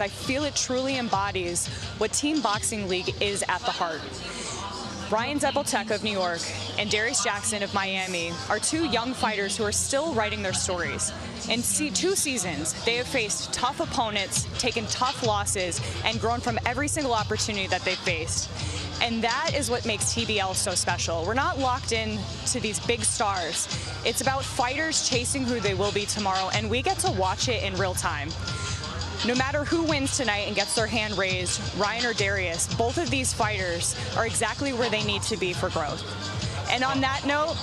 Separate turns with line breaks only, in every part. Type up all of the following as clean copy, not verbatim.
I feel it truly embodies what Team Boxing League is at the heart. Ryan Zepeltech of New York and Darius Jackson of Miami are two young fighters who are still writing their stories. In 2 seasons, they have faced tough opponents, taken tough losses, and grown from every single opportunity that they've faced. And that is what makes TBL so special. We're not locked in to these big stars. It's about fighters chasing who they will be tomorrow, and we get to watch it in real time. No matter who wins tonight and gets their hand raised, Ryan or Darius, both of these fighters are exactly where they need to be for growth. And on that note,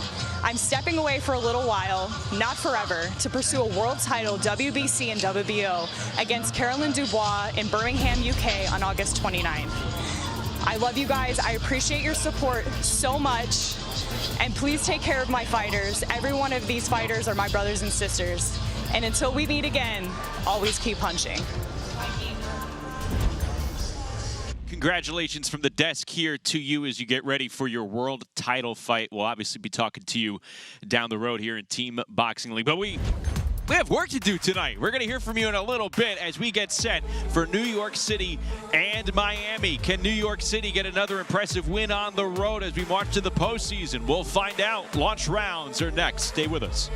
I'm stepping away for a little while, not forever, to pursue a world title WBC and WBO against Caroline Dubois in Birmingham, UK on August 29th. I love you guys. I appreciate your support so much. And please take care of my fighters. Every one of these fighters are my brothers and sisters. And until we meet again, always keep punching.
Congratulations from the desk here to you as you get ready for your world title fight. We'll obviously be talking to you down the road here in Team Boxing League. But we have work to do tonight. We're going to hear from you in a little bit as we get set for New York City and Miami. Can New York City get another impressive win on the road as we march to the postseason? We'll find out. Launch rounds are next. Stay with us.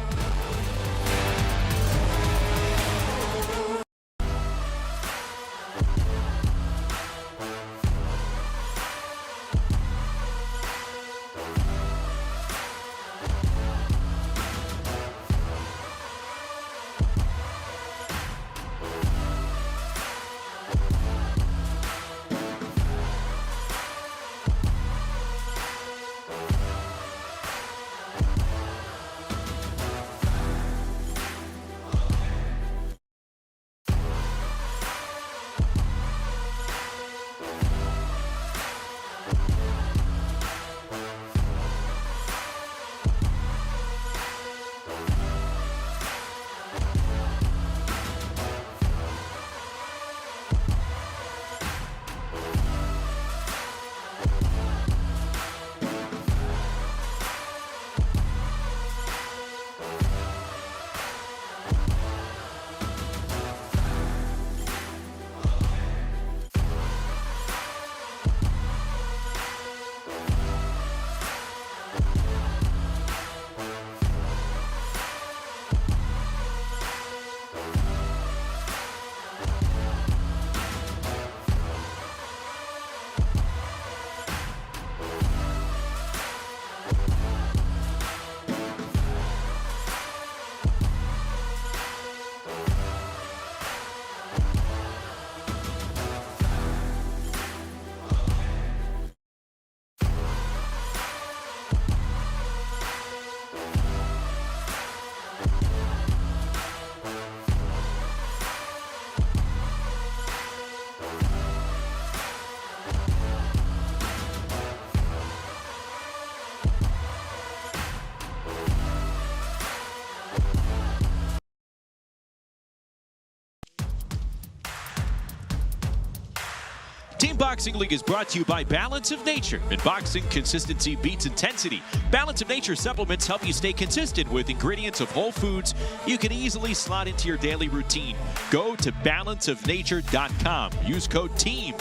Team Boxing League is brought to you by Balance of Nature. In boxing, consistency beats intensity. Balance of Nature supplements help you stay consistent with ingredients of whole foods you can easily slot into your daily routine. Go to balanceofnature.com. Use code TEAM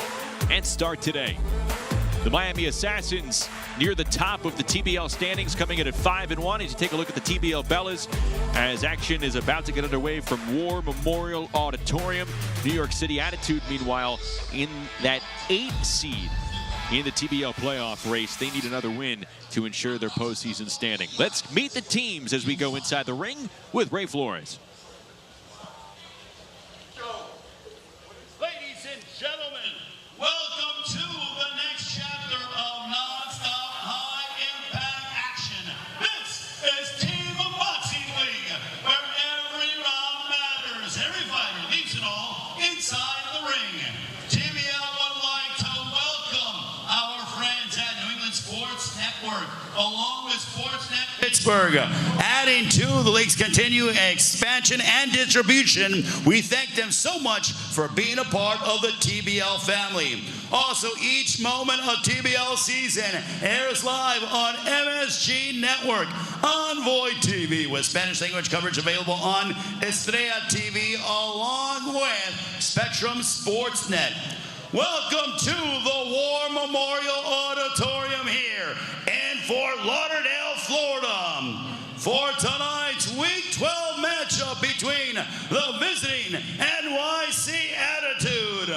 and start today. The Miami Assassins near the top of the TBL standings, coming in at 5-1. As you take a look at the TBL Bellas, as action is about to get underway from War Memorial Auditorium. New York City Attitude, meanwhile, in that 8 seed in the TBL playoff race. They need another win to ensure their postseason standing. Let's meet the teams as we go inside the ring with Ray Flores.
Ladies and gentlemen, welcome to the next chapter of non-stop high-impact action. This is Team Boxing League, where every round matters. Every fighter leaves it all inside the ring. TBL would like to welcome our friends at New England Sports Network, along with Sportsnet Pittsburgh. Adding to the league's continued expansion and distribution, we thank them so much for being a part of the TBL family. Also, each moment of TBL season airs live on MSG Network, on Void TV, with Spanish language coverage available on Estrella TV, along with Spectrum Sportsnet. Welcome to the War Memorial Auditorium here in Fort Lauderdale, Florida, for tonight's Week 12 matchup between the visiting NYC Attitude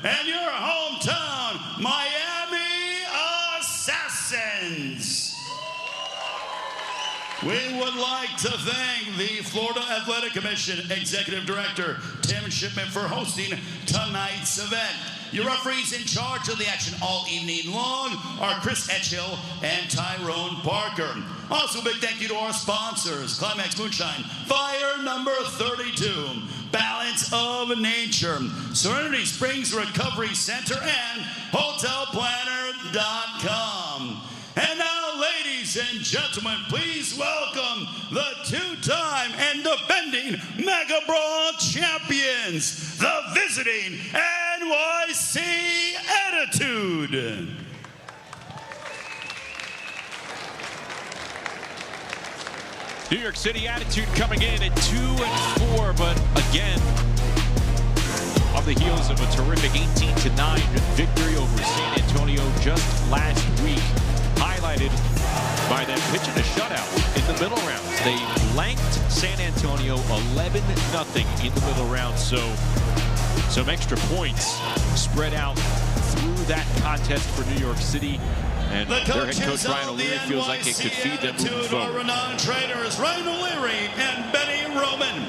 and your hometown Miami Assassins. We would like to thank the Florida Athletic Commission Executive Director Tim Shipman for hosting tonight's event. Your referees in charge of the action all evening long are Chris Etchill and Tyrone Parker. Also, big thank you to our sponsors, Climax Moonshine, Fire Number 32, Balance of Nature, Serenity Springs Recovery Center, and HotelPlanner.com. And now, ladies and gentlemen, please welcome the two-time and defending Mega Brawl champions, the visiting NYC Attitude.
New York City Attitude coming in at 2-4, but again, on the heels of a terrific 18-9 victory over San Antonio just last week, highlighted by that pitch and a shutout in the middle rounds. They blanked San Antonio 11-0 in the middle round, so some extra points spread out through that contest for New York City. And their head coach Ryan O'Leary feels like it could feed them moving forward.
Renowned trainers Ryan O'Leary and Benny Roman.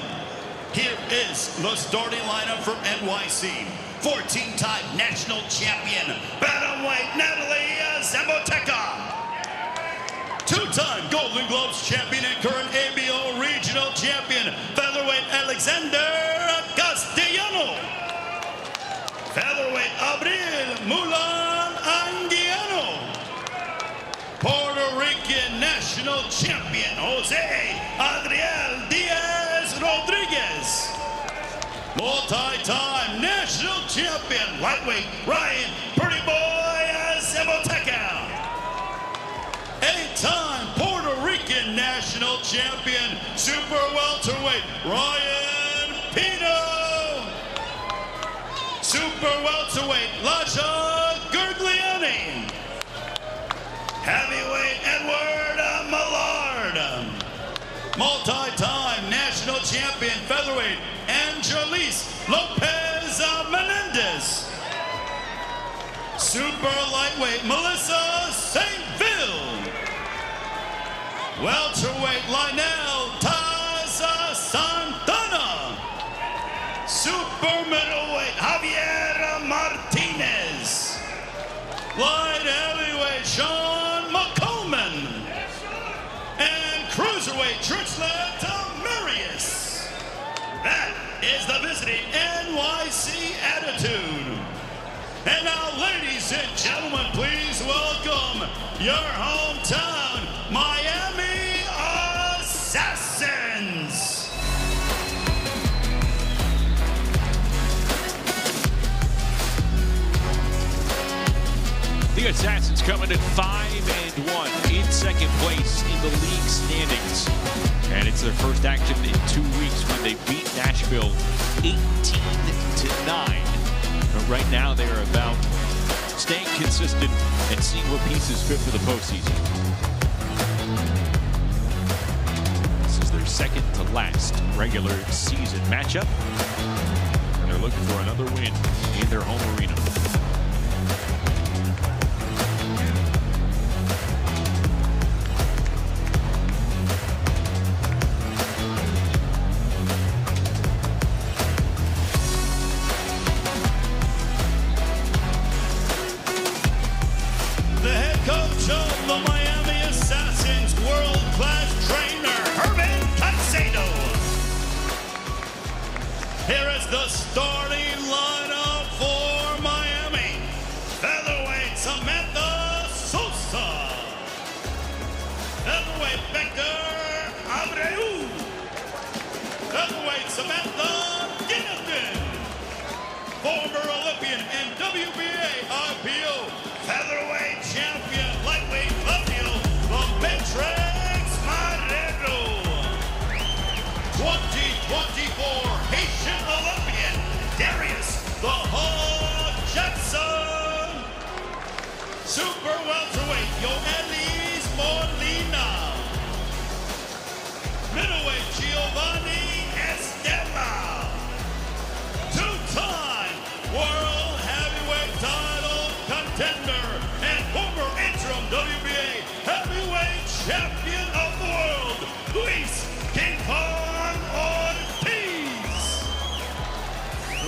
Here is the starting lineup for NYC. 14-time national champion, bantamweight Natalie Zamboteca. Two-time Golden Globes champion and current ABO regional champion, featherweight Alexander Castellano. Featherweight Abril Mulan Anguiano. Puerto Rican national champion Jose Adriel Diaz Rodriguez. Multi-time national champion lightweight Ryan Pretty Boy Zamboteca. 8-time Puerto Rican national champion super welterweight Ryan Pino. Super welterweight Lasha Gurgliani. Heavyweight Edward Millard. Multi-time national champion featherweight Angelis Lopez Menendez. Super lightweight Melissa St. Ville. Welterweight Lionel Taza Santana. Super middleweight Javier Martinez. Light heavyweight Sean McColeman. And cruiserweight Trixlet Marius. That is the visiting NYC Attitude. And now, ladies and gentlemen, please welcome your hometown Miami Assassins.
The Assassins coming in 5-1 in second place in the league standings. And it's their first action in 2 weeks when they beat Nashville 18-9. But right now they are about staying consistent and seeing what pieces fit for the postseason. This is their second to last regular season matchup. And they're looking for another win in their home arena.
Coach of the Miami Assassins, world-class trainer, Herman Caicedo. Here is the starting lineup for Miami. Olympian and WBA IPO featherweight champion, lightweight Fabio, the Matrix Maredo. 2024 Haitian Olympian, Darius the Hawk Jackson. Super welterweight, Yoelis Molina. Middleweight, Giovanni Estella. Two-time World Heavyweight title contender and former interim WBA Heavyweight Champion of the World, Luis King Kong Ortiz.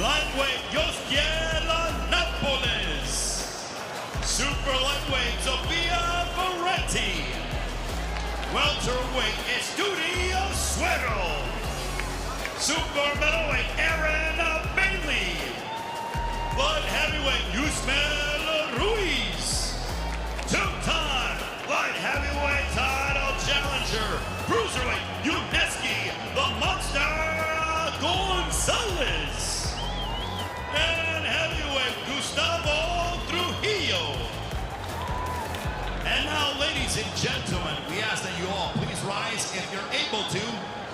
Lightweight, Yostiel Napoles. Super lightweight, Sofia Ferretti. Welterweight, Estudio Suero. Super middleweight, Aaron Bailey. Light heavyweight, Yusmel Ruiz. Two-time light heavyweight title challenger, cruiserweight, Uneski, the Monster Gonzalez. And heavyweight, Gustavo Trujillo. And now, ladies and gentlemen, we ask that you all please rise if you're able to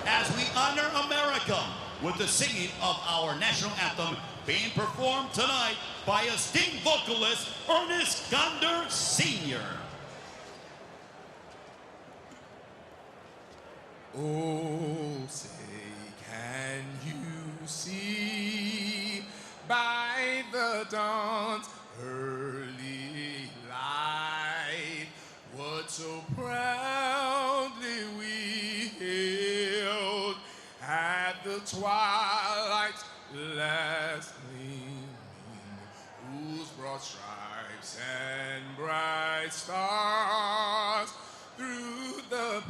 as we honor America with the singing of our national anthem being performed tonight by esteemed vocalist Ernest Gonder Sr.
Oh, say, can you see by the dawn's early light what so proudly we hailed at the twilight's last gleaming, whose broad stripes and bright stars through the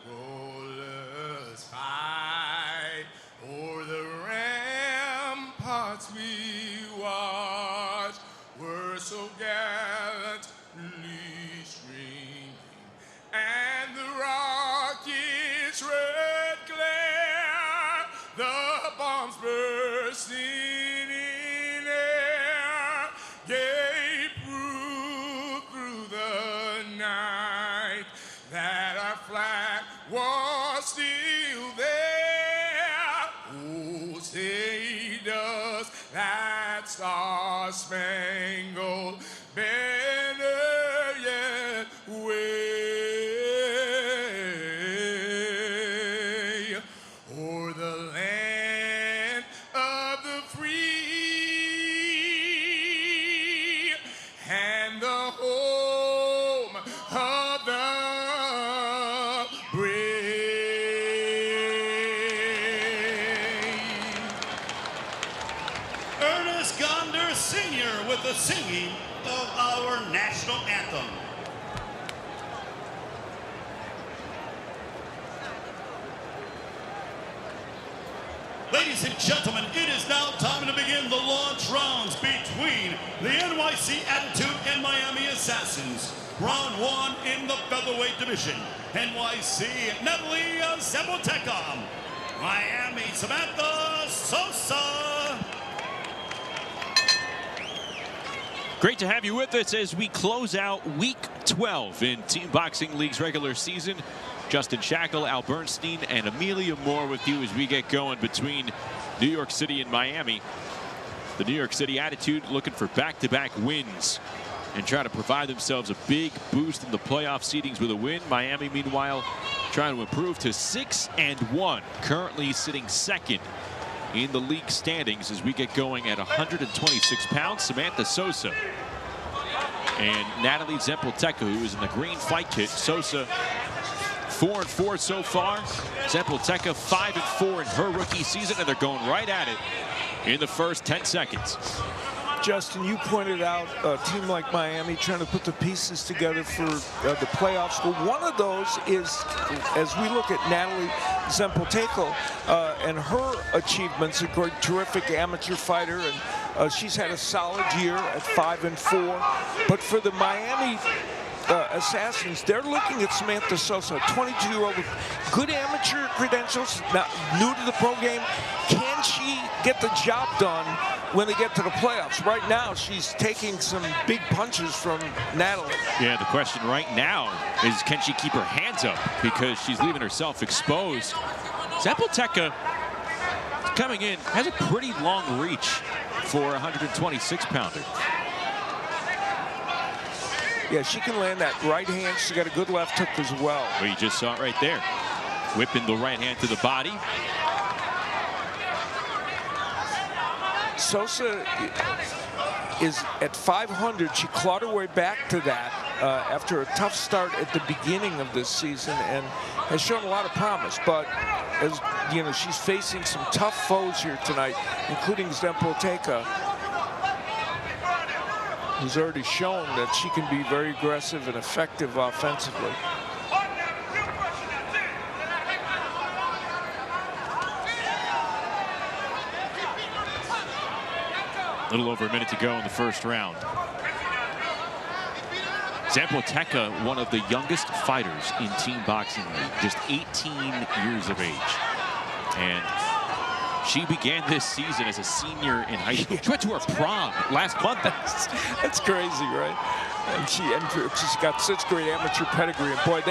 perilous fight o'er the ramparts we watched were so gallantly streaming, and the rockets' red glare, the bombs bursting in air, gave proof through the night that our flag was still there. Oh, say does that star-spangled banner yet wave o'er the land of the free and the home of the brave.
Ernest Gonder Sr. with the singing of our national anthem. Ladies and gentlemen, it is now time to begin the launch rounds between the NYC Attitude and Miami Assassins. Round one in the featherweight division. NYC, Natalie Zapoteca. Miami, Samantha Sosa.
Great to have you with us as we close out week 12 in Team Boxing League's regular season. Justin Shackle, Al Bernstein, and Amelia Moore with you as we get going between New York City and Miami. The New York City Attitude looking for back-to-back wins and try to provide themselves a big boost in the playoff seedings with a win. Miami, meanwhile, trying to improve to 6-1, currently sitting second in the league standings as we get going at 126 pounds. Samantha Sosa and Natalie Zapoteca, who is in the green fight kit. Sosa 4-4 so far. Zapoteca 5-4 in her rookie season, and they're going right at it in the first 10 seconds.
Justin, you pointed out a team like Miami trying to put the pieces together for the playoffs. Well, one of those is, as we look at Natalie Zapoteca and her achievements, a great, terrific amateur fighter, and she's had a solid year at 5-4. But for the Miami Assassins, they're looking at Samantha Sosa, 22-year-old with good amateur credentials, now new to the pro game. Can she get the job done when they get to the playoffs. Right now, she's taking some big punches from Natalie.
Yeah, the question right now is, can she keep her hands up? Because she's leaving herself exposed. Zempelteka coming in, has a pretty long reach for a 126-pounder.
Yeah, she can land that right hand. She got a good left hook as well.
Well, you just saw it right there. Whipping the right hand to the body.
Sosa is at 500. She clawed her way back to that after a tough start at the beginning of this season and has shown a lot of promise. But as you know, she's facing some tough foes here tonight, including Zempelteka, who's already shown that she can be very aggressive and effective offensively.
A little over a minute to go in the first round. Zempelteka, one of the youngest fighters in team boxing league, just 18 years of age. And she began this season as a senior in high school. She went to her prom last month.
That's crazy, right? And she's got such great amateur pedigree. And boy,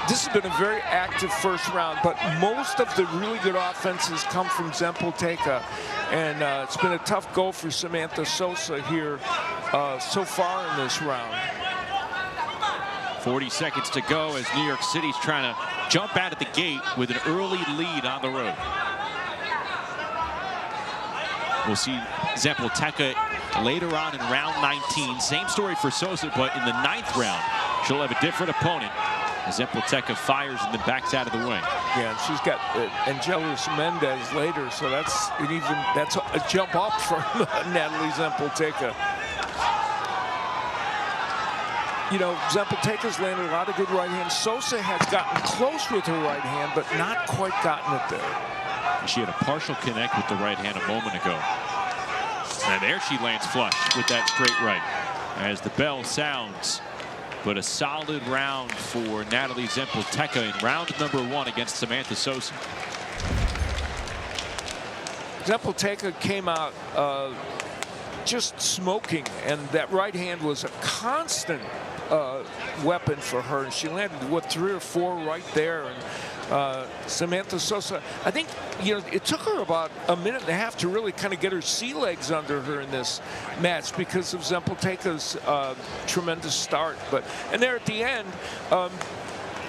this has been a very active first round, but most of the really good offenses come from Zempelteka. And it's been a tough go for Samantha Sosa here so far in this round.
40 seconds to go as New York City's trying to jump out of the gate with an early lead on the road. We'll see Zempelteka later on in round 19. Same story for Sosa, but in the 9th round, she'll have a different opponent. Zempelteka fires and then backs out of the way.
Yeah, and she's got Angelis Mendez later, so that's a jump up from Natalie Zempelteka. You know, Zempelteka's landed a lot of good right hands. Sosa has gotten close with her right hand, but not quite gotten it there.
She had a partial connect with the right hand a moment ago. And there she lands flush with that straight right as the bell sounds. But a solid round for Natalie Zempelteka in round number 1 against Samantha Sosa.
Zempelteka came out just smoking, and that right hand was a constant weapon for her. And she landed, what, 3 or 4 right there. And Samantha Sosa, I think, you know, it took her about a minute and a half to really kind of get her sea legs under her in this match because of Zempelteka's tremendous start. And there at the end,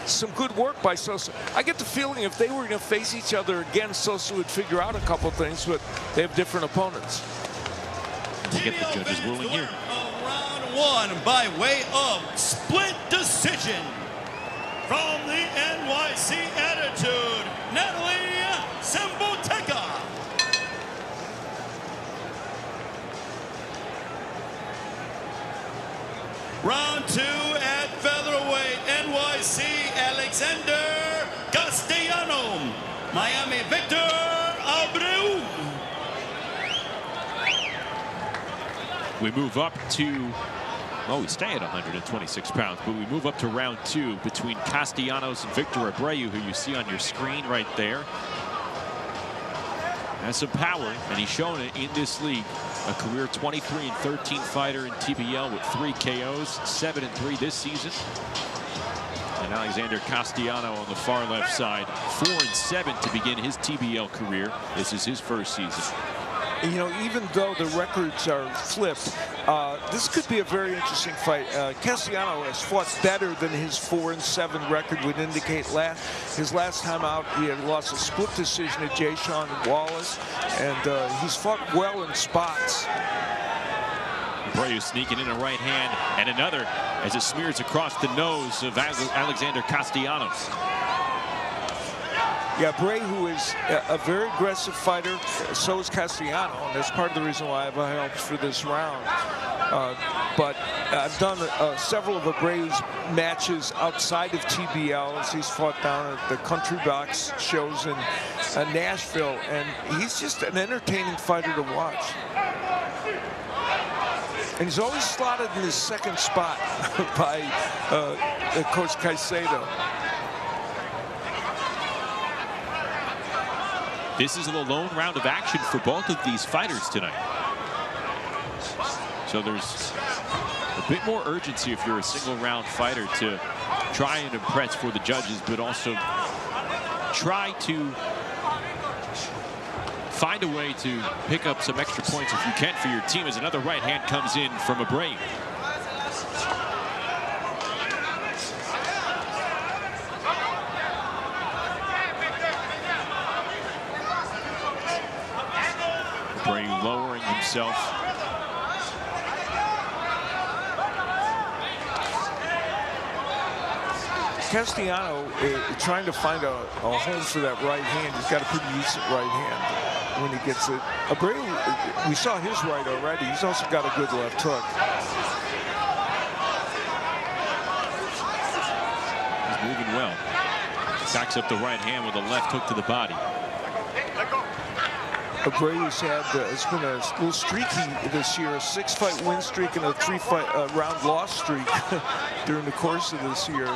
some good work by Sosa. I get the feeling if they were going to face each other again, Sosa would figure out a couple things, but they have different opponents.
We'll get the judges ruling here.
Round 1 by way of split decision. From the NYC Attitude, Natalie Zempelteka. Round 2 at featherweight, NYC, Alexander Castellano. Miami, Victor Abreu.
We move up to, well, we stay at 126 pounds, but we move up to round 2 between Castellanos and Victor Abreu, who you see on your screen right there. Has some power, and he's shown it in this league. A career 23-13 fighter in TBL with 3 KOs, 7-3 this season. And Alexander Castellano on the far left side, 4-7 to begin his TBL career. This is his first season.
You know, even though the records are flipped, this could be a very interesting fight. Castellano has fought better than his 4-7 record would indicate. His last time out, he had lost a split decision to Jay Sean Wallace, and he's fought well in spots.
Abreu sneaking in a right hand, and another as it smears across the nose of Alexander Castellanos.
Yeah, Bray, who is a very aggressive fighter, so is Castellano, and that's part of the reason why I've helped for this round. But I've done several of Abreu's matches outside of TBL as he's fought down at the Country Box shows in Nashville, and he's just an entertaining fighter to watch. And he's always slotted in his second spot by Coach Caicedo.
This is the lone round of action for both of these fighters tonight. So there's a bit more urgency if you're a single round fighter to try and impress for the judges, but also try to find a way to pick up some extra points if you can for your team, as another right hand comes in from Abreu. Abreu lowering himself.
Castellano trying to find a home for that right hand. He's got a pretty decent right hand when he gets it. Abreu, we saw his right already. He's also got a good left hook.
He's moving well. Backs up the right hand with a left hook to the body.
Abreu's had, it's been a little streaky this year, a 6-fight win streak and a 3-fight round loss streak during the course of this year.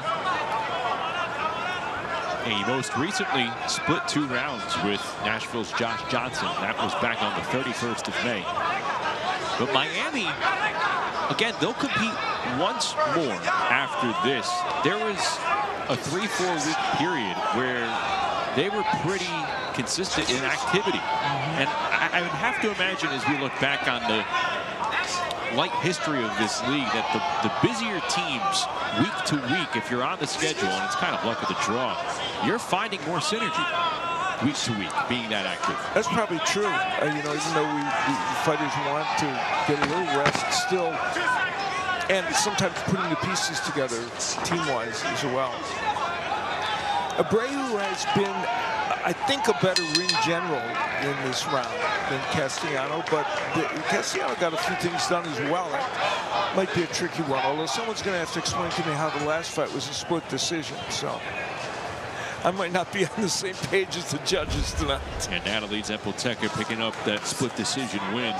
He most recently split 2 rounds with Nashville's Josh Johnson. That was back on the 31st of May. But Miami, again, they'll compete once more after this. There was a 3-4 week period where they were pretty consistent in activity. And I would have to imagine, as we look back on the light history of this league, that the busier teams week to week, if you're on the schedule, and it's kind of luck of the draw, you're finding more synergy week to week being that active.
That's probably true. You know, even though we fighters want to get a little rest still, and sometimes putting the pieces together team-wise as well. Abreu has been, I think, a better ring general in this round than Castellano, but Castellano got a few things done as well. That might be a tricky one, although someone's going to have to explain to me how the last fight was a split decision, so I might not be on the same page as the judges tonight.
And Natalie Zempelteca picking up that split decision win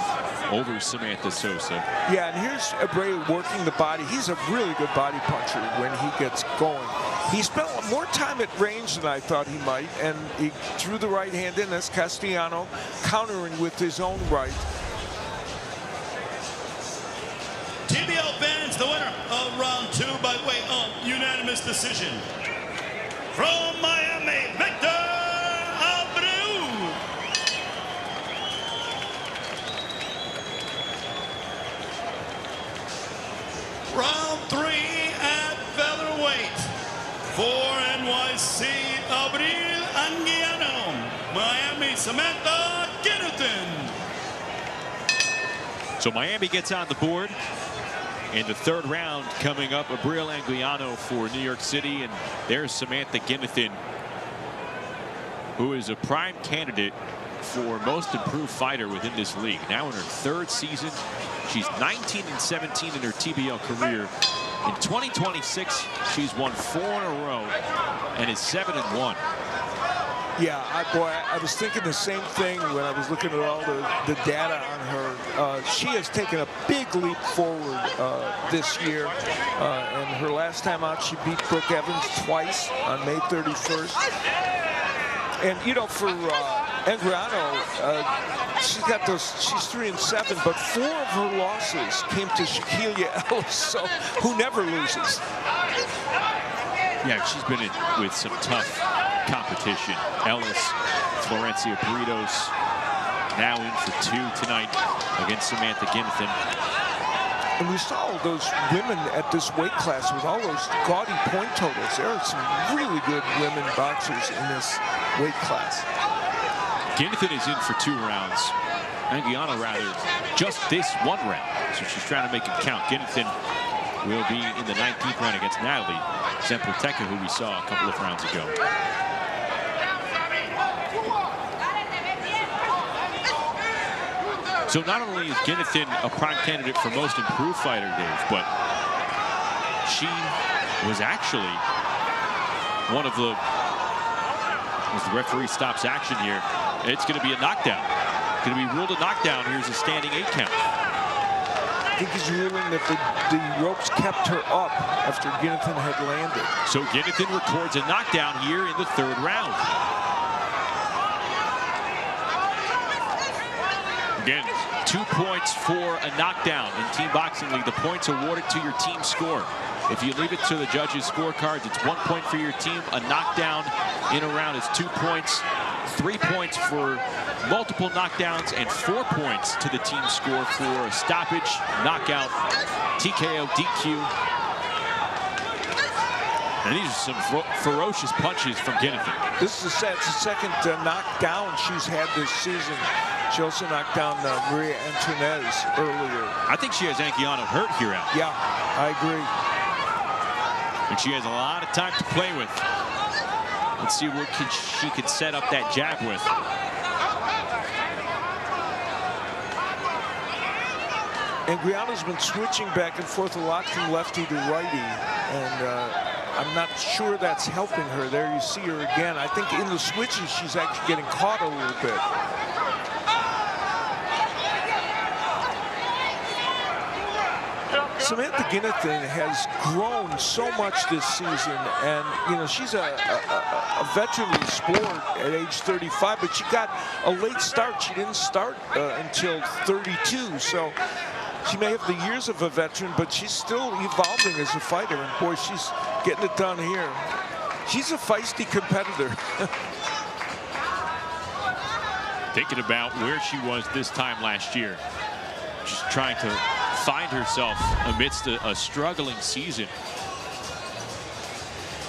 over Samantha Sosa.
Yeah, and here's Abreu working the body. He's a really good body puncher when he gets going. He spent more time at range than I thought he might, and he threw the right hand in. That's Castellano countering with his own right.
TBL fans, the winner of round 2 by way of unanimous decision. From Miami, Victor Abreu. Round 3 at featherweight. For NYC, Abril Anguiano. Miami, Samantha Guinathan.
So Miami gets on the board in the 3rd round. Coming up, Abril Anguiano for New York City, and there's Samantha Guinathan, who is a prime candidate for most improved fighter within this league. Now in her 3rd season, she's 19-17 in her TBL career. In 2026, she's won 4 in a row and is 7-1.
Yeah, I was thinking the same thing when I was looking at all the data on her. She has taken a big leap forward this year. And her last time out, she beat Brooke Evans twice on May 31st. And, you know, for Anguiano, she's 3-7, but 4 of her losses came to Shaquille Ellis, so who never loses.
Yeah, she's been in with some tough competition. Ellis, Florencia Britos, now in for 2 tonight against Samantha Guinathan.
And we saw all those women at this weight class with all those gaudy point totals. There are some really good women boxers in this weight class.
Guinathan is in for 2 rounds. Anguiano, rather, just this 1 round. So she's trying to make it count. Guinathan will be in the 19th round against Natalie Zempelteca, who we saw a couple of rounds ago. So not only is Guinathan a prime candidate for most improved fighter, Dave, but she was actually one of the, as the referee stops action here, it's going to be a knockdown. It's going to be ruled a knockdown. Here's a standing 8 count.
I think he's ruling that the ropes kept her up after Guinathan had landed.
So Guinathan records a knockdown here in the 3rd round. Again, 2 points for a knockdown. In Team Boxing League, the points awarded to your team score. If you leave it to the judges' scorecards, it's 1 point for your team. A knockdown in a round is 2 points. 3 points for multiple knockdowns, and 4 points to the team score for a stoppage, knockout, TKO, DQ. And these are some ferocious punches from Ginnethan.
This is the second knockdown she's had this season. She also knocked down Maria Antoinez earlier.
I think she has Anguiano hurt here, Al.
Yeah, I agree.
And she has a lot of time to play with. Let's see what she could set up that jab with.
Anguiano's been switching back and forth a lot from lefty to righty, and I'm not sure that's helping her. There you see her again. I think in the switches she's actually getting caught a little bit. Samantha Ginnethan has grown so much this season, and you know she's a veteran of the sport at age 35, but she got a late start. She didn't start until 32, so she may have the years of a veteran, but she's still evolving as a fighter, and boy, she's getting it done here. She's a feisty competitor.
Thinking about where she was this time last year, just trying to find herself amidst a struggling season.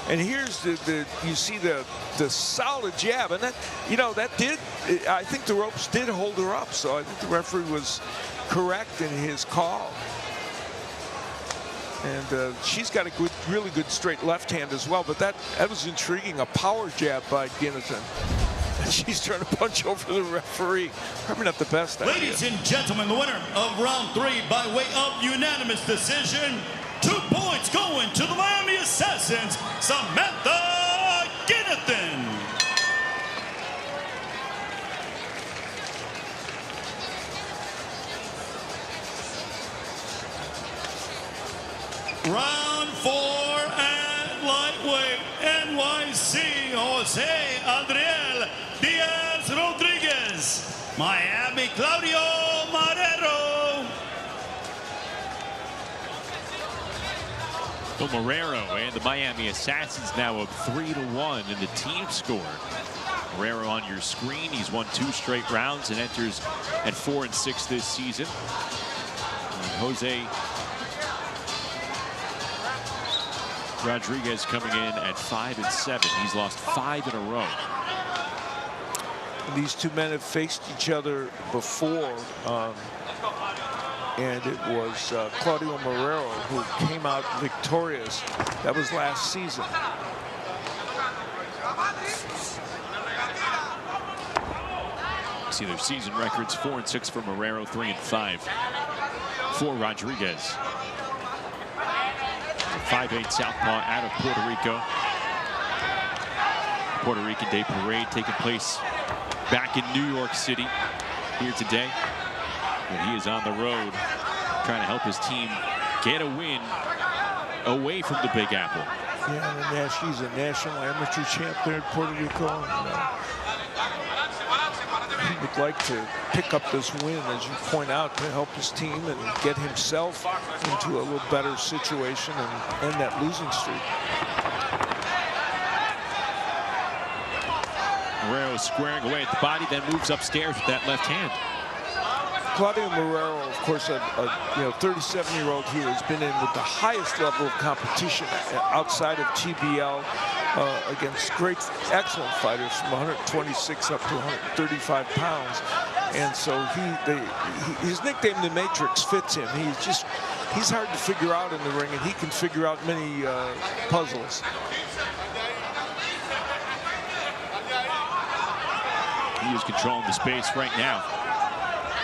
And here's you see the solid jab, and that, you know, that did, I think the ropes did hold her up, so I think the referee was correct in his call. And she's got a good, really good straight left hand as well, but that was intriguing, a power jab by Ginnethan. She's trying to punch over the referee. Probably not the best idea.
Ladies and gentlemen, the winner of round 3 by way of unanimous decision, 2 points going to the Miami Assassins, Samantha Ginnethan. Round 4 at lightweight, NYC, Jose Adriel Diaz Rodriguez, Miami, Claudio Marrero.
So Marrero and the Miami Assassins now up 3-1 in the team score. Marrero on your screen. He's won 2 straight rounds and enters at 4-6 this season. And Jose Rodriguez coming in at 5-7. He's lost 5 in a row.
These two men have faced each other before, and it was Claudio Marrero who came out victorious. That was last season.
See their season records: 4-6 for Marrero, 3-5 for Rodriguez. 5'8" southpaw out of Puerto Rico. Puerto Rican Day Parade taking place back in New York City here today. And he is on the road trying to help his team get a win away from the Big Apple.
Yeah, and he's a national amateur champ there in Puerto Rico. And, he would like to pick up this win, as you point out, to help his team and get himself into a little better situation and end that losing streak.
Marrero squaring away at the body, then moves upstairs with that left hand.
Claudio Marrero, of course, a 37-year-old who has been in with the highest level of competition outside of TBL against great, excellent fighters from 126 up to 135 pounds. And so his nickname, The Matrix, fits him. He's hard to figure out in the ring, and he can figure out many puzzles.
He is controlling the space right now.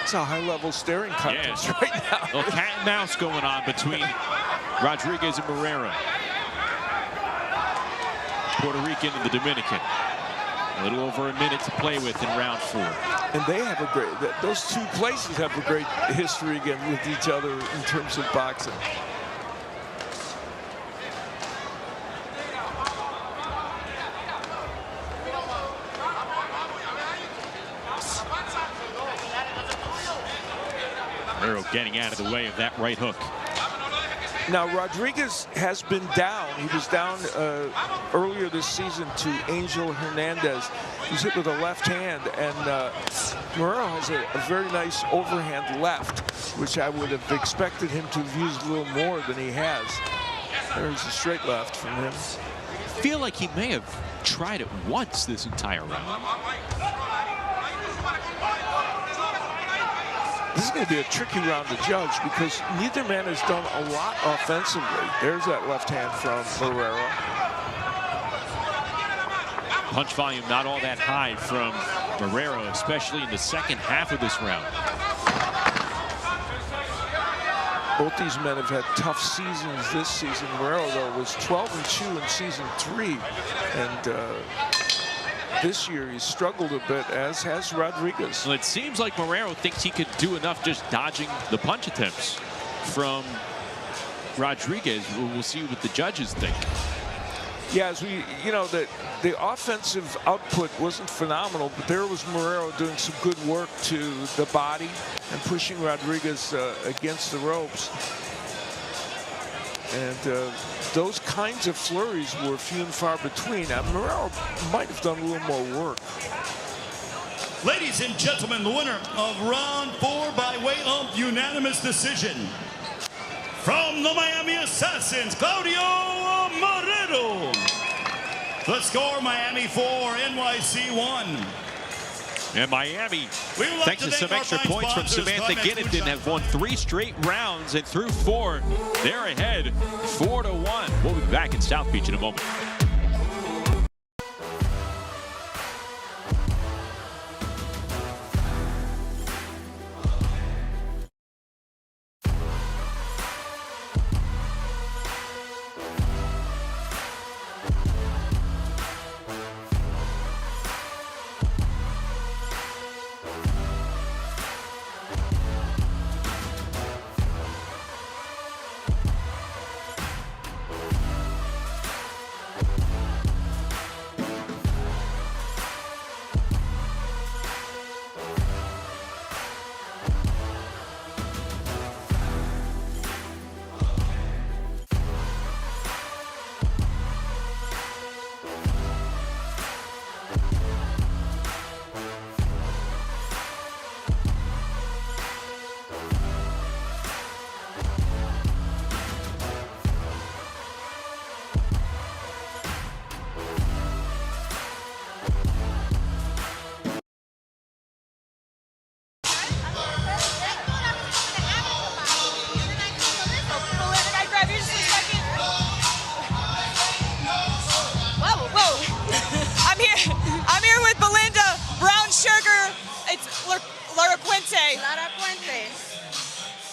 It's a high-level staring contest right now.
A little cat and mouse going on between Rodriguez and Marrero. Puerto Rican and the Dominican. A little over a minute to play with in round 4.
And they have a great, those two places have a great history again with each other in terms of boxing.
getting out of the way of that right hook.
Now, Rodriguez has been down. He was down earlier this season to Angel Hernandez. He's hit with a left hand, and Morero has a very nice overhand left, which I would have expected him to have used a little more than he has. There's a straight left from him.
I feel like he may have tried it once this entire round.
This is going to be a tricky round to judge because neither man has done a lot offensively. There's that left hand from Morero.
Punch volume not all that high from Morero, especially in the second half of this round.
Both these men have had tough seasons this season. Morero, though, was 12-2 in season 3. And this year he's struggled a bit, as has Rodriguez.
Well, it seems like Morero thinks he could do enough just dodging the punch attempts from Rodriguez. We'll see what the judges think.
Yeah, as we, the offensive output wasn't phenomenal, but there was Morero doing some good work to the body and pushing Rodriguez against the ropes. And those kinds of flurries were few and far between. Morero might have done a little more work.
Ladies and gentlemen, the winner of round 4 by way of unanimous decision, from the Miami Assassins, Claudio Morero. The score, Miami 4, NYC 1.
And Miami, thanks to some extra points from Samantha Ginnington, have won 3 straight rounds, and through 4, they're ahead 4-1. We'll be back in South Beach in a moment.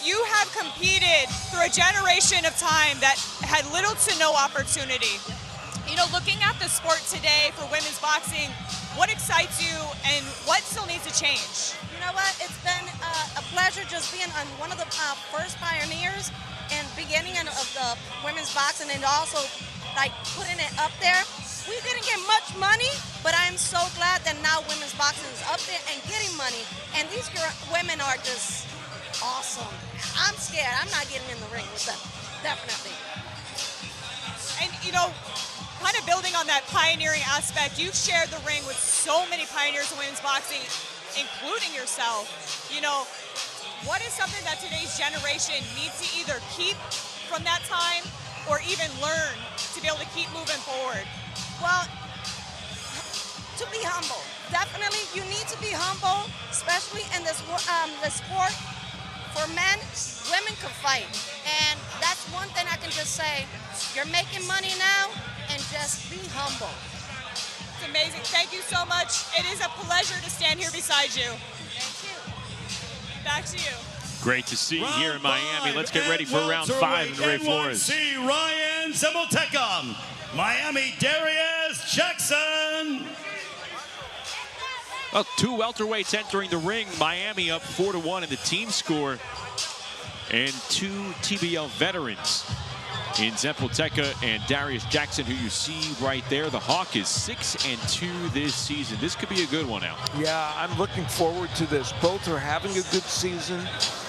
You have competed through a generation of time that had little to no opportunity. Looking at the sport today for women's boxing, what excites you and what still needs to change?
You know what? It's been a pleasure just being on one of the first pioneers and beginning of the women's boxing, and also like putting it up there. We didn't get much money, but I'm so glad that now women's boxing is up there and getting money. And these women are just awesome. I'm scared. I'm not getting in the ring with them. Definitely.
And kind of building on that pioneering aspect, you've shared the ring with so many pioneers in women's boxing, including yourself. What is something that today's generation needs to either keep from that time or even learn to be able to keep moving forward?
Well, to be humble. Definitely, you need to be humble, especially in this the sport. For men, women can fight. And that's one thing I can just say. You're making money now, and just be humble.
It's amazing. Thank you so much. It is a pleasure to stand here beside you.
Thank you.
Back to you.
Great to see you here in Miami. Let's get ready for round 5 in Ray Flores.
NYC Ryan Zemolteka, Miami Darius Jackson.
Well, 2 welterweights entering the ring. Miami up 4-1 in the team score. And 2 TBL veterans in Zemolteka and Darius Jackson, who you see right there. The Hawk is 6-2 this season. This could be a good one, Al.
Yeah, I'm looking forward to this. Both are having a good season.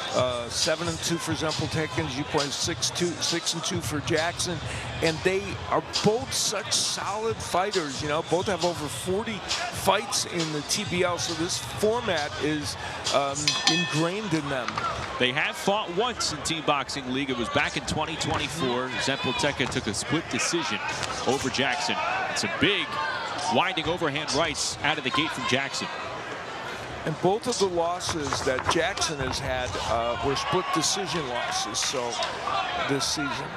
7-2 for Zempelteka, as you pointed, 6-2 for Jackson. And they are both such solid fighters, you know, both have over 40 fights in the TBL, so this format is ingrained in them.
They have fought once in Team Boxing League. It was back in 2024. Zempelteka took a split decision over Jackson. It's a big winding overhand rights out of the gate from Jackson.
And both of the losses that Jackson has had were split decision losses, so this season.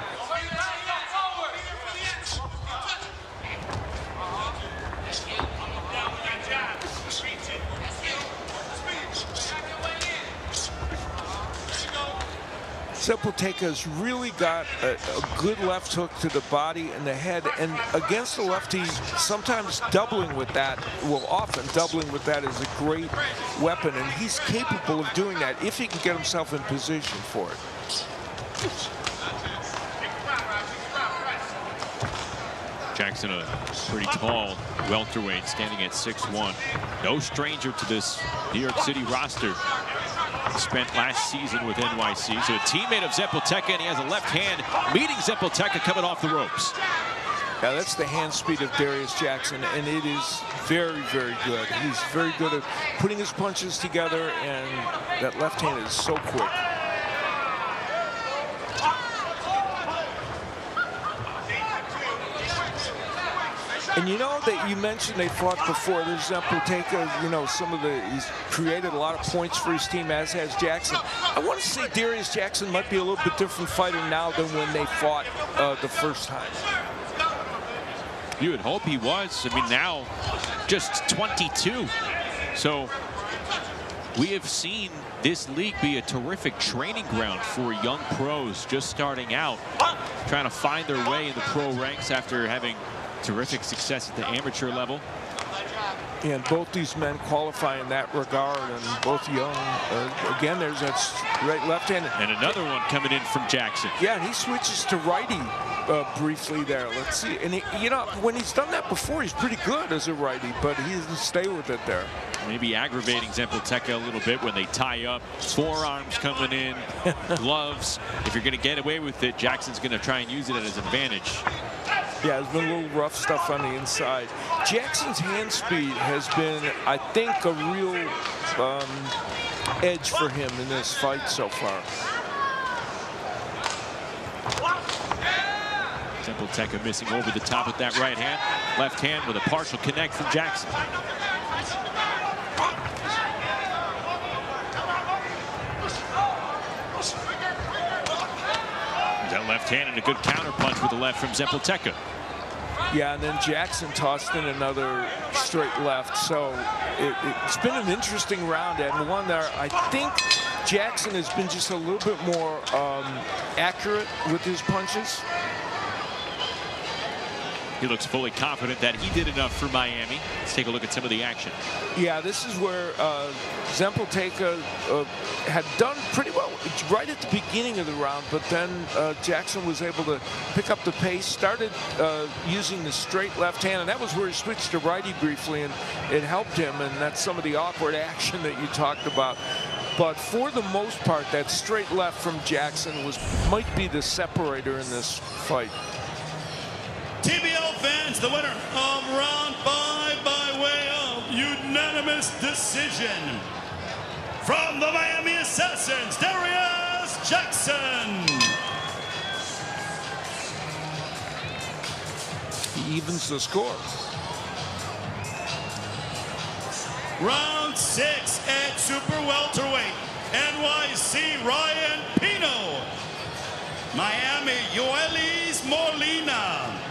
Zempelteka's really got a good left hook to the body and the head, and against the lefty, sometimes doubling with that, well, often doubling with that is a great weapon, and he's capable of doing that if he can get himself in position for it.
Jackson, a pretty tall welterweight, standing at 6'1". No stranger to this New York City roster. Spent last season with NYC, so a teammate of Zempelteka, and he has a left hand meeting Zempelteka coming off the ropes.
Yeah, that's the hand speed of Darius Jackson, and it is very, very good. He's very good at putting his punches together, and that left hand is so quick. And you know that you mentioned they fought before. There's Zempelteka, you know, he's created a lot of points for his team, as has Jackson. I want to say Darius Jackson might be a little bit different fighter now than when they fought the first time.
You would hope he was. I mean, now just 22. So we have seen this league be a terrific training ground for young pros just starting out, trying to find their way in the pro ranks after having terrific success at the amateur level.
And both these men qualify in that regard, and both young. Again, there's that right left hand.
And another one coming in from Jackson.
Yeah, and he switches to righty briefly there. Let's see. And you know, when he's done that before, he's pretty good as a righty, but he doesn't stay with it there.
Maybe aggravating Zempelteka a little bit when they tie up. Forearms coming in, gloves. If you're going to get away with it, Jackson's going to try and use it as an advantage.
Yeah, there's been a little rough stuff on the inside. Jackson's hand speed has been, I think, a real edge for him in this fight so far.
Zempelteka missing over the top with that right hand. Left hand with a partial connect from Jackson. That left hand and a good counter punch with the left from Zempelteka.
Yeah, and then Jackson tossed in another straight left. So it's been an interesting round, and one that I think Jackson has been just a little bit more accurate with his punches.
He looks fully confident that he did enough for Miami. Let's take a look at some of the action.
Yeah, this is where Zempelteka had done pretty well right at the beginning of the round, but then Jackson was able to pick up the pace, started using the straight left hand, and that was where he switched to righty briefly, and it helped him, and that's some of the awkward action that you talked about. But for the most part, that straight left from Jackson might be the separator in this fight.
TBL fans, the winner of round 5 by way of unanimous decision from the Miami Assassins, Darius Jackson.
He evens the score.
Round 6 at super welterweight, NYC Ryan Pino, Miami Yoelis Molina.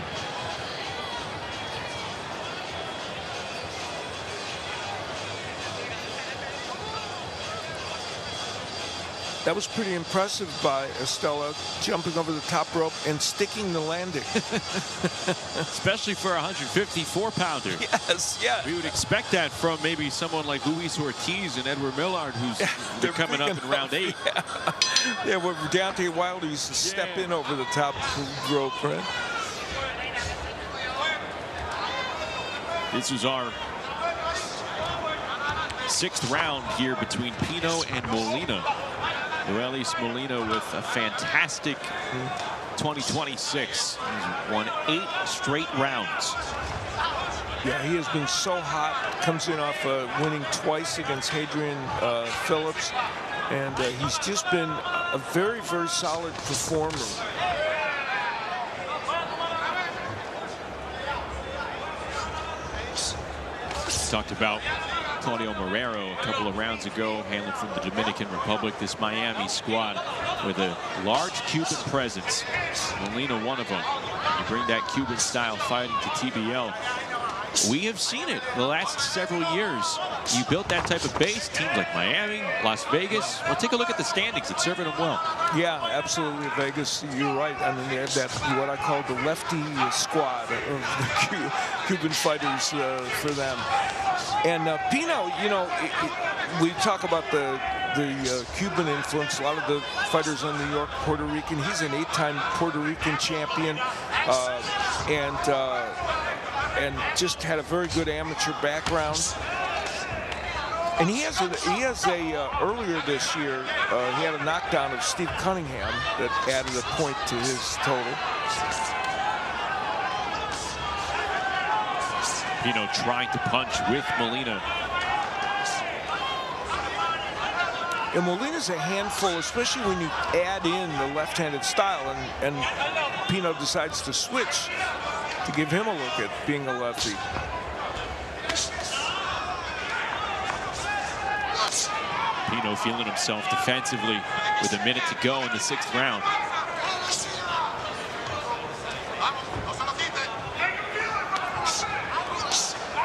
That was pretty impressive by Estella, jumping over the top rope and sticking the landing.
Especially for a 154-pounder.
Yes, yeah.
We would expect that from maybe someone like Luis Ortiz and Edward Millard, who's they're coming up in round 8.
Yeah, where Deontay Wilder used to step in over the top rope, right?
This was our 6th round here between Pino and Molina. Yoelis Molina with a fantastic 2026. He's won 8 straight rounds.
Yeah, he has been so hot. Comes in off winning twice against Hadrian Phillips. And he's just been a very, very solid performer.
Talked about Claudio Marrero a couple of rounds ago, hailing from the Dominican Republic. This Miami squad with a large Cuban presence. Molina, one of them. You bring that Cuban style fighting to TBL. We have seen it the last several years. You built that type of base, teams like Miami, Las Vegas. Well, take a look at the standings. It's serving them well.
Yeah, absolutely. Vegas, you're right. I mean, they have that, what I call the lefty squad of the Cuban fighters for them. And Pino, you know, we talk about the Cuban influence. A lot of the fighters on New York, Puerto Rican. He's an 8-time Puerto Rican champion, and just had a very good amateur background. And he has earlier this year, he had a knockdown of Steve Cunningham that added a point to his total.
Pino trying to punch with Molina.
And Molina's a handful, especially when you add in the left-handed style, and Pino decides to switch to give him a look at being a lefty.
Pino feeling himself defensively with a minute to go in the 6th round.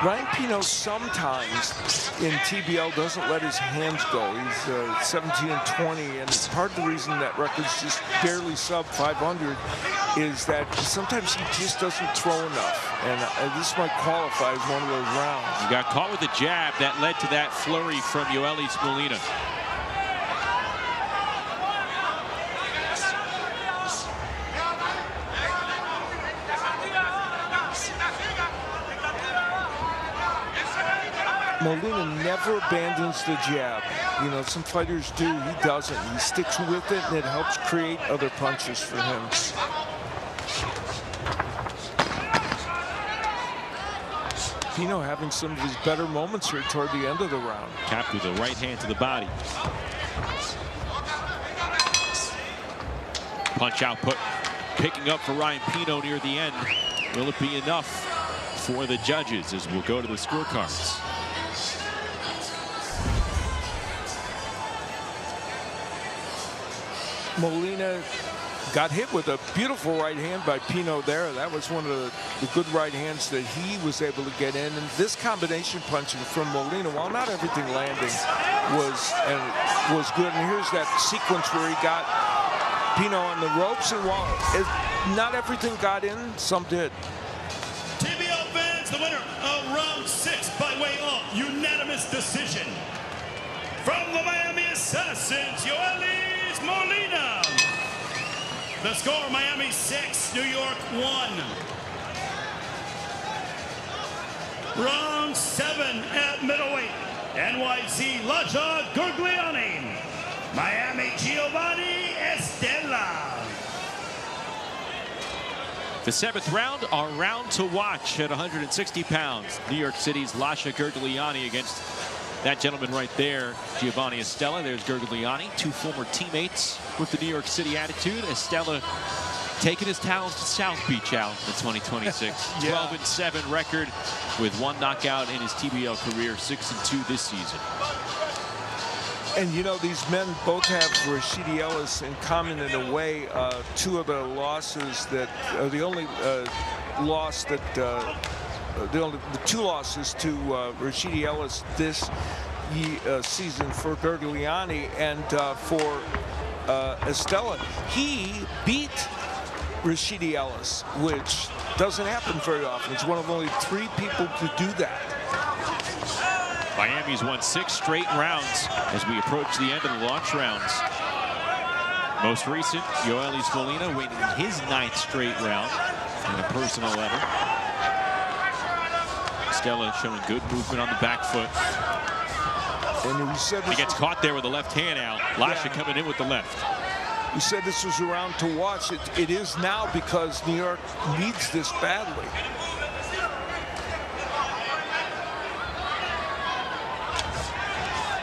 Ryan Pino sometimes in TBL doesn't let his hands go. He's 17-20, and part of the reason that record's just barely sub 500 is that sometimes he just doesn't throw enough, and this might qualify as one of those rounds.
He got caught with a jab that led to that flurry from Yoelis Molina.
Molina never abandons the jab. You know, some fighters do. He doesn't. He sticks with it, and it helps create other punches for him. Pino having some of his better moments here toward the end of the round.
Capped with a right hand to the body. Punch output picking up for Ryan Pino near the end. Will it be enough for the judges as we'll go to the scorecards?
Molina got hit with a beautiful right hand by Pino there. That was one of the good right hands that he was able to get in. And this combination punching from Molina, while not everything landing, was good. And here's that sequence where he got Pino on the ropes, and while not everything got in, some did.
TBL fans, the winner of round 6 by way of unanimous decision. From the Miami Assassins, Yoelis Molina. The score, Miami 6, New York 1. Round 7 at middleweight, NYC Laja Gurgliani, Miami Giovanni Estella.
The 7th round, our round to watch at 160 pounds. New York City's Lasha Gurgliani against that gentleman right there, Giovanni Estella. There's Gurgliani, 2 former teammates with the New York City attitude. Estella taking his talents to South Beach out in 2026.
Yeah.
12-7 record with 1 knockout in his TBL career, 6-2 this season.
And you know, these men both have Rashidi Ellis in common in a way. 2 of the losses that the only loss that the 2 losses to Rashidi Ellis this season for Gurgliani, and for Estella, he beat Rashidi Ellis, which doesn't happen very often. It's one of only 3 people to do that.
Miami's won 6 straight rounds as we approach the end of the launch rounds. Most recent, Yoelis Molina winning his 9th straight round in a personal level. Estella showing good movement on the back foot.
And we said
He gets caught there with the left hand out. Lasha coming in with the left.
We said this was a round to watch. It is now because New York needs this badly.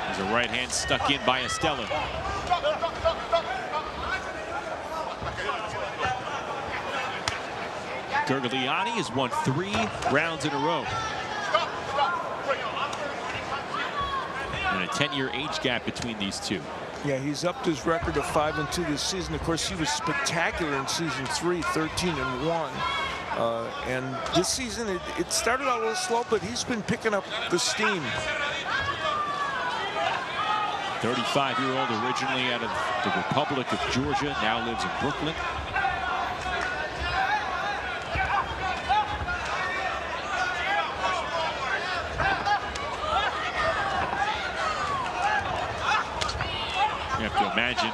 There's a right hand stuck in by Estella. Gurgliani has won 3 rounds in a row. And a 10-year age gap between these two.
Yeah, he's upped his record of 5-2 this season. Of course, he was spectacular in season 3, 13-1. And this season, it started out a little slow, but he's been picking up the steam.
35-year-old, originally out of the Republic of Georgia, now lives in Brooklyn. You have to imagine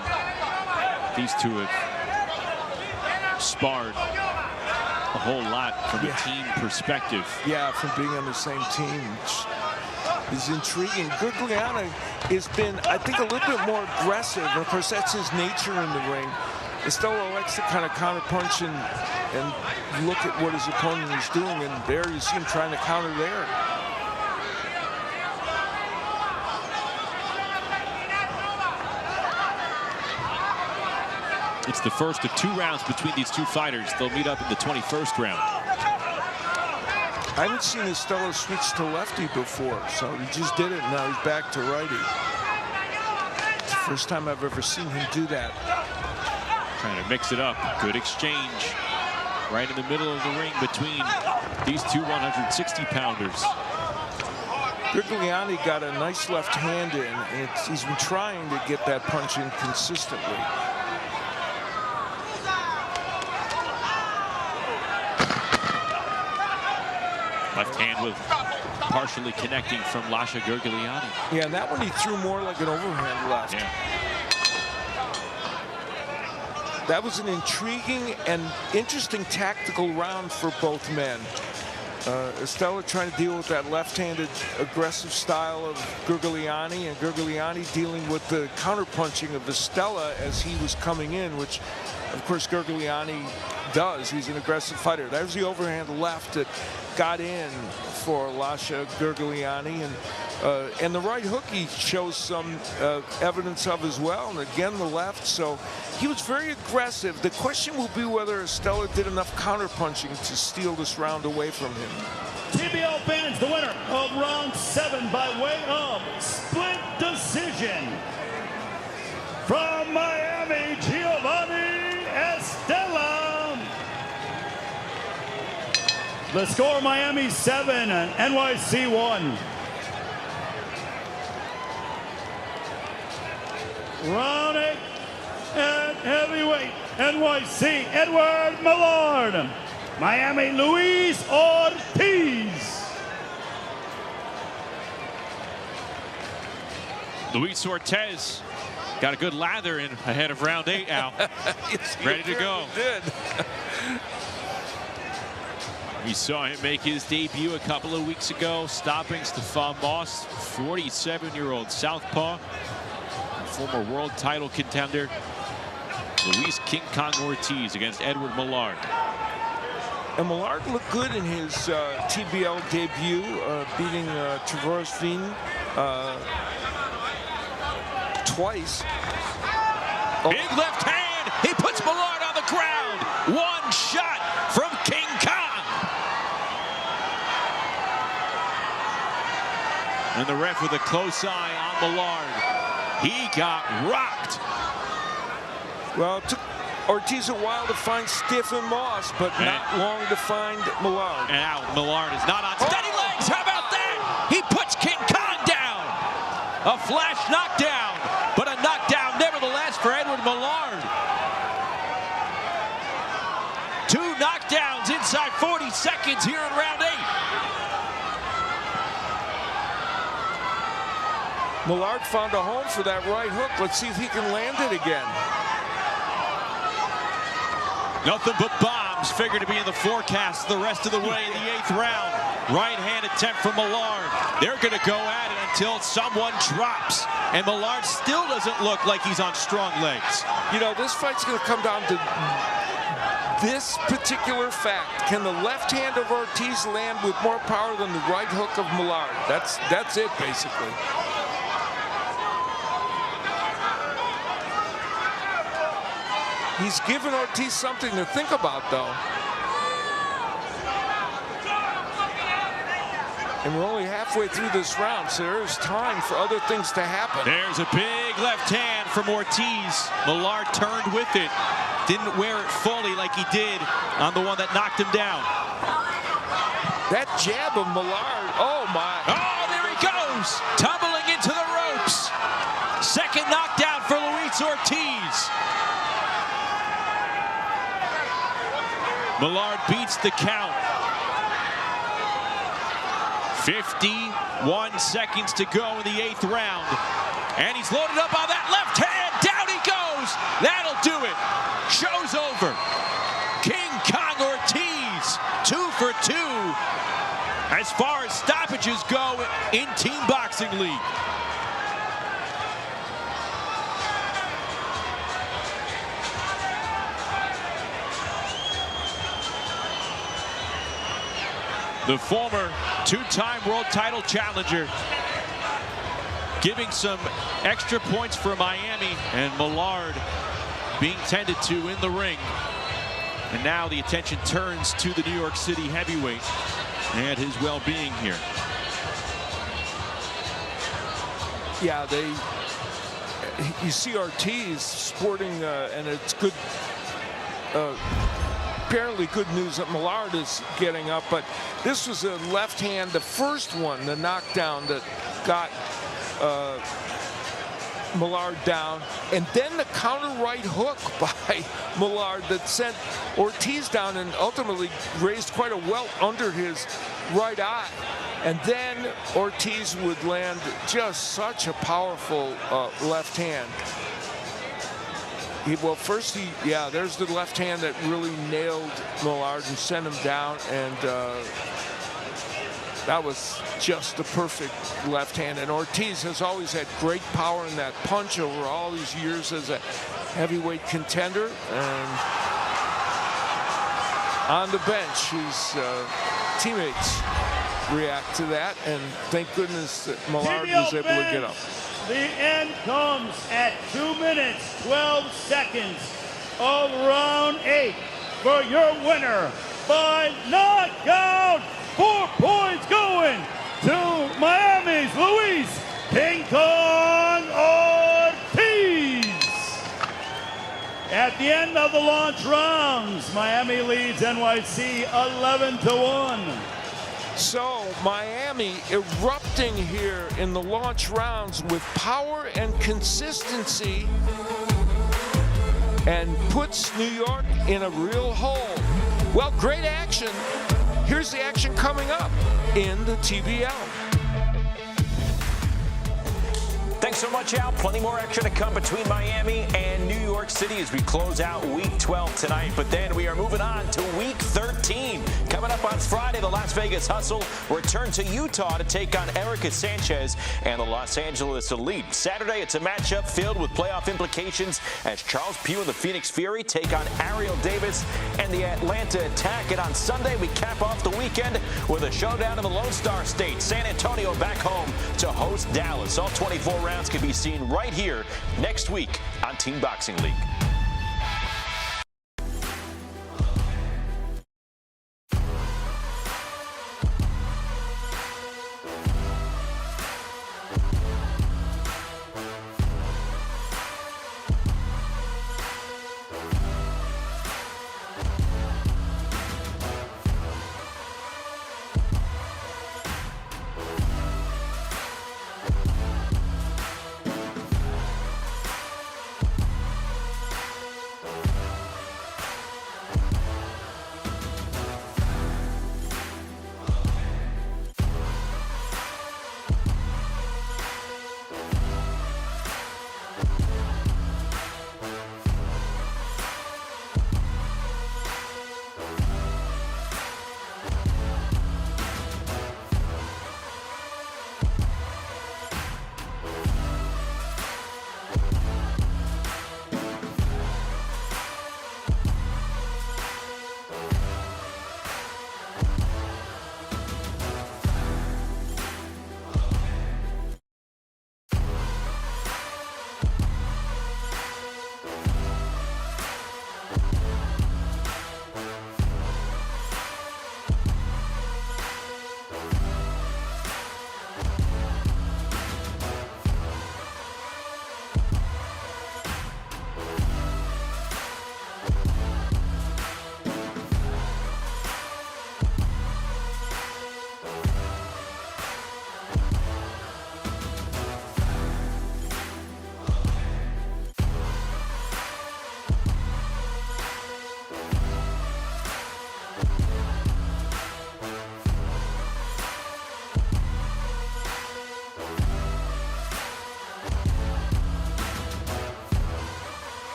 these two have sparred a whole lot from a team perspective.
Yeah, from being on the same team. Is intriguing. Gurgliani has been, I think, a little bit more aggressive. Of course, that's his nature in the ring. Estella likes to kind of counterpunch and look at what his opponent is doing, and there you see him trying to counter there.
It's the first of 2 rounds between these two fighters. They'll meet up in the 21st round.
I haven't seen Estella switch to lefty before, so he just did it, and now he's back to righty. It's the first time I've ever seen him do that.
Trying to mix it up. Good exchange. Right in the middle of the ring between these two 160-pounders.
Gurgliani got a nice left hand in, and he's been trying to get that punch in consistently.
Left hand with partially connecting from Lasha Gurgliani.
Yeah, and that one he threw more like an overhand left.
Yeah.
That was an intriguing and interesting tactical round for both men. Estella trying to deal with that left-handed aggressive style of Gurgliani, and Gurgliani dealing with the counterpunching of Estella as he was coming in, which, of course, Gurgliani does. He's an aggressive fighter. That was the overhand left that got in for Lasha Gurgliani, and the right hook he shows some evidence of as well, and again the left. So he was very aggressive. The question will be whether Estella did enough counterpunching to steal this round away from him.
TBL fans, the winner of round 7 by way of split decision from Miami, Giovanni Estella. The score: Miami 7 and NYC 1. Round 8 at heavyweight, NYC Edward Millard, Miami Luis Ortiz.
Luis Ortiz got a good lather in ahead of round 8, Al.
Yes,
ready to go.
Did.
We saw him make his debut a couple of weeks ago, stopping Stefan Moss, 47-year-old southpaw, former world title contender, Luis King Kong Ortiz against Edward Millard.
And Millard looked good in his TBL debut, beating Tavares Veen twice.
Big left hand. He puts Millard on the ground. One shot from King Kong. And the ref with a close eye on Millard. He got rocked.
Well, it took Ortiz a while to find Stephen Moss, but not long to find Millard.
And now Millard is not on steady legs. How about that? He puts King Kong down. A flash knockdown, but a knockdown nevertheless for Edward Millard. 2 knockdowns inside 40 seconds here in round 8.
Millard found a home for that right hook. Let's see if he can land it again.
Nothing but bombs figure to be in the forecast the rest of the way in the 8th round. Right-hand attempt from Millard. They're going to go at it until someone drops. And Millard still doesn't look like he's on strong legs.
You know, this fight's going to come down to this particular fact. Can the left hand of Ortiz land with more power than the right hook of Millard? That's it, basically. He's given Ortiz something to think about, though. And we're only halfway through this round, so there's time for other things to happen.
There's a big left hand from Ortiz. Millard turned with it. Didn't wear it fully like he did on the one that knocked him down.
That jab of Millard, oh my.
Oh, there he goes, tumbling into the ropes. Second knockdown for Luis Ortiz. Millard beats the count. 51 seconds to go in the 8th round. And he's loaded up on that left hand. Down he goes. That'll do it. Show's over. King Kong Ortiz, 2 for 2. As far as stoppages go in Team Boxing League. The former 2-time world title challenger giving some extra points for Miami, and Millard being tended to in the ring. And now the attention turns to the New York City heavyweight and his well-being here.
Yeah, you see Ortiz sporting, and it's good, apparently good news that Millard is getting up, but this was a left hand, the first one, the knockdown that got Millard down, and then the counter right hook by Millard that sent Ortiz down and ultimately raised quite a welt under his right eye. And then Ortiz would land just such a powerful left hand. There's the left hand that really nailed Millard and sent him down, and that was just the perfect left hand. And Ortiz has always had great power in that punch over all these years as a heavyweight contender. And on the bench, his teammates react to that, and thank goodness that Millard was able to get up.
The end comes at 2 minutes, 12 seconds of round 8 for your winner by knockout. 4 points going to Miami's Luis King Kong Ortiz. At the end of the launch rounds, Miami leads NYC 11-1.
So Miami erupting here in the launch rounds with power and consistency, and puts New York in a real hole. Well, great action. Here's the action coming up in the TBL.
Thanks so much, Al. Plenty more action to come between Miami and New York City as we close out Week 12 tonight. But then we are moving on to Week 13. Coming up on Friday, the Las Vegas Hustle return to Utah to take on Erica Sanchez and the Los Angeles Elite. Saturday, it's a matchup filled with playoff implications as Charles Pugh and the Phoenix Fury take on Ariel Davis and the Atlanta Attack. And on Sunday, we cap off the weekend with a showdown in the Lone Star State. San Antonio back home to host Dallas. All 24 rounds can be seen right here next week on Team Boxing League.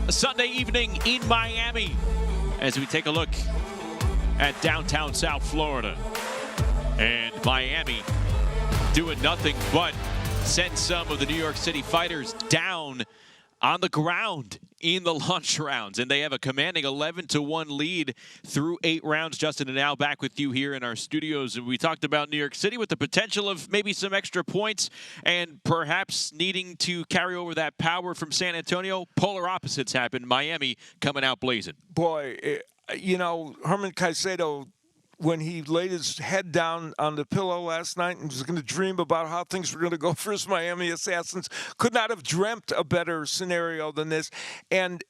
A Sunday evening in Miami as we take a look at downtown South Florida. And Miami doing nothing but send some of the New York City fighters down on the ground in the lunch rounds, and they have a commanding 11-1 lead through 8 rounds. Justin and Al back with you here in our studios, and we talked about New York City with the potential of maybe some extra points and perhaps needing to carry over that power from San Antonio. Polar opposites happen. Miami coming out blazing.
Boy, you know, Herman Caicedo, when he laid his head down on the pillow last night and was going to dream about how things were going to go for his Miami Assassins, could not have dreamt a better scenario than this. And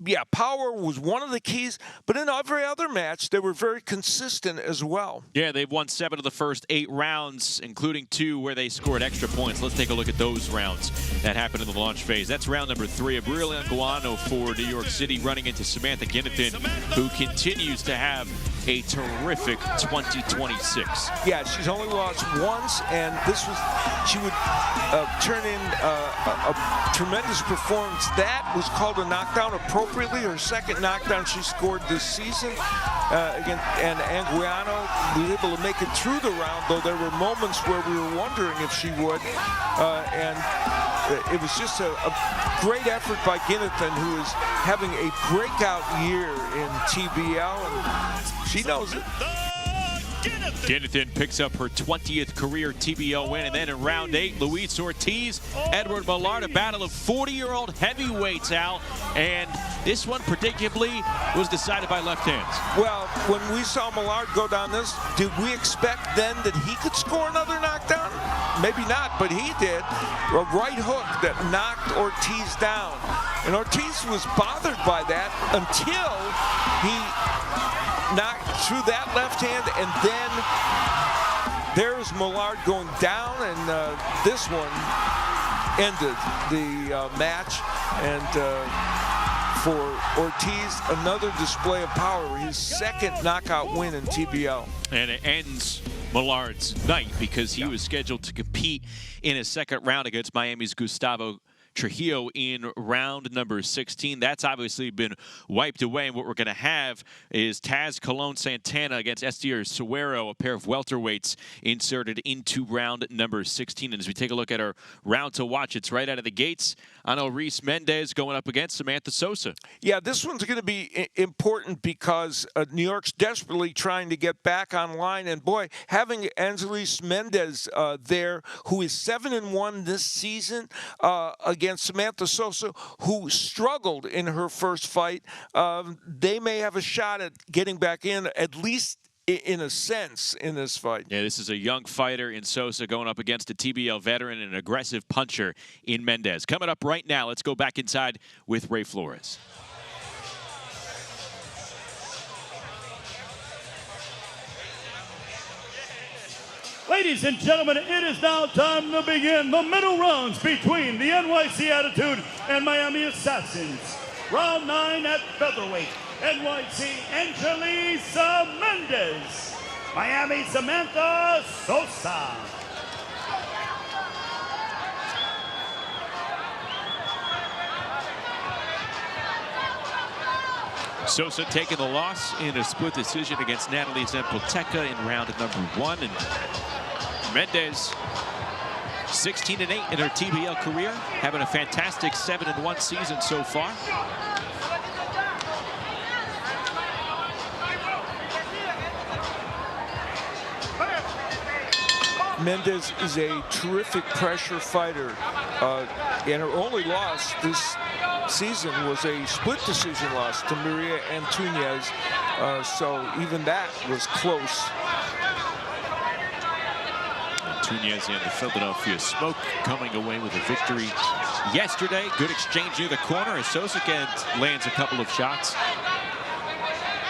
yeah, power was one of the keys, but in every other match, they were very consistent as well. Yeah,
they've won 7 of the first 8 rounds, including 2 where they scored extra points. Let's take a look at those rounds that happened in the launch phase. That's round number 3. Abril Anguano for New York City running into Samantha Ginnethan, who continues to have a terrific 2026.
Yeah, she's only lost once, and this was, she would turn in a tremendous performance. That was called a knockdown appropriately. Her second knockdown she scored this season. Again, and Anguano was able to make it through the round, though there were moments where we were wondering if she would. And it was just a great effort by Ginnethan, who is having a breakout year in TBL, and she knows it.
Ginnethan picks up her 20th career TBL win, and then in round 8, Luis Ortiz, Edward Millard, a battle of 40-year-old heavyweights out, and this one predictably was decided by left hands.
Well, when we saw Millard go down this, did we expect then that he could score another knockdown? Maybe not, but he did. A right hook that knocked Ortiz down, and Ortiz was bothered by that until he knocked through that left hand, and then there's Millard going down, and this one ended the match. And for Ortiz, another display of power, his second knockout win in TBL.
And it ends Millard's night because he was scheduled to compete in his second round against Miami's Gustavo Trujillo in round number 16. That's obviously been wiped away, and what we're going to have is Taz Colon Santana against Estier Suero, a pair of welterweights inserted into round number 16. And as we take a look at our round to watch, it's right out of the gates. Ana Reese Mendez going up against Samantha Sosa.
Yeah, this one's going to be important because New York's desperately trying to get back online, and boy, having Angelis Mendez there, who is 7-1 this season against Samantha Sosa, who struggled in her first fight, they may have a shot at getting back in, at least in a sense, in this fight.
Yeah, this is a young fighter in Sosa going up against a TBL veteran and an aggressive puncher in Mendez. Coming up right now, let's go back inside with Ray Flores.
Ladies and gentlemen, it is now time to begin the middle rounds between the NYC Attitude and Miami Assassins. Round 9 at featherweight, NYC Angelisa Mendez, Miami Samantha Sosa.
Sosa taking the loss in a split decision against Natalie Zempelteka in round number 1. And Mendez, 16-8 in her TBL career, having a fantastic 7-1 season so far.
Mendez is a terrific pressure fighter, and her only loss this season was a split decision loss to Maria Antunes, so even that was close.
Antunes and the Philadelphia Smoke coming away with a victory yesterday. Good exchange near the corner as Sosa lands a couple of shots.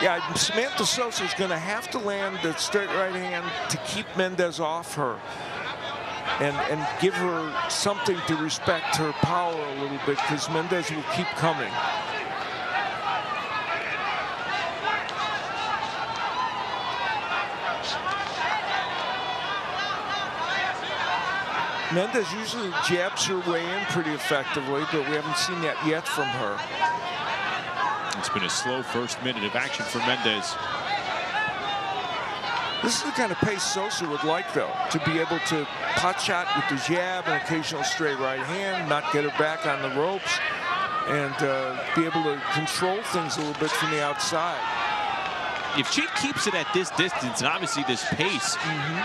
Yeah, Samantha Sosa is going to have to land the straight right hand to keep Mendez off her and give her something to respect her power a little bit, because Mendez will keep coming. Mendez usually jabs her way in pretty effectively, but we haven't seen that yet from her.
It's been a slow first minute of action for Mendez.
This is the kind of pace Sosa would like, though, to be able to pot shot with the jab, an occasional straight right hand, not get her back on the ropes, and be able to control things a little bit from the outside.
If she keeps it at this distance and obviously this pace,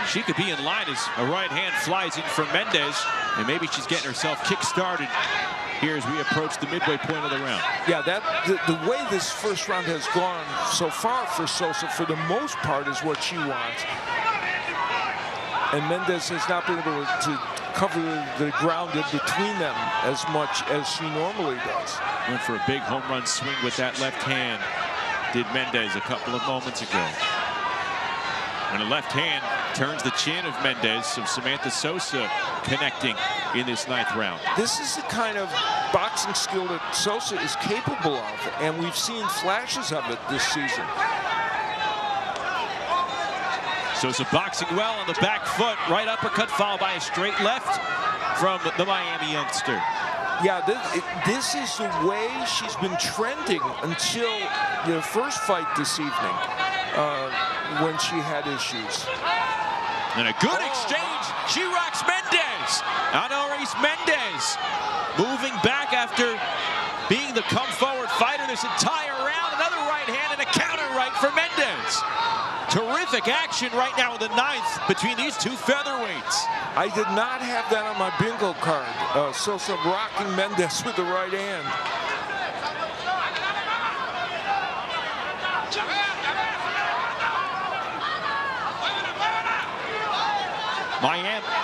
she could be in line as a right hand flies in from Mendez, and maybe she's getting herself kick-started here as we approach the midway point of the round.
Yeah, the way this first round has gone so far for Sosa, for the most part, is what she wants. And Mendez has not been able to cover the ground in between them as much as she normally does.
Went for a big home run swing with that left hand, did Mendez a couple of moments ago. And the left hand turns the chin of Mendez, so Samantha Sosa connecting in this 9th round.
This is the kind of boxing skill that Sosa is capable of, and we've seen flashes of it this season.
Sosa boxing well on the back foot, right uppercut followed by a straight left from the Miami youngster.
Yeah, this is the way she's been trending until the first fight this evening, when she had issues.
And a good exchange. She rocks Mendez. Anoris Mendez moving back after being the come-forward fighter this entire round. Another right hand and a counter right for Mendez. Terrific action right now in the 9th between these two featherweights.
I did not have that on my bingo card. Sosa rocking Mendez with the right hand.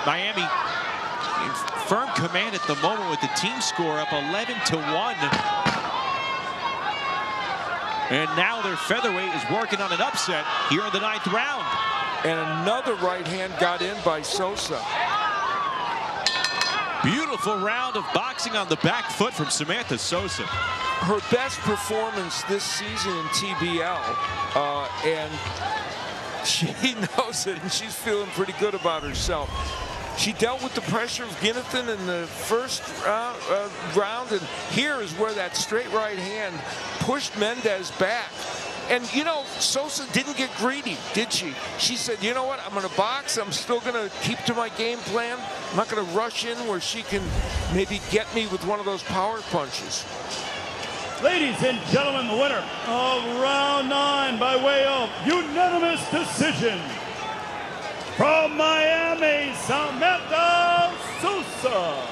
Miami in firm command at the moment with the team score up 11-1. And now their featherweight is working on an upset here in the 9th round.
And another right hand got in by Sosa.
Beautiful round of boxing on the back foot from Samantha Sosa.
Her best performance this season in TBL, and she knows it, and she's feeling pretty good about herself. She dealt with the pressure of Guinathan in the first round, and here is where that straight right hand pushed Mendez back. And, you know, Sosa didn't get greedy, did she? She said, you know what, I'm going to box. I'm still going to keep to my game plan. I'm not going to rush in where she can maybe get me with one of those power punches.
Ladies and gentlemen, the winner of round 9 by way of unanimous decision, from Miami, Samantha Sosa.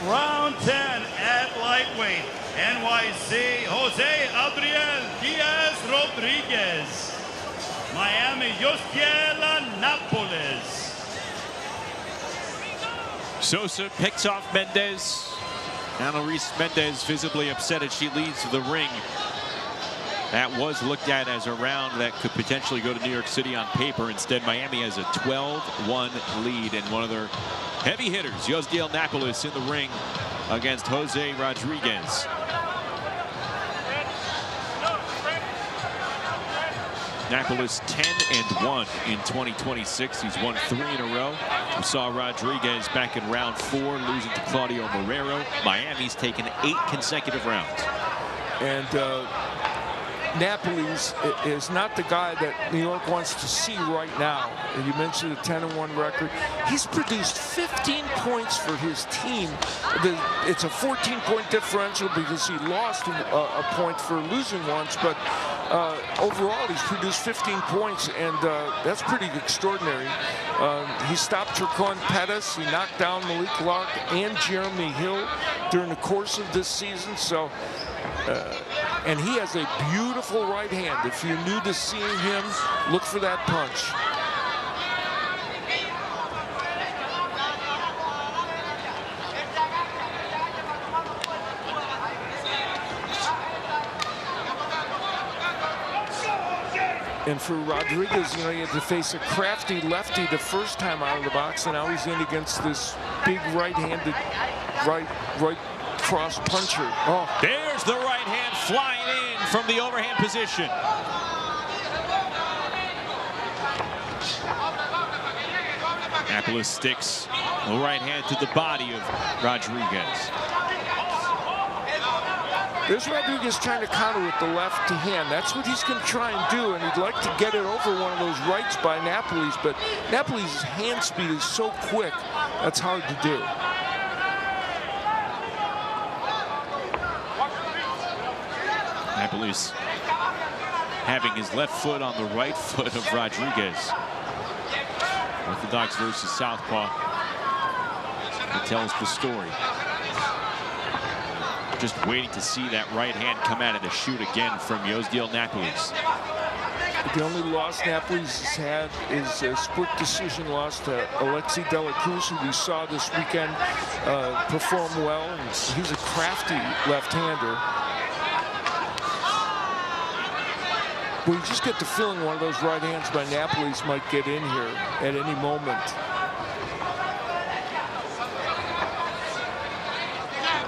Round 10 at lightweight, NYC, Jose Adriel Diaz Rodriguez. Miami, Yostiela Napoles.
Sosa picks off Mendez. Anoris Mendez visibly upset as she leads to the ring. That was looked at as a round that could potentially go to New York City on paper. Instead, Miami has a 12-1 lead, and one of their heavy hitters, Yostiel Napoles, in the ring against Jose Rodriguez. Napoles 10-1 in 2026. He's won 3 in a row. We saw Rodriguez back in round 4 losing to Claudio Marrero. Miami's taken 8 consecutive rounds.
And Napoles is not the guy that New York wants to see right now. And you mentioned a 10-1 record. He's produced 15 points for his team. It's a 14-point differential because he lost a point for losing once, but overall he's produced 15 points, and that's pretty extraordinary. He stopped Turcon Pettis. He knocked down Malik Lark and Jeremy Hill during the course of this season. So. And he has a beautiful right hand. If you're new to seeing him, look for that punch. And for Rodriguez, you know, he had to face a crafty lefty the first time out of the box, and now he's in against this big right-handed, right cross puncher.
Oh, there's the right hand flying in from the overhand position. Annapolis sticks the right hand to the body of Rodriguez.
There's Rodriguez trying to counter with the left hand. That's what he's going to try and do, and he'd like to get it over one of those rights by Annapolis, but Annapolis' hand speed is so quick, that's hard to do.
Annapolis having his left foot on the right foot of Rodriguez. Orthodox versus Southpaw. It tells the story. Just waiting to see that right hand come out of the shoot again from Yosdiel Annapolis.
The only loss Annapolis has had is a split decision loss to Alexi De La Cruz, who we saw this weekend perform well. And he's a crafty left-hander. But you just get the feeling one of those right hands by Annapolis might get in here at any moment.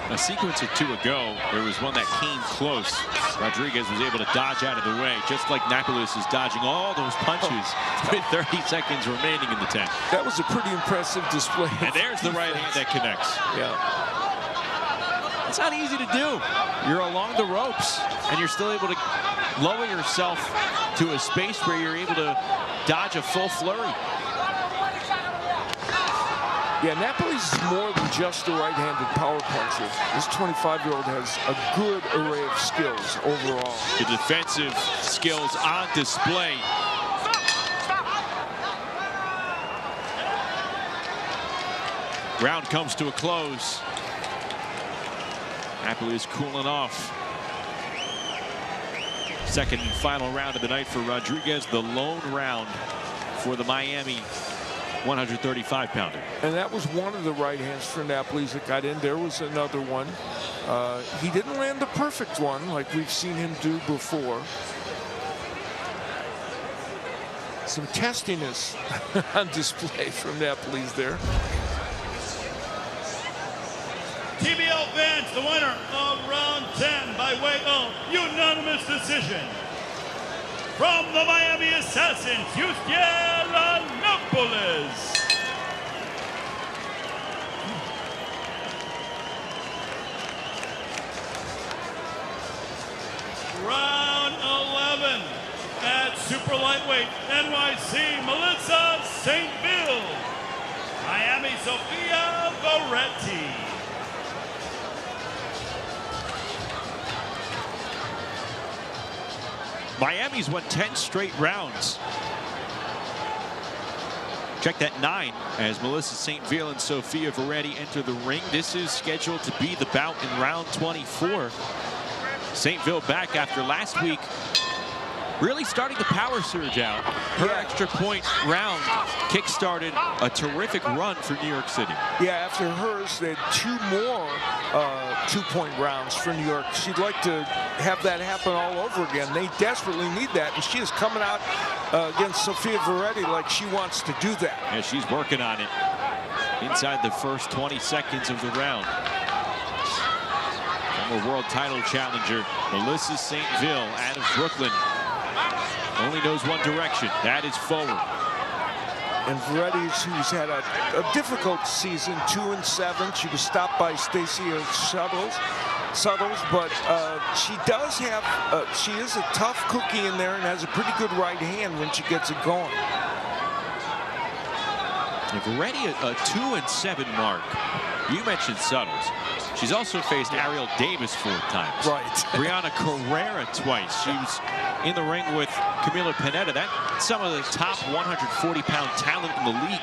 A sequence or two ago, there was one that came close. Rodriguez was able to dodge out of the way, just like Annapolis is dodging all those punches with 30 seconds remaining in the 10.
That was a pretty impressive display.
And there's the right hand that connects.
Yeah.
It's not easy to do. You're along the ropes, and you're still able to lower yourself to a space where you're able to dodge a full flurry.
Yeah, Annapolis is more than just a right-handed power puncher. This 25-year-old has a good array of skills overall.
The defensive skills on display. Round comes to a close. Annapolis cooling off. Second and final round of the night for Rodriguez, the lone round for the Miami 135-pounder.
And that was one of the right hands for Annapolis that got in. There was another one. He didn't land the perfect one like we've seen him do before. Some testiness on display from Annapolis there.
TBL fans, the winner of round 10 by way of unanimous decision. From the Miami Assassins, Yosdiel Annapolis. Round 11 at super lightweight, NYC, Melissa St. Ville. Miami, Sophia Varetti.
Miami's won 10 straight rounds. Check that 9 as Melissa St. Ville and Sophia Varetti enter the ring. This is scheduled to be the bout in round 24. St. Ville back after last week, really starting the power surge out. Her extra point round kick-started a terrific run for New York City.
Yeah, after hers, they had 2 more two-point rounds for New York. She'd like to have that happen all over again. They desperately need that, and she is coming out against Sophia Varetti like she wants to do that.
Yeah, she's working on it inside the first 20 seconds of the round. Former world title challenger Melissa St. Ville out of Brooklyn only knows one direction, that is forward.
And Varetti, who's had a difficult season, 2-7. She was stopped by Stacia Suttles, but she does have, she is a tough cookie in there and has a pretty good right hand when she gets it going.
And Varetti, a 2-7 mark. You mentioned Suttles. She's also faced Ariel Davis 4 times.
Right.
Brianna Carrera twice. She was in the ring with Camila Pineda. That's some of the top 140-pound talent in the league.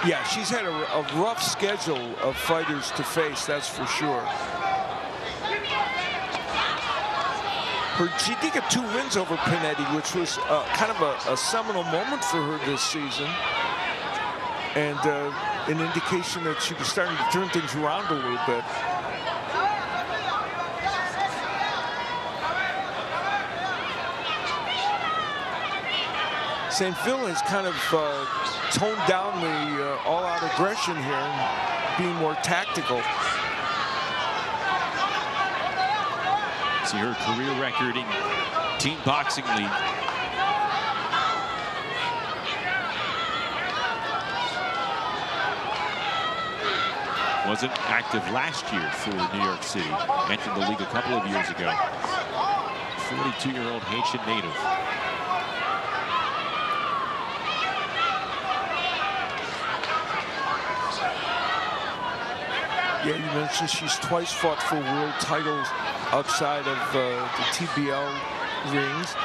Yeah, she's had a rough schedule of fighters to face, that's for sure. She did get 2 wins over Pinetti, which was kind of a seminal moment for her this season. And an indication that she was starting to turn things around a little bit. St. Ville has kind of toned down the all-out aggression here and being more tactical.
See her career record in Team Boxing League. Wasn't active last year for New York City. Entered the league a couple of years ago. 42-year-old Haitian native.
Yeah, you mentioned she's twice fought for world titles outside of the TBL rings.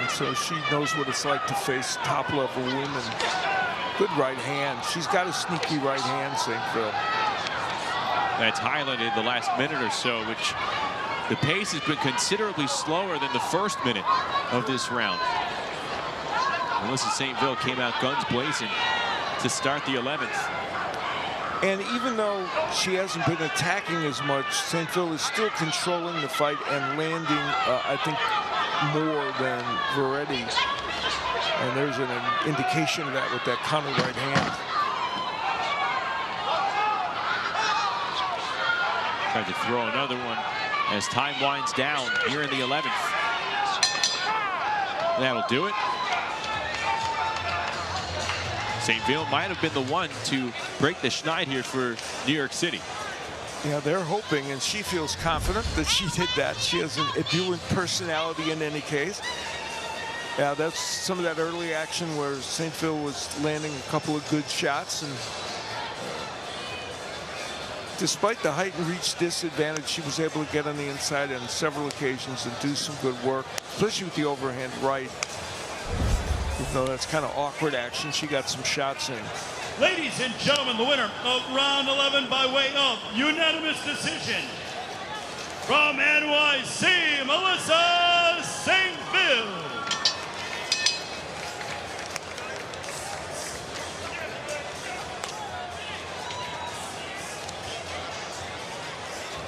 And so she knows what it's like to face top-level women. Good right hand. She's got a sneaky right hand, St. Phil.
That's highlighted the last minute or so, which the pace has been considerably slower than the first minute of this round. Melissa St. Phil came out guns blazing to start the 11th.
And even though she hasn't been attacking as much, St. Phil is still controlling the fight and landing, I think, more than Veretti. And there's an indication of that with that counter right hand.
Tried to throw another one as time winds down here in the 11th. That'll do it. St. Phil might have been the one to break the schneid here for New York City.
Yeah, they're hoping, and she feels confident that she did that. She has an ebullient personality in any case. Yeah, that's some of that early action where St. Phil was landing a couple of good shots. And despite the height and reach disadvantage, she was able to get on the inside on several occasions and do some good work, especially with the overhand right. Even though that's kind of awkward action, she got some shots in.
Ladies and gentlemen, the winner of round 11 by way of unanimous decision from NYC, Melissa St. Phil.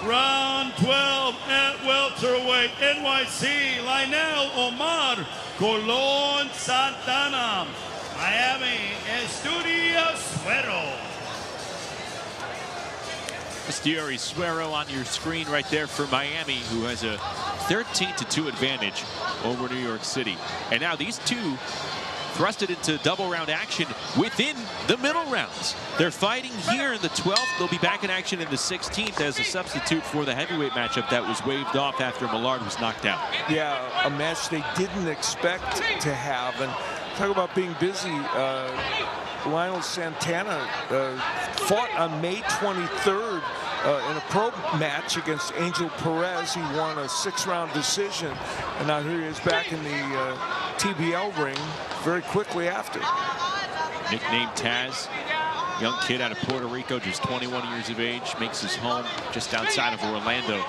Round 12 at welterweight, NYC, Lionel Omar Colon Santana, Miami, Estudio Suero.
Estudio Suero on your screen right there for Miami, who has a 13-2 advantage over New York City. And now these two thrusted into double round action within the middle rounds. They're fighting here in the 12th. They'll be back in action in the 16th as a substitute for the heavyweight matchup that was waved off after Millard was knocked out.
Yeah, a match they didn't expect to have. And talk about being busy. Lionel Santana fought on May 23rd in a pro match against Angel Perez. He won a 6-round decision. And now here he is back in the TBL ring very quickly after.
Nicknamed Taz, young kid out of Puerto Rico, just 21 years of age, makes his home just outside of Orlando.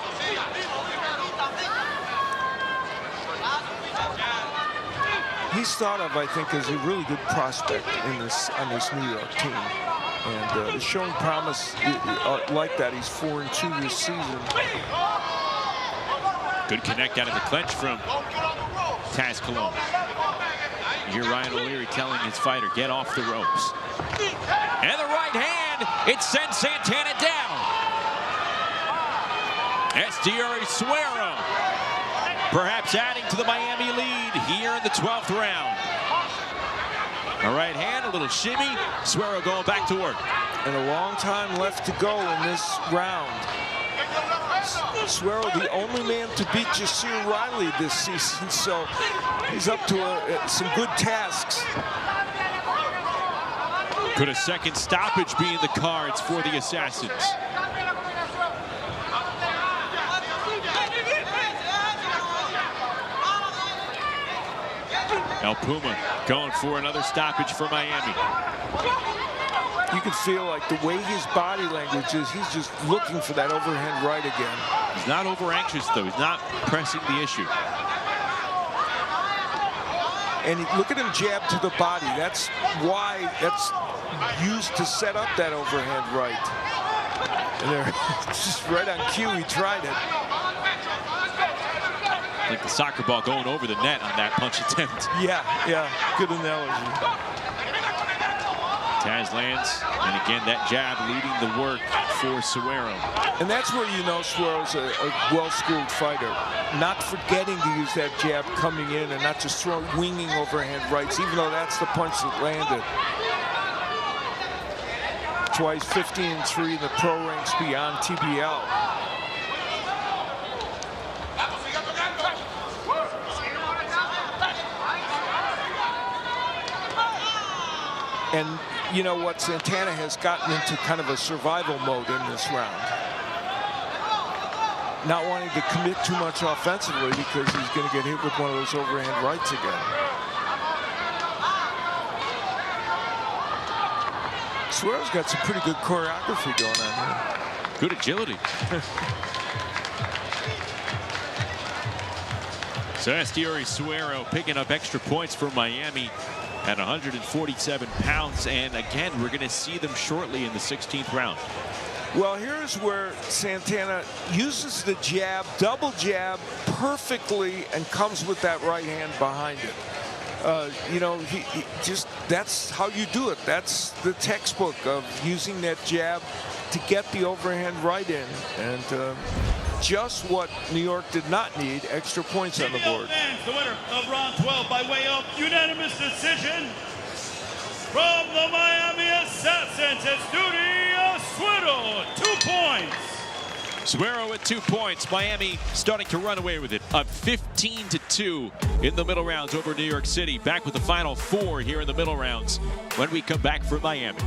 He's thought of, I think, as a really good prospect in this on this New York team, and is showing promise like that. He's 4-2 this season.
Good connect out of the clinch from Taz Colon. You hear Ryan O'Leary telling his fighter, get off the ropes. And the right hand, it sends Santana down. Estudio Suero, perhaps adding to the Miami lead here in the 12th round. A right hand, a little shimmy. Suero going back to work.
And a long time left to go in this round. Suero, the only man to beat Jasir Riley this season, so he's up to some good tasks.
Could a second stoppage be in the cards for the Assassins? El Puma going for another stoppage for Miami.
You can feel like the way his body language is, he's just looking for that overhand right again.
He's not over anxious though. He's not pressing the issue.
And look at him jab to the body. That's why that's used to set up that overhand right. And there, just right on cue, he tried it.
Like the soccer ball going over the net on that punch attempt.
Yeah, good analogy.
Taz lands, and again that jab leading the work for Suero.
And that's where you know Suero's a well-schooled fighter. Not forgetting to use that jab coming in and not just winging overhand rights, even though that's the punch that landed. That's why he's 15-3 in the pro ranks beyond TBL. And you know what, Santana has gotten into kind of a survival mode in this round. Not wanting to commit too much offensively because he's going to get hit with one of those overhand rights again. Suero's got some pretty good choreography going on here.
Good agility. So Astieri Suero picking up extra points for Miami at 147 pounds. And again, we're going to see them shortly in the 16th round.
Well, here's where Santana uses the jab, double jab perfectly, and comes with that right hand behind it. You know, he just, that's how you do it. That's the textbook of using that jab to get the overhand right in. And just what New York did not need, extra points on the board.
The winner of round 12 by way of unanimous decision from the Miami Assassins, it's Duty Suero, 2 points.
Suero with 2 points. Miami starting to run away with it, up 15-2 in the middle rounds over New York City. Back with the final 4 here in the middle rounds when we come back from Miami.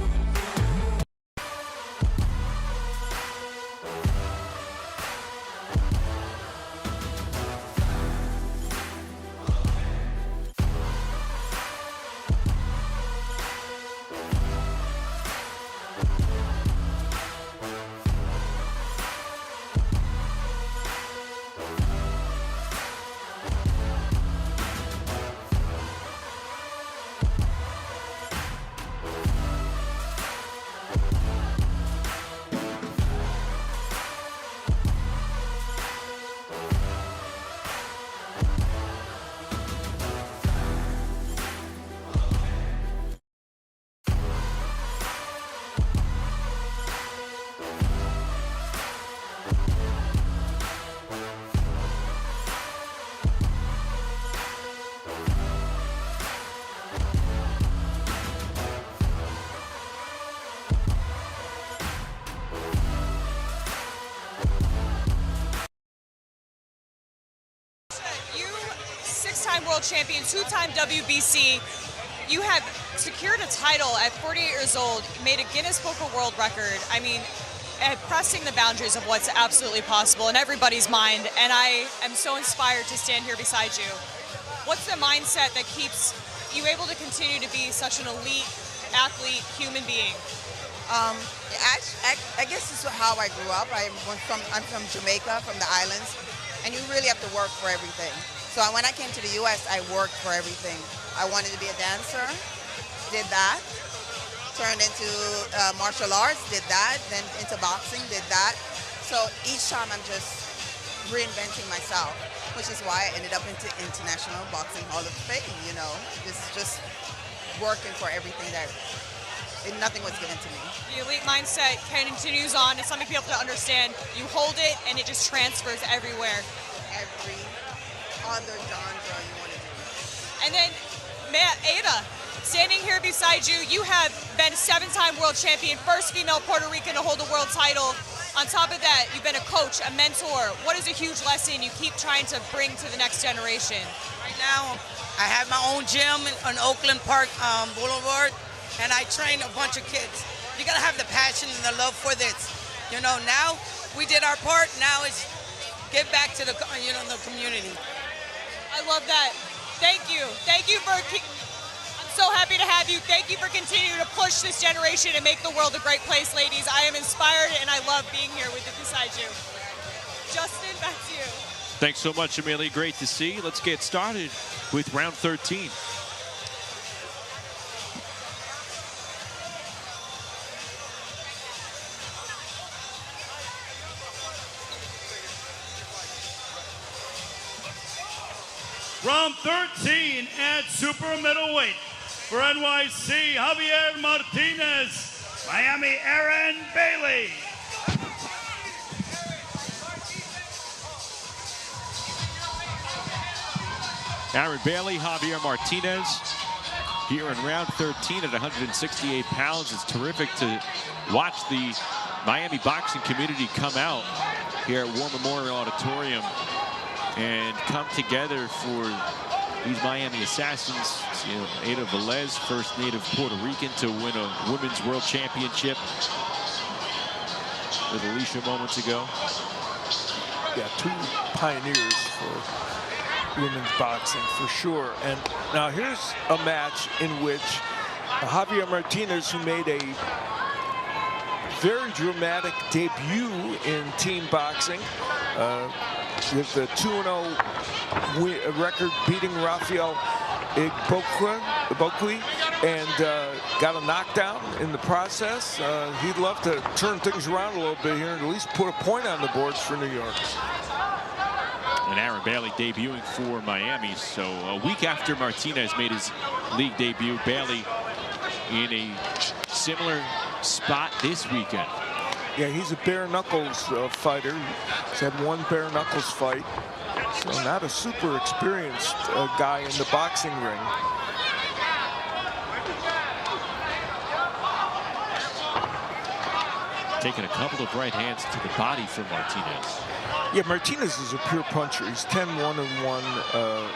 World champion, 2-time WBC. You have secured a title at 48 years old, made a Guinness Book of World Record. I mean, pressing the boundaries of what's absolutely possible in everybody's mind, and I am so inspired to stand here beside you. What's the mindset that keeps you able to continue to be such an elite athlete, human being?
I guess this is how I grew up. I'm from Jamaica, from the islands, and you really have to work for everything. So when I came to the U.S., I worked for everything. I wanted to be a dancer, did that. Turned into martial arts, did that. Then into boxing, did that. So each time I'm just reinventing myself, which is why I ended up into International Boxing Hall of Fame, you know. Just working for everything that, nothing was given to me.
The elite mindset continues on. It's something people to understand. You hold it and it just transfers everywhere.
Every other genre you want to do.
And then, Ada, standing here beside you, you have been 7-time world champion, first female Puerto Rican to hold a world title. On top of that, you've been a coach, a mentor. What is a huge lesson you keep trying to bring to the next generation?
Right now, I have my own gym on Oakland Park Boulevard, and I train a bunch of kids. You gotta have the passion and the love for this. You know, now we did our part. Now it's give back to the the community.
I love that. Thank you. Thank you for. I'm so happy to have you. Thank you for continuing to push this generation and make the world a great place, ladies. I am inspired and I love being here with you beside you. Justin, back to you.
Thanks so much, Amelia. Great to see. Let's get started with round 13.
Round 13 at super middleweight for NYC, Javier Martinez, Miami, Aaron Bailey.
Aaron Bailey, Javier Martinez. here in round 13 at 168 pounds. It's terrific to watch the Miami boxing community come out here at War Memorial Auditorium and come together for these Miami Assassins. You know, Ada Velez, first native Puerto Rican to win a women's world championship with Alicia moments ago.
Yeah, two pioneers for women's boxing for sure. And now here's a match in which Javier Martinez, who made a very dramatic debut in team boxing with the 2-0 record, beating Rafael Igbokwe, and got a knockdown in the process. He'd love to turn things around a little bit here and at least put a point on the boards for New York.
And Aaron Bailey debuting for Miami. So a week after Martinez made his league debut, Bailey in a similar spot this weekend.
Yeah, he's a bare knuckles fighter. He's had one bare knuckles fight. So not a super experienced guy in the boxing ring.
Taking a couple of right hands to the body for Martinez.
Yeah, Martinez is a pure puncher. He's 10-1-1.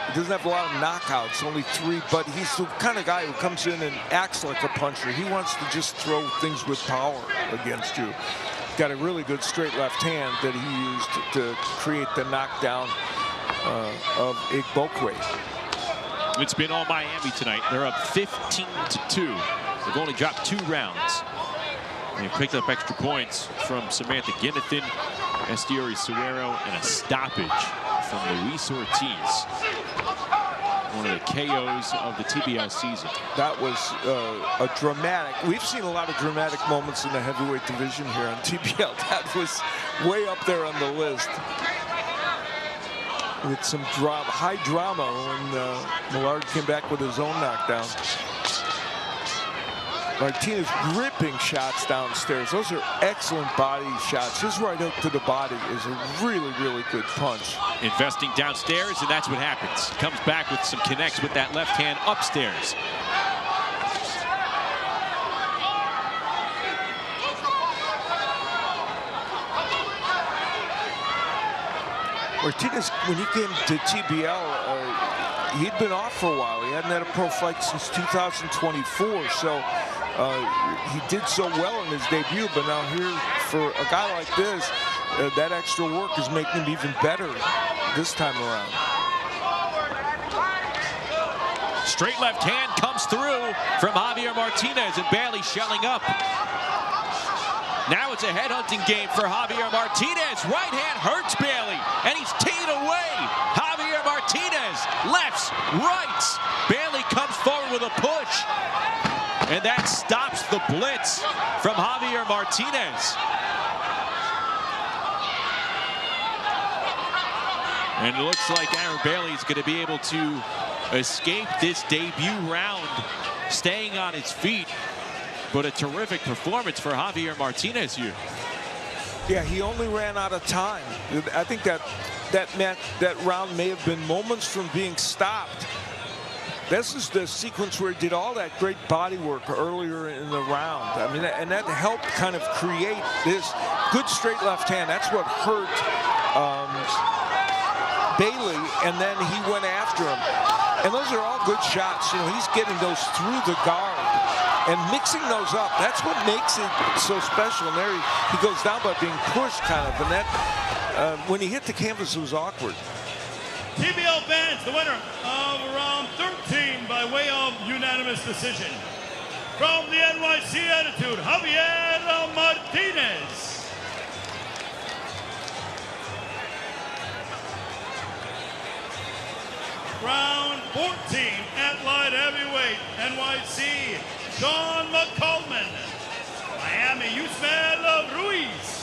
He doesn't have a lot of knockouts, only 3, but he's the kind of guy who comes in and acts like a puncher. He wants to just throw things with power against you. He's got a really good straight left hand that he used to create the knockdown of Igbokwe.
It's been all Miami tonight. They're up 15-2. They've only dropped 2 rounds. They picked up extra points from Samantha Ginnathan, Estieri Suero, and a stoppage from Luis Ortiz. One of the KOs of the TBL season.
That was a dramatic. We've seen a lot of dramatic moments in the heavyweight division here on TBL. That was way up there on the list. With some high drama when Millard came back with his own knockdown. Martinez ripping shots downstairs. Those are excellent body shots. His right hook to the body is a really, really good punch.
Investing downstairs, and that's what happens. Comes back with some connects with that left hand upstairs.
Martinez, when he came to TBL, he'd been off for a while. He hadn't had a pro fight since 2024, so he did so well in his debut, but now here for a guy like this, that extra work is making him even better this time around.
Straight left hand comes through from Javier Martinez, and Bailey shelling up. Now it's a headhunting game for Javier Martinez. Right hand hurts Bailey, and he's teed away. Javier Martinez, lefts, rights. Bailey comes forward with a push, and that stops the blitz from Javier Martinez. And it looks like Aaron Bailey is going to be able to escape this debut round, staying on his feet. But a terrific performance for Javier Martinez here.
Yeah, he only ran out of time. I think that round may have been moments from being stopped. This is the sequence where he did all that great body work earlier in the round. I mean, and that helped kind of create this good straight left hand. That's what hurt Bailey, and then he went after him. And those are all good shots. You know, he's getting those through the guard and mixing those up. That's what makes it so special. And there he goes down by being pushed, kind of. And that, when he hit the canvas, it was awkward.
TBL fans, the winner of round 13 by way of unanimous decision. From the NYC Attitude, Javier Martinez. Round 14 at light heavyweight, NYC, Sean McColeman. Miami, Yusmel Ruiz.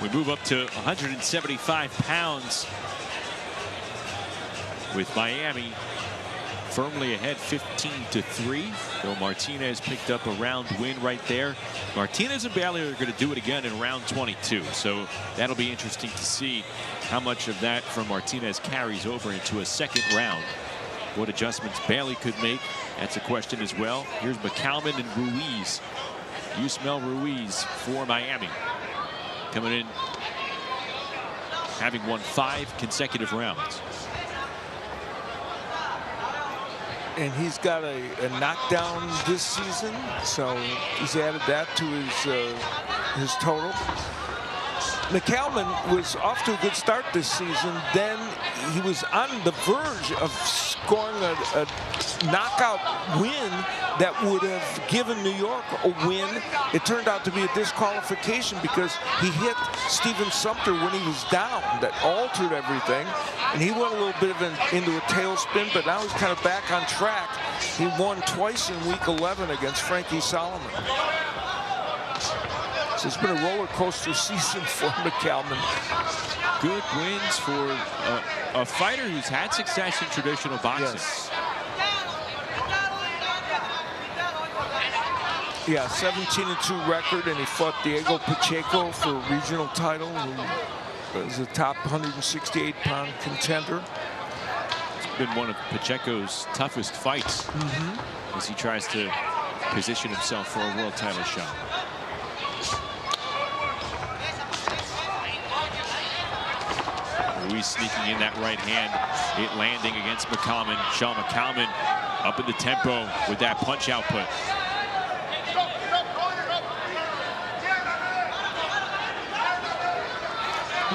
We move up to 175 pounds with Miami firmly ahead 15-3. Though Martinez picked up a round win right there. Martinez and Bailey are going to do it again in round 22. So that'll be interesting to see how much of that from Martinez carries over into a second round. What adjustments Bailey could make, that's a question as well. Here's McCalman and Ruiz. Yusmel Ruiz for Miami. Coming in, having won 5 consecutive rounds.
And he's got a knockdown this season, so he's added that to his total. McCalman was off to a good start this season. Then he was on the verge of scoring a knockout win that would have given New York a win. It turned out to be a disqualification because he hit Stephen Sumter when he was down. That altered everything. And he went a little bit into a tailspin, but now he's kind of back on track. He won twice in week 11 against Frankie Solomon. So it's been a roller coaster season for McCalman.
Good wins for a fighter who's had success in traditional boxing.
Yes. Yeah, 17-2 record, and he fought Diego Pacheco for a regional title. He was a top 168-pound contender.
It's been one of Pacheco's toughest fights as he tries to position himself for a world title shot. Ruiz sneaking in that right hand, it landing against McCalman. Sean McCalman up in the tempo with that punch output.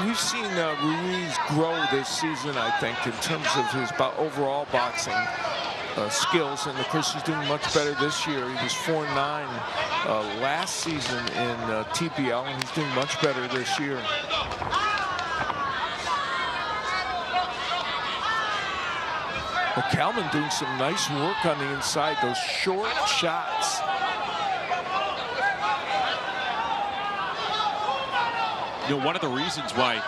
We've seen Ruiz grow this season, I think, in terms of his overall boxing skills. And of course, he's doing much better this year. He was 4-9 last season in TPL, and he's doing much better this year. McCalman doing some nice work on the inside, those short shots.
You know, one of the reasons why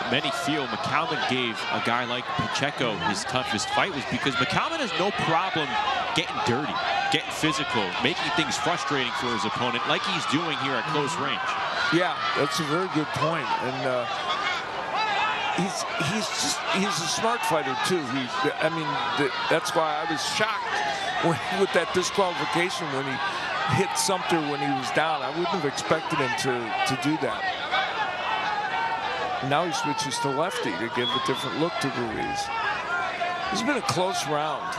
many feel McCalman gave a guy like Pacheco his toughest fight was because McCalman has no problem getting dirty, getting physical, making things frustrating for his opponent like he's doing here at close range.
Yeah, that's a very good point. And he's a smart fighter too. That's why I was shocked with that disqualification when he hit Sumter when he was down. I wouldn't have expected him to do that. Now he switches to lefty to give a different look to Ruiz. It's been a close round.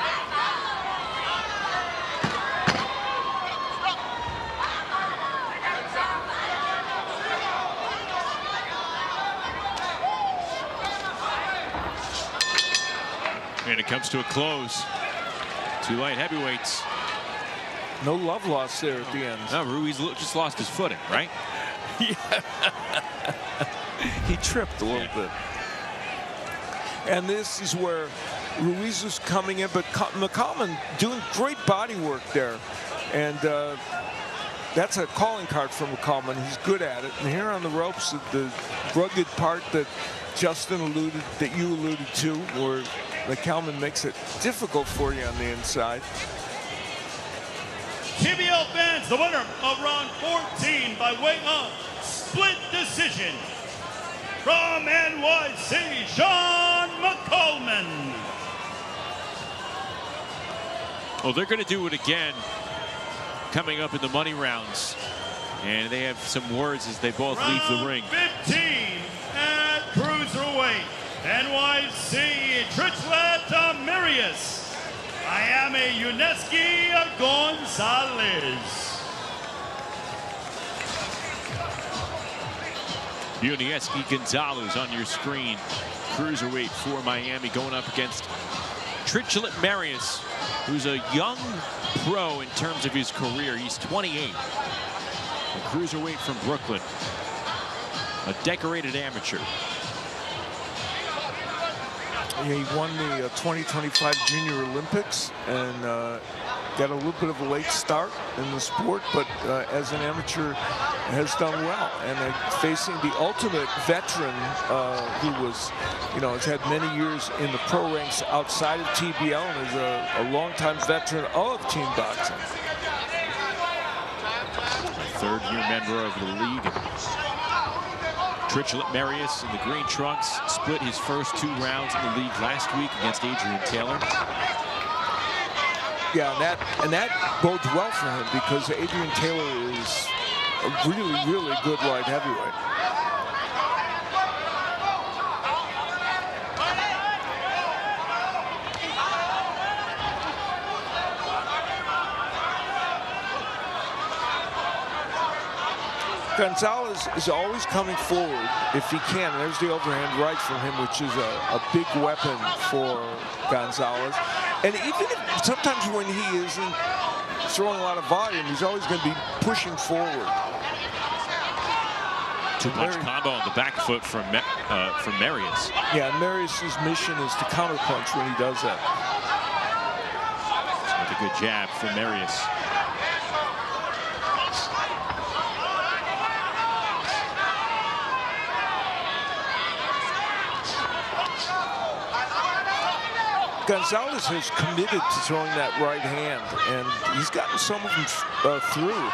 And it comes to a close. 2 light heavyweights.
No love lost there at the end.
No, Ruiz just lost his footing, right?
Yeah. He tripped a little bit. And this is where Ruiz was coming in, but McCalman doing great body work there. And that's a calling card for McCalman. He's good at it. And here on the ropes, the rugged part that Justin you alluded to, where McCalman makes it difficult for you on the inside.
TBL fans, the winner of round 14 by way of split decision from NYC, Sean McCalman.
Well, they're going to do it again coming up in the money rounds. And they have some words as they both leave the ring.
15 at cruiserweight, NYC, Trichleta Mirius. Miami, Yuneski Gonzalez.
Yuneski Gonzalez on your screen. Cruiserweight for Miami going up against Trichlet Marius, who's a young pro in terms of his career. He's 28. A cruiserweight from Brooklyn. A decorated amateur.
Yeah, he won the 2025 Junior Olympics and got a little bit of a late start in the sport, but as an amateur has done well, and facing the ultimate veteran who was, has had many years in the pro ranks outside of TBL and is a longtime veteran of team boxing.
Third-year member of the league. Trichlet Marius in the green trunks split his first 2 rounds in the league last week against Adrian Taylor.
Yeah, and that bodes well for him because Adrian Taylor is a really, really good light heavyweight. Gonzalez is always coming forward if he can. There's the overhand right from him, which is a big weapon for Gonzalez. And even if sometimes when he isn't throwing a lot of volume, he's always going to be pushing forward.
Two-punch combo on the back foot from Marius.
Yeah, Marius's mission is to counterpunch when he does that.
With a good jab from Marius.
Gonzalez has committed to throwing that right hand, and he's gotten some of them through.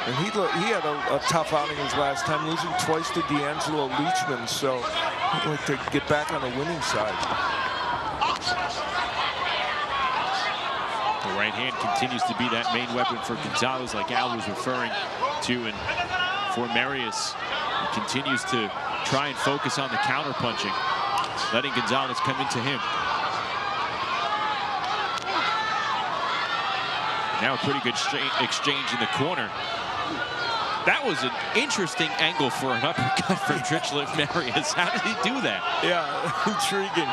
And he had a tough outing his last time, losing twice to D'Angelo Leachman, so he'd like to get back on the winning side.
The right hand continues to be that main weapon for Gonzalez, like Al was referring to, and for Marius, he continues to try and focus on the counter punching, letting Gonzalez come into him. Now a pretty good exchange in the corner. That was an interesting angle for an uppercut from Trichlet Marius. How did he do that?
Yeah, intriguing.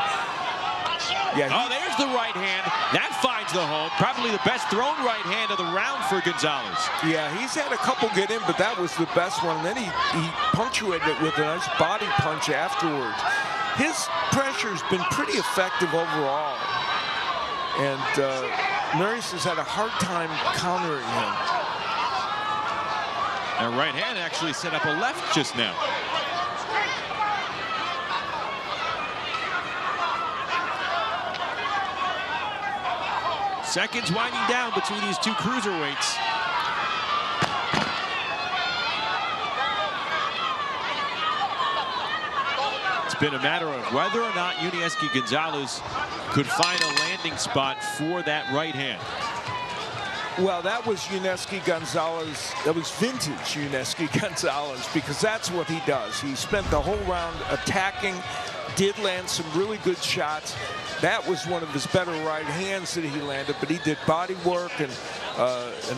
Yeah.
Oh, there's the right hand. That finds the home. Probably the best thrown right hand of the round for Gonzalez.
Yeah, he's had a couple get in, but that was the best one. And then he punctuated it with a nice body punch afterwards. His pressure's been pretty effective overall. And Marius has had a hard time countering him.
And right hand actually set up a left just now. Seconds winding down between these two cruiserweights. It's been a matter of whether or not Yunieski Gonzalez could find a landing spot for that right hand.
Well, that was Yunieski Gonzalez. That was vintage Yunieski Gonzalez, because that's what he does. He spent the whole round attacking, did land some really good shots. That was one of his better right hands that he landed, but he did body work, and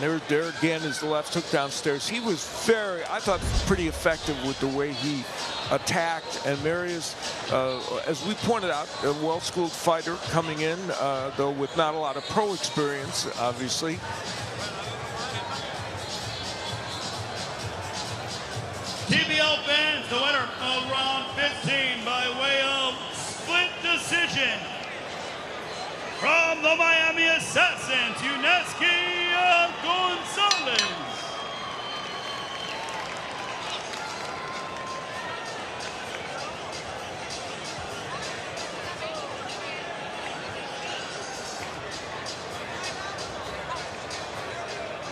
there again is the left hook downstairs. He was I thought, pretty effective with the way he attacked. And Marius, as we pointed out, a well-schooled fighter coming in, though with not a lot of pro experience, obviously.
TBL fans, the winner of round 15 by way of split decision. From the Miami Assassins, Yunieski Gonzalez.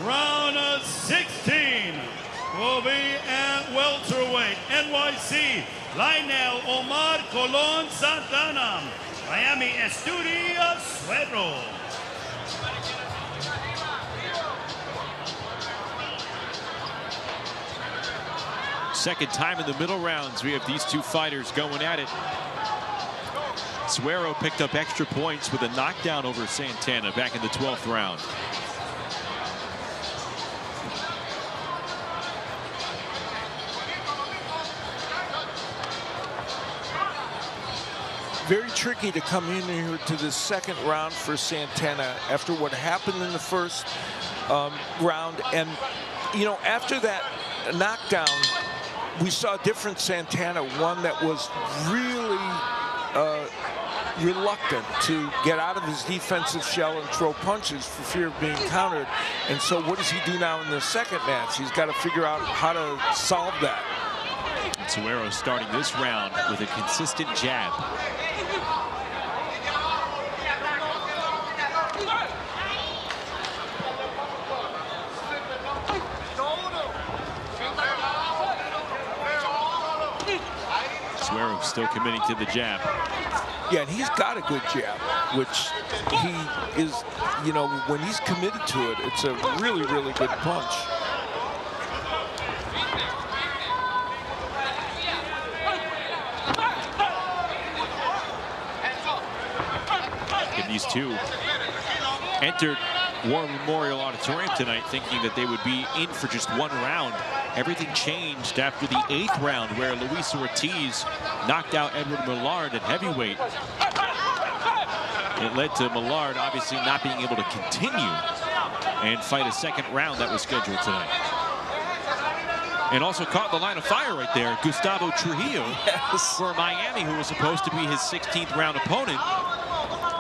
Round 16 will be at welterweight. NYC, Lionel Omar Colon Santana. Miami Estudio Suero.
Second time in the middle rounds we have these two fighters going at it. Suero picked up extra points with a knockdown over Santana back in the 12th round.
Very tricky to come in here to the second round for Santana after what happened in the first round. And, after that knockdown, we saw a different Santana, one that was really reluctant to get out of his defensive shell and throw punches for fear of being countered. And so what does he do now in the second match? He's got to figure out how to solve that.
Suero starting this round with a consistent jab. Suero still committing to the jab.
Yeah, and he's got a good jab, which he is, you know, when he's committed to it, it's a really, really good punch.
And these two entered War Memorial Auditorium tonight thinking that they would be in for just one round. Everything changed after the 8th round where Luis Ortiz knocked out Edward Millard at heavyweight. It led to Millard obviously not being able to continue and fight a second round that was scheduled tonight. And also caught the line of fire right there, Gustavo Trujillo for Miami, who was supposed to be his 16th round opponent.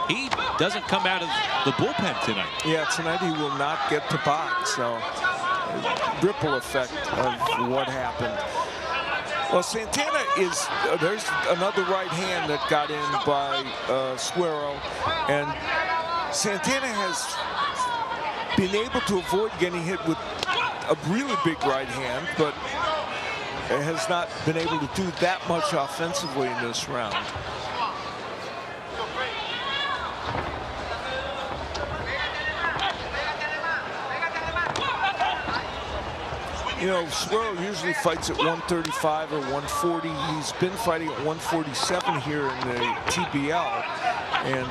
He doesn't come out of the bullpen tonight.
Yeah, tonight he will not get to box, so ripple effect of what happened. Well, Santana is, there's another right hand that got in by Suero, and Santana has been able to avoid getting hit with a really big right hand, but has not been able to do that much offensively in this round. You know, Suero usually fights at 135 or 140. He's been fighting at 147 here in the TBL. And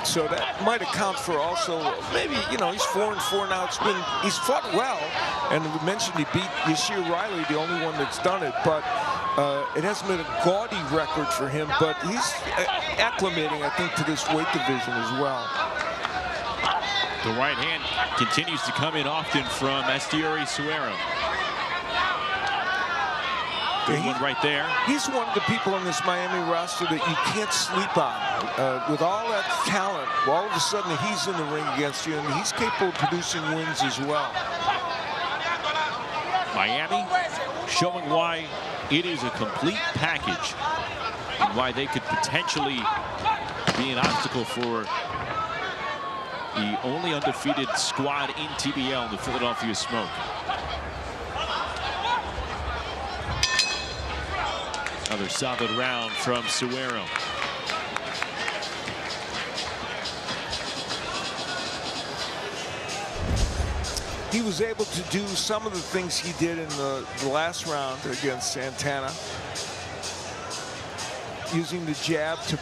so that might account for also, maybe, you know, he's 4-4 now. He's fought well. And we mentioned he beat Yashir Riley, the only one that's done it. But it hasn't been a gaudy record for him. But he's acclimating, I think, to this weight division as well.
The right hand continues to come in often from Estieri Suero. Good one right there.
He's one of the people on this Miami roster that you can't sleep on. With all that talent, all of a sudden he's in the ring against you, and he's capable of producing wins as well.
Miami showing why it is a complete package and why they could potentially be an obstacle for the only undefeated squad in TBL, the Philadelphia Smoke. Another solid round from Suero.
He was able to do some of the things he did in the last round against Santana, using the jab to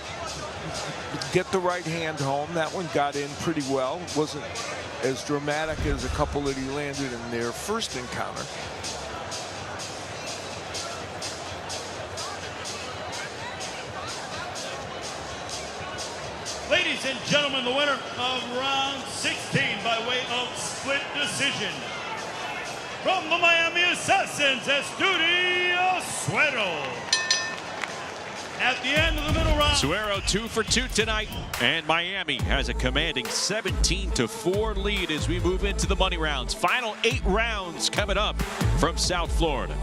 get the right hand home. That one got in pretty well. Wasn't as dramatic as a couple that he landed in their first encounter.
Ladies and gentlemen, the winner of round 16 by way of split decision, from the Miami Assassins, Estieri Suero. At the end of the middle round,
Suero 2 for 2 tonight, and Miami has a commanding 17-4 lead as we move into the money rounds. Final 8 rounds coming up from South Florida.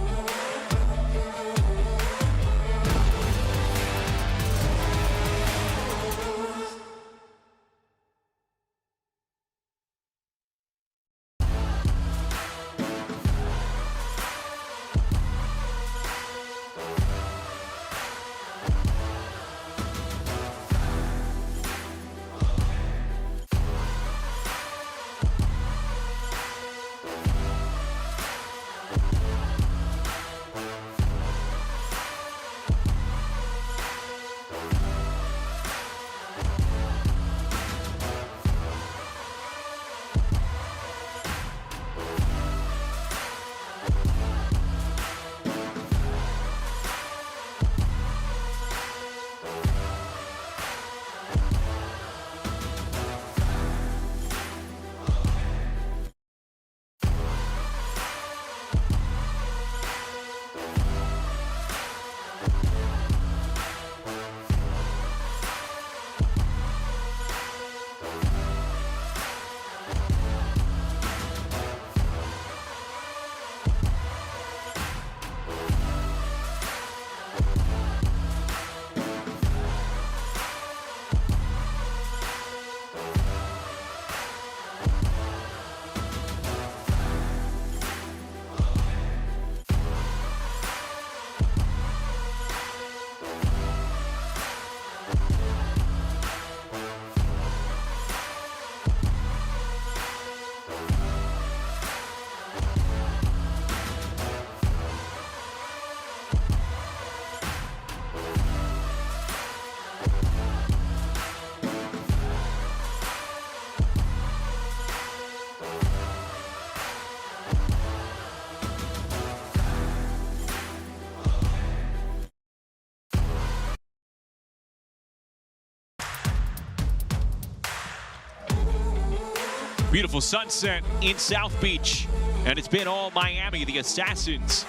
Beautiful sunset in South Beach, and it's been all Miami, the Assassins,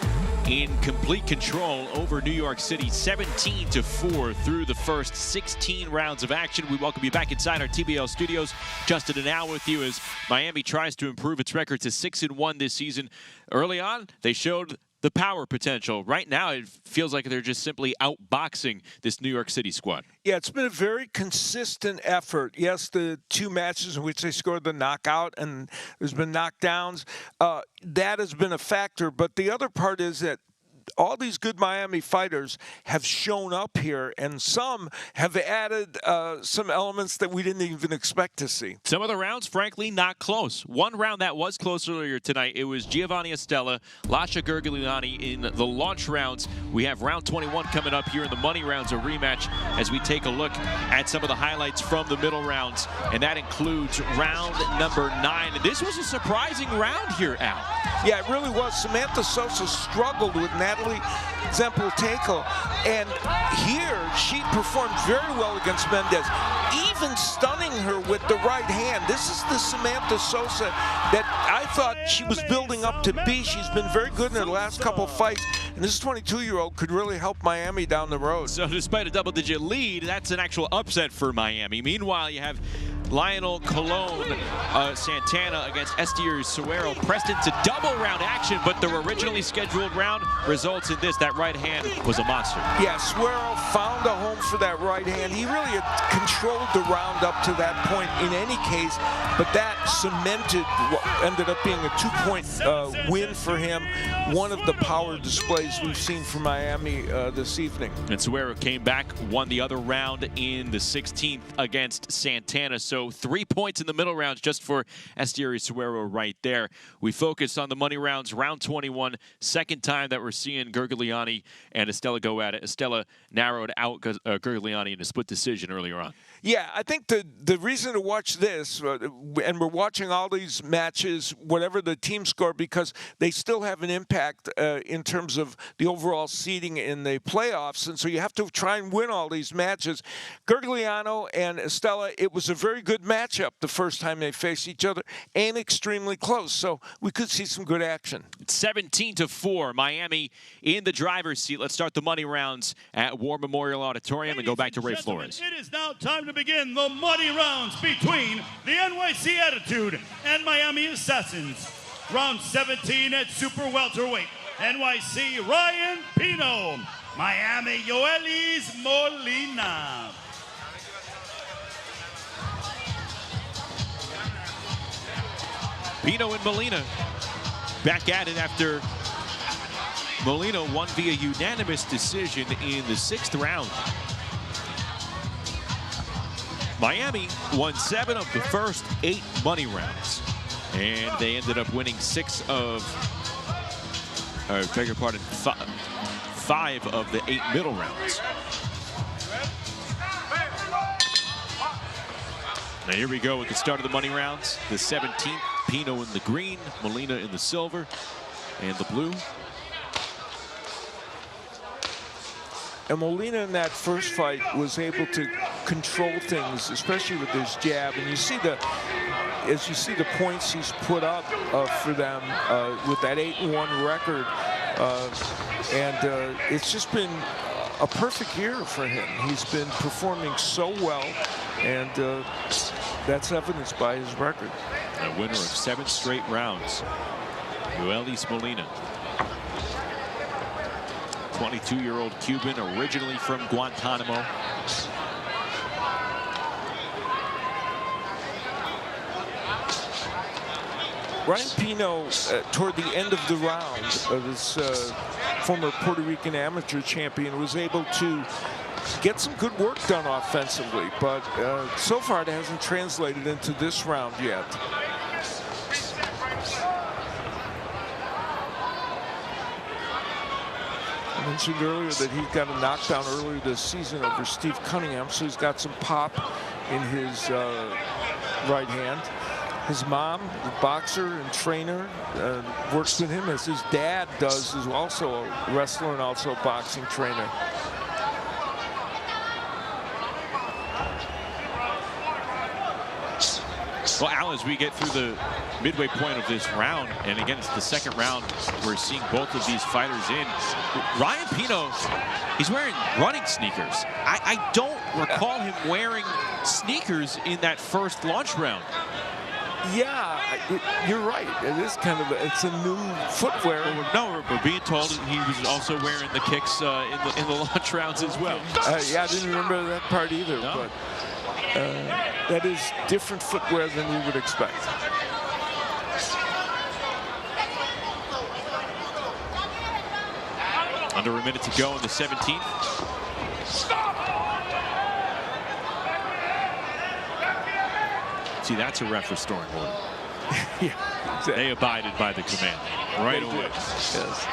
in complete control over New York City, 17-4 through the first 16 rounds of action. We welcome you back inside our TBL studios. Justin and Al with you as Miami tries to improve its record to 6-1 this season. Early on, they showed the power potential. Right now, it feels like they're just simply outboxing this New York City squad.
Yeah, it's been a very consistent effort. Yes, the 2 matches in which they scored the knockout and there's been knockdowns, that has been a factor. But the other part is that all these good Miami fighters have shown up here, and some have added some elements that we didn't even expect to see.
Some of the rounds, frankly, not close. One round that was close earlier tonight, it was Giovanni Estella, Lasha Gergliani in the launch rounds. We have round 21 coming up here in the money rounds, a rematch, as we take a look at some of the highlights from the middle rounds, and that includes round number 9. This was a surprising round here, Al.
Yeah, it really was. Samantha Sosa struggled with Natalie Zempelteco, and here she performed very well against Mendez, even stunning her with the right hand. This is the Samantha Sosa that I thought she was building up to be. She's been very good in her last couple of fights, and this 22-year-old could really help Miami down the road.
So despite a double-digit lead, that's an actual upset for Miami. Meanwhile, you have Lionel Colon Santana against Estier Suero pressed into double round action, but the originally scheduled round results in this. That right hand was a monster.
Yeah, Suero found a home for that right hand. He really had controlled the round up to that point in any case, but that cemented what ended up being a 2-point win for him. One of the power displays we've seen from Miami this evening.
And Suero came back, won the other round in the 16th against Santana. So 3 points in the middle rounds just for Estier Suero right there. We focus on the money rounds, round 21, second time that we're seeing Gergliani and Estella go at it. Estella narrowed out Gergliani in a split decision earlier on.
Yeah, I think the reason to watch this, and we're watching all these matches, whatever the team score, because they still have an impact in terms of the overall seeding in the playoffs, and so you have to try and win all these matches. Gergliano and Estella, it was a very good matchup the first time they faced each other, and extremely close, so we could see some good action.
It's 17-4, Miami in the driver's seat. Let's start the money rounds at War Memorial Auditorium and go back to Ray Flores.
It is now time to begin the money rounds between the NYC Attitude and Miami Assassins. Round 17 at super welterweight. NYC Ryan Pino, Miami Yoelis Molina.
Pino and Molina back at it after Molina won via unanimous decision in the 6th round. Miami won 7 of the first 8 money rounds, and they ended up winning 5 of the 8 middle rounds. Now here we go with the start of the money rounds. The 17th, Pino in the green, Molina in the silver, and the blue.
And Molina in that first fight was able to control things, especially with his jab. And you see as you see the points he's put up for them with that 8-1 record. It's just been a perfect year for him. He's been performing so well, and that's evidenced by his record.
A winner of 7 straight rounds, Yoelis Molina. 22-year-old Cuban, originally from Guantanamo.
Ryan Pino, toward the end of the round, this former Puerto Rican amateur champion, was able to get some good work done offensively, but so far it hasn't translated into this round yet. I mentioned earlier that he got a knockdown earlier this season over Steve Cunningham, so he's got some pop in his right hand. His mom, the boxer and trainer, works with him, as his dad does, who's also a wrestler and also a boxing trainer.
Well, Al, as we get through the midway point of this round, and again, it's the second round, we're seeing both of these fighters in. Ryan Pino, he's wearing running sneakers. I don't recall him wearing sneakers in that first launch round.
Yeah, you're right. It is kind of it's a new footwear.
No, we're being told he was also wearing the kicks in the launch rounds as well.
Yeah, I didn't remember that part either. No. But that is different footwear than you would expect.
Under a minute to go in the 17th. See, that's a ref restoring order.
Yeah, exactly.
They abided by the command right away.
Yes.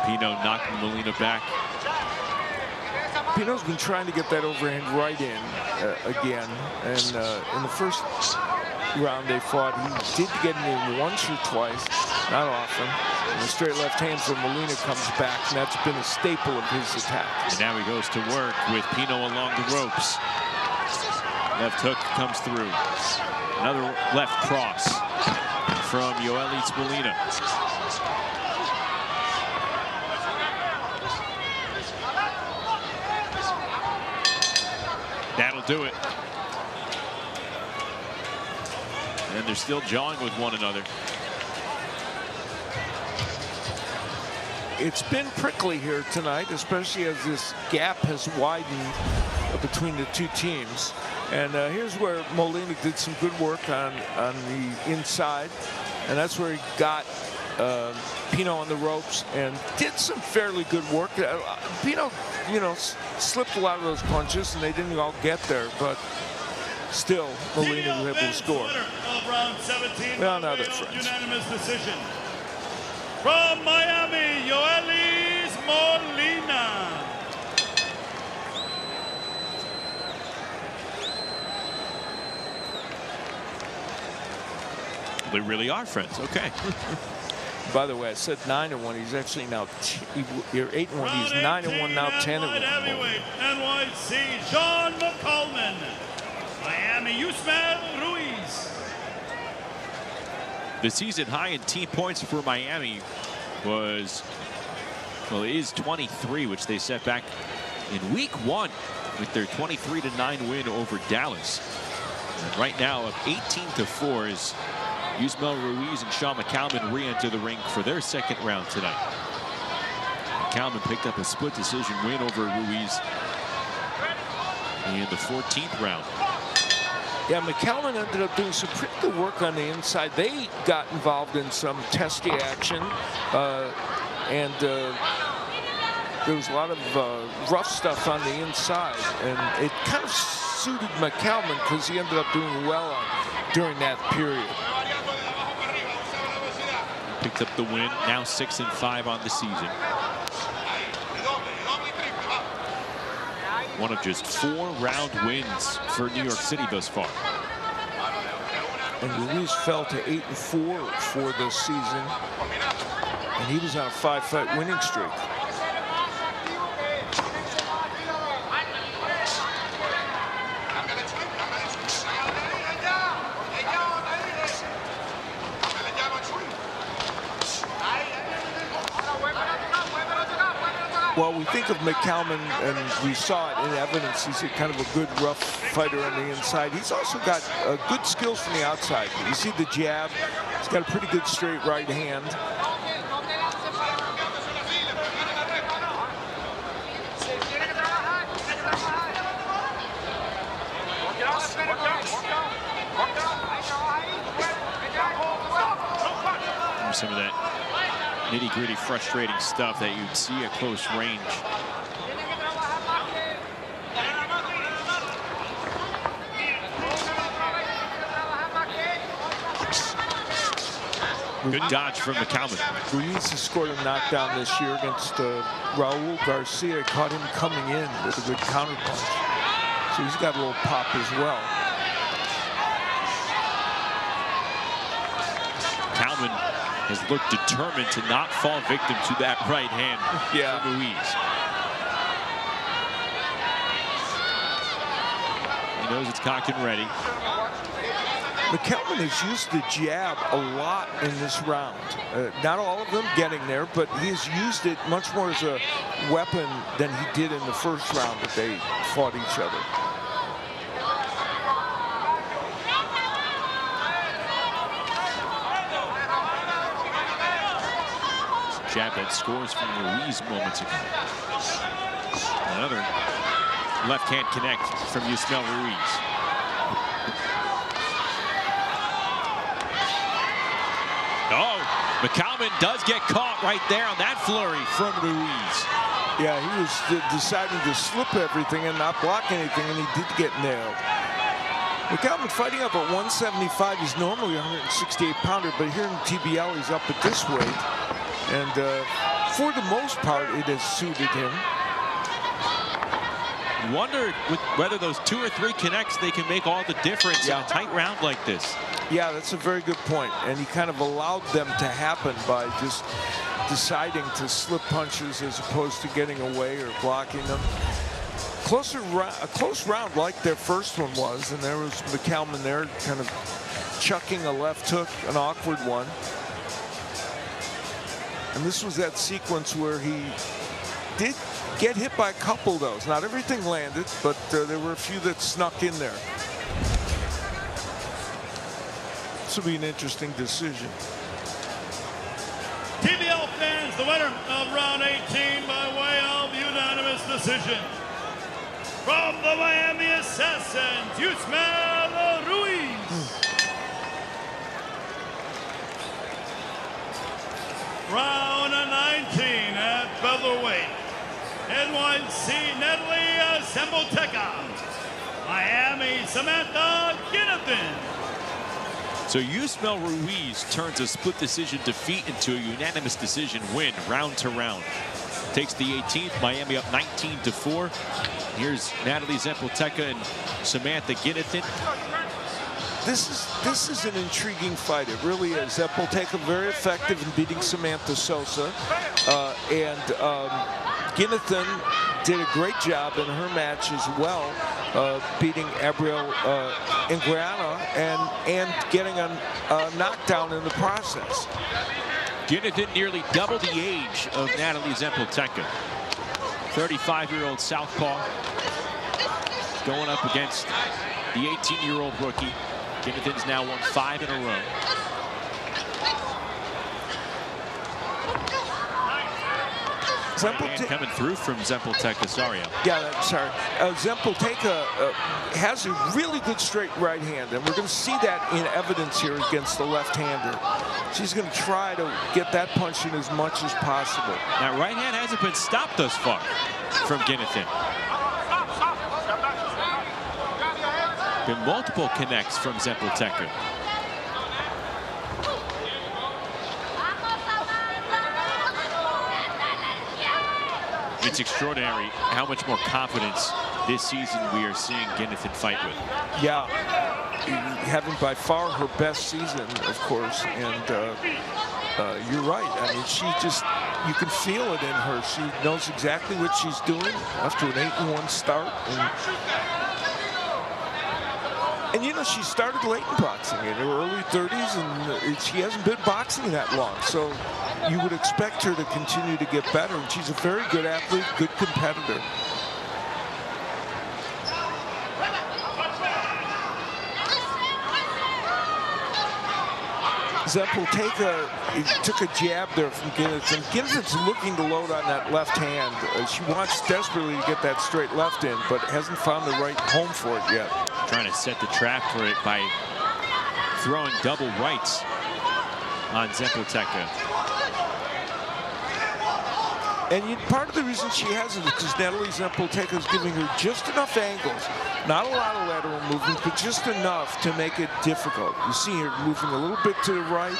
Pino knocking Molina back.
Pino's been trying to get that overhand right in again. And in the first round they fought, he did get it in once or twice, not often. And the straight left hand from Molina comes back, and that's been a staple of his attack.
And now he goes to work with Pino along the ropes. Left hook comes through. Another left cross from Yoelis Molina. That'll do it. And they're still jawing with one another.
It's been prickly here tonight, especially as this gap has widened between the two teams. And here's where Molina did some good work on the inside. And that's where he got Pino on the ropes and did some fairly good work. Pino, slipped a lot of those punches, and they didn't all get there. But still, Molina was able to score.
Round 17,
well, now they're friends.
Unanimous decision. From Miami, Yoelis Molina.
They really are friends. Okay.
By the way, I said 9-1. He's actually now 8-1. He's 9-1 now, 10-1.
Heavyweight NYC, John McCollman. Miami, Yusmel Ruiz.
The season high in team points for Miami is 23, which they set back in week 1 with their 23-9 win over Dallas. And right now, up 18-4 is Yusmel Ruiz and Sean McCalman re-enter the ring for their second round tonight. McCalman picked up a split decision win over Ruiz in the 14th round.
Yeah, McCalman ended up doing some pretty good work on the inside. They got involved in some testy action, and there was a lot of rough stuff on the inside, and it kind of suited McCalman because he ended up doing well during that period.
Picked up the win, now 6-5 on the season. One of just 4 round wins for New York City thus far.
And Ruiz fell to 8-4 for this season, and he was on a 5-fight winning streak. Well, we think of McCalman, and we saw it in evidence. He's kind of a good rough fighter on the inside. He's also got good skills from the outside. You see the jab. He's got a pretty good straight right hand.
Some of that nitty-gritty, frustrating stuff that you'd see at close range. Good dodge from McCalman.
Ruiz has scored a knockdown this year against Raul Garcia. Caught him coming in with a good counterpunch. So he's got a little pop as well.
McCalman has looked determined to not fall victim to that right hand from Ruiz. knows it's cocked and ready.
McKelvin has used the jab a lot in this round. Not all of them getting there, but he's used it much more as a weapon than he did in the first round that they fought each other.
Jab that scores from Ruiz moments ago. Another left hand connect from Yusmel Ruiz. Oh, McCalman does get caught right there on that flurry from Ruiz.
Yeah, he was deciding to slip everything and not block anything, and he did get nailed. McCalman fighting up at 175. He's normally a 168-pounder, but here in TBL, he's up at this weight. And for the most part, it has suited him.
Wonder whether those 2 or 3 connects, they can make all the difference in a tight round like this.
Yeah, that's a very good point. And he kind of allowed them to happen by just deciding to slip punches as opposed to getting away or blocking them. A close round like their first one was, and there was McCalman there kind of chucking a left hook, an awkward one. And this was that sequence where he did get hit by a couple of those. Not everything landed, but there were a few that snuck in there. This will be an interesting decision.
TBL fans, the winner of round 18 by way of unanimous decision. From the Miami Assassins, Yusmel Ruiz. Round 19 at featherweight. NYC Natalie Sembolteca. Miami Samantha Ginnathan.
So Yusmel Ruiz turns a split decision defeat into a unanimous decision win, round to round. Takes the 18th, Miami up 19-4. Here's Natalie Sembolteca and Samantha Ginnathan.
This is an intriguing fight. It really is. Sembolteca very effective in beating Samantha Sosa, and Ginnathan did a great job in her match as well, beating Abriel Ingriana and getting a knockdown in the process.
Ginnathan nearly double the age of Natalie Sembolteca. 35-year-old southpaw going up against the 18-year-old rookie. Ginnathan's now won 5 in a row. Coming through from Sembolteca, sorry.
Yeah, sorry. Sembolteca has a really good straight right hand, and we're going to see that in evidence here against the left-hander. She's going to try to get that punch in as much as possible.
That right hand hasn't been stopped thus far from Ginnathan. Been multiple connects from Sembolteca. It's extraordinary how much more confidence this season we are seeing Ginnathan fight with.
Yeah, having by far her best season, of course, and you're right. I mean, she just, you can feel it in her. She knows exactly what she's doing after an 8-1 start. And you know, she started late in boxing in her early 30s, and she hasn't been boxing that long. So you would expect her to continue to get better. And she's a very good athlete, good competitor. Sembolteca took a jab there from Ginnathan. Ginnathan's looking to load on that left hand. She wants desperately to get that straight left in, but hasn't found the right home for it yet.
Trying to set the trap for it by throwing double rights on Sembolteca.
And part of the reason she hasn't is because Natalie Sembolteca is giving her just enough angles, not a lot of lateral movement, but just enough to make it difficult. You see her moving a little bit to the right.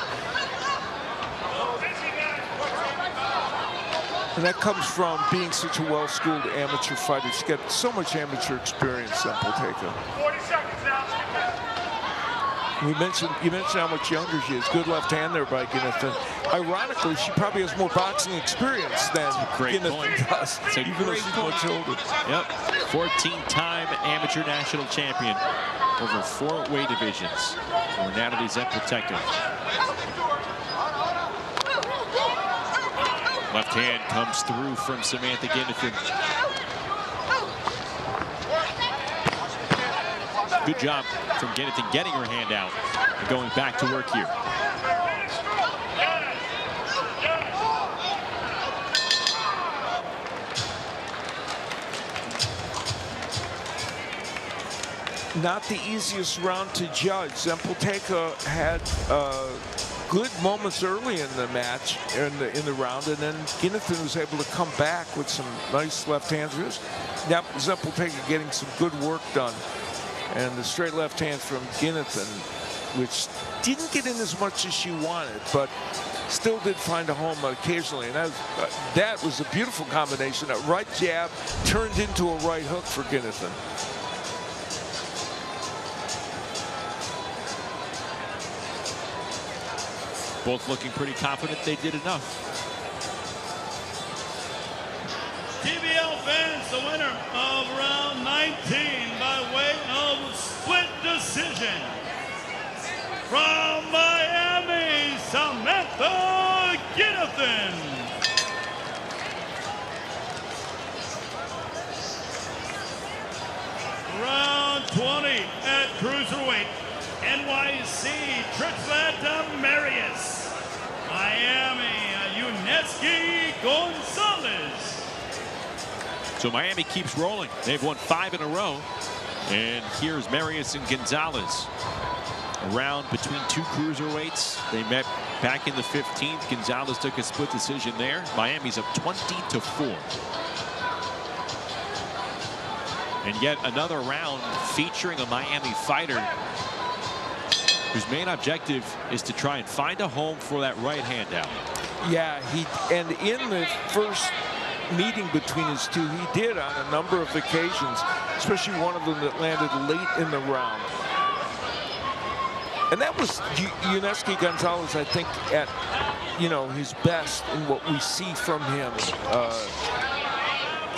And that comes from being such a well-schooled amateur fighter. She's got so much amateur experience, Sembolteca.
40 seconds now.
You mentioned how much younger she is. Good left hand there by Ginnivan. Ironically, she probably has more boxing experience than Ginnivan does, even though she's much older.
Yep, 14-time amateur national champion over 4 weight divisions for Natalie Zempelteka. Left hand comes through from Samantha Ginnivan. Good job from Ginnivan getting her hand out and going back to work here.
Not the easiest round to judge. Zempelteka had good moments early in the match, in the round, and then Ginnivan was able to come back with some nice left hands. Now Zempelteka getting some good work done. And the straight left hand from Ginnivan, which didn't get in as much as she wanted, but still did find a home occasionally. And that was a beautiful combination. That right jab turned into a right hook for Ginnivan.
Both looking pretty confident they did enough.
TBL fans, the winner of round 19 by way of split decision. From Miami, Samantha Ginnivan. Round 20 at cruiserweight, NYC Trixlet Marius. Miami, Uneski Gonzalez.
So Miami keeps rolling. They've won 5 in a row. And here's Marius and Gonzalez. A round between 2 cruiserweights. They met back in the 15th. Gonzalez took a split decision there. Miami's up 20-4. And yet another round featuring a Miami fighter whose main objective is to try and find a home for that right hand out.
Yeah, and in the first meeting between his two, he did on a number of occasions, especially one of them that landed late in the round. And that was Uneski Gonzalez, I think, at his best in what we see from him.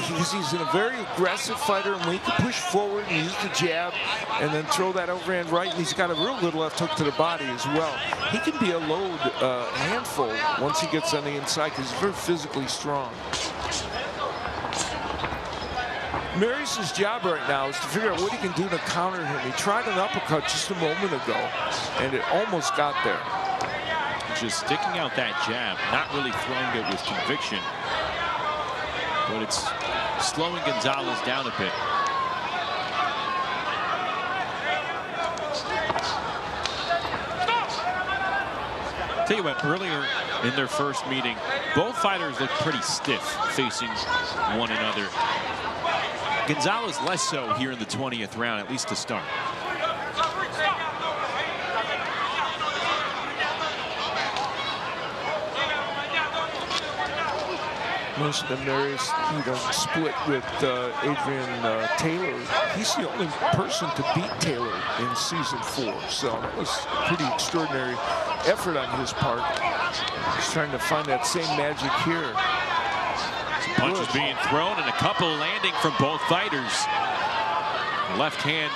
He's a very aggressive fighter, and when he can push forward and use the jab and then throw that overhand right, and he's got a real good left hook to the body as well. He can be a load handful once he gets on the inside because he's very physically strong. Marius's job right now is to figure out what he can do to counter him. He tried an uppercut just a moment ago, and it almost got there.
Just sticking out that jab, not really throwing it with conviction, but it's slowing Gonzalez down a bit. Tell you what, earlier in their first meeting, both fighters looked pretty stiff facing one another. Gonzalez less so here in the 20th round, at least to start.
Most of the Marius, split with Adrian Taylor. He's the only person to beat Taylor in season 4, so that was a pretty extraordinary effort on his part. He's trying to find that same magic here.
Some punches being thrown and a couple landing from both fighters. Left hand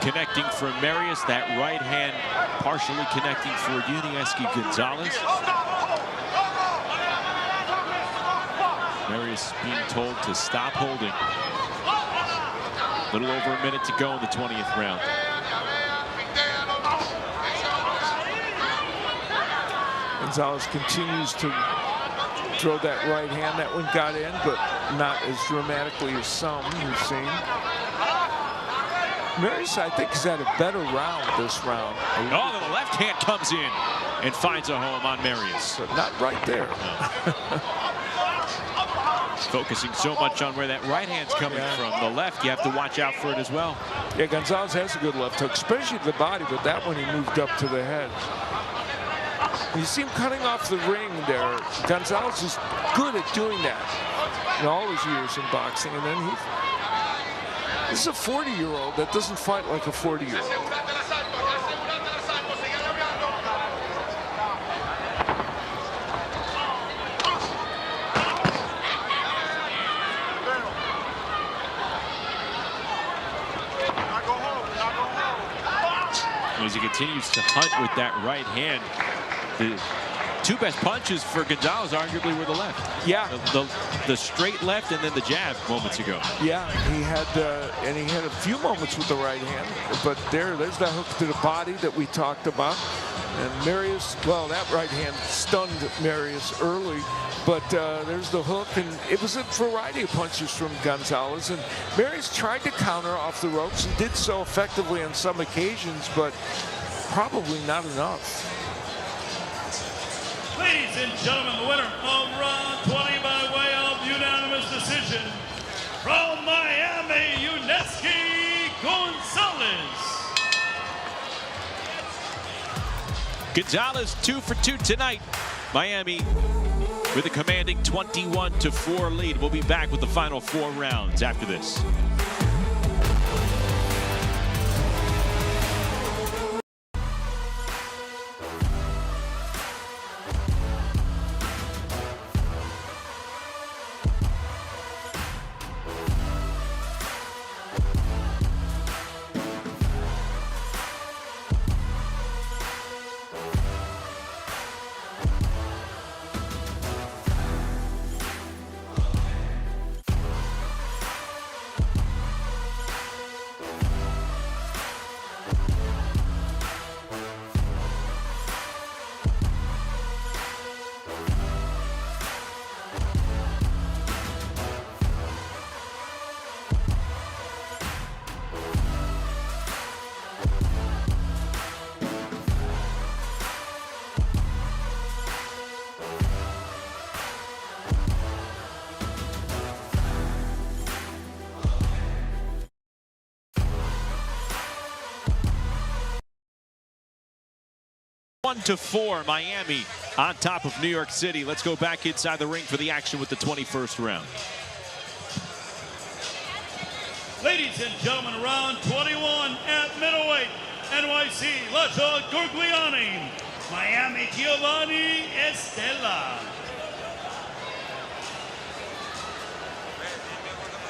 connecting for Marius, that right hand partially connecting for Uneski Gonzalez. Marius being told to stop holding. A little over a minute to go in the 20th round.
Gonzalez continues to throw that right hand. That one got in, but not as dramatically as some we've seen. Marius, I think, has had a better round this round.
Oh, the left hand comes in and finds a home on Marius.
But not right there.
No. Focusing so much on where that right hand's coming from. The left, you have to watch out for it as well.
Yeah, Gonzalez has a good left hook, especially to the body, but that one he moved up to the head. You see him cutting off the ring there. Gonzalez is good at doing that in all his years in boxing. And then this is a 40-year-old that doesn't fight like a 40-year-old.
as he continues to hunt with that right hand. The two best punches for Gonzalez arguably were the left.
Yeah.
The straight left and then the jab moments ago.
Yeah, he had a few moments with the right hand, but there's that hook to the body that we talked about. And Marius, well, that right hand stunned Marius early, but there's the hook, and it was a variety of punches from Gonzalez. And Marius tried to counter off the ropes and did so effectively on some occasions, but probably not enough.
Ladies and gentlemen, the winner of round 20 by way of unanimous decision from Miami, Gonzalez.
Gonzalez 2 for 2 tonight. Miami with a commanding 21-4 lead. We'll be back with the final 4 rounds after this. One to 4, Miami on top of New York City. Let's go back inside the ring for the action with the 21st round.
Ladies and gentlemen, round 21 at middleweight, NYC, Lauderdale, Miami, Giovanni Estella.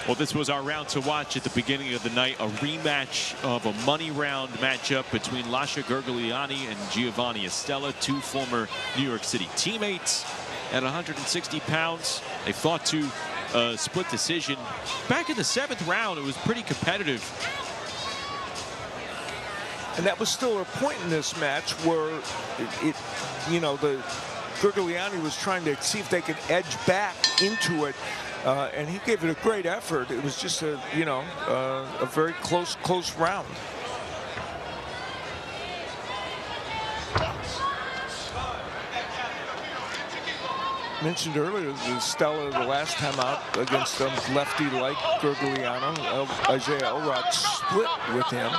Well, this was our round to watch at the beginning of the night, a rematch of a money round matchup between Lasha Gergliani and Giovanni Estella, two former New York City teammates. At 160 pounds, they fought to a split decision. Back in the 7th round, it was pretty competitive.
And that was still a point in this match where the Gergliani was trying to see if they could edge back into it. And he gave it a great effort. It was just a very close round. Mentioned earlier, Stella the last time out against lefty like Gergliano. Isaiah Elrod split with him.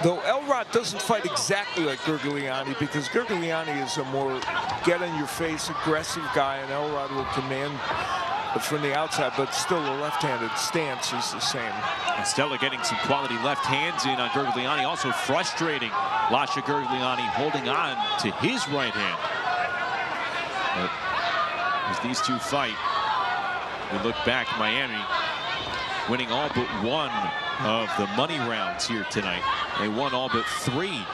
Though Elrod doesn't fight exactly like Gergliani, because Gergliani is a more get-in-your-face, aggressive guy, and Elrod will command from the outside, but still the left-handed stance is the same.
Estella getting some quality left hands in on Gergliani, also frustrating Lasha Gergliani holding on to his right hand. But as these two fight, we look back, Miami winning all but one of the money rounds here tonight. They won all but 3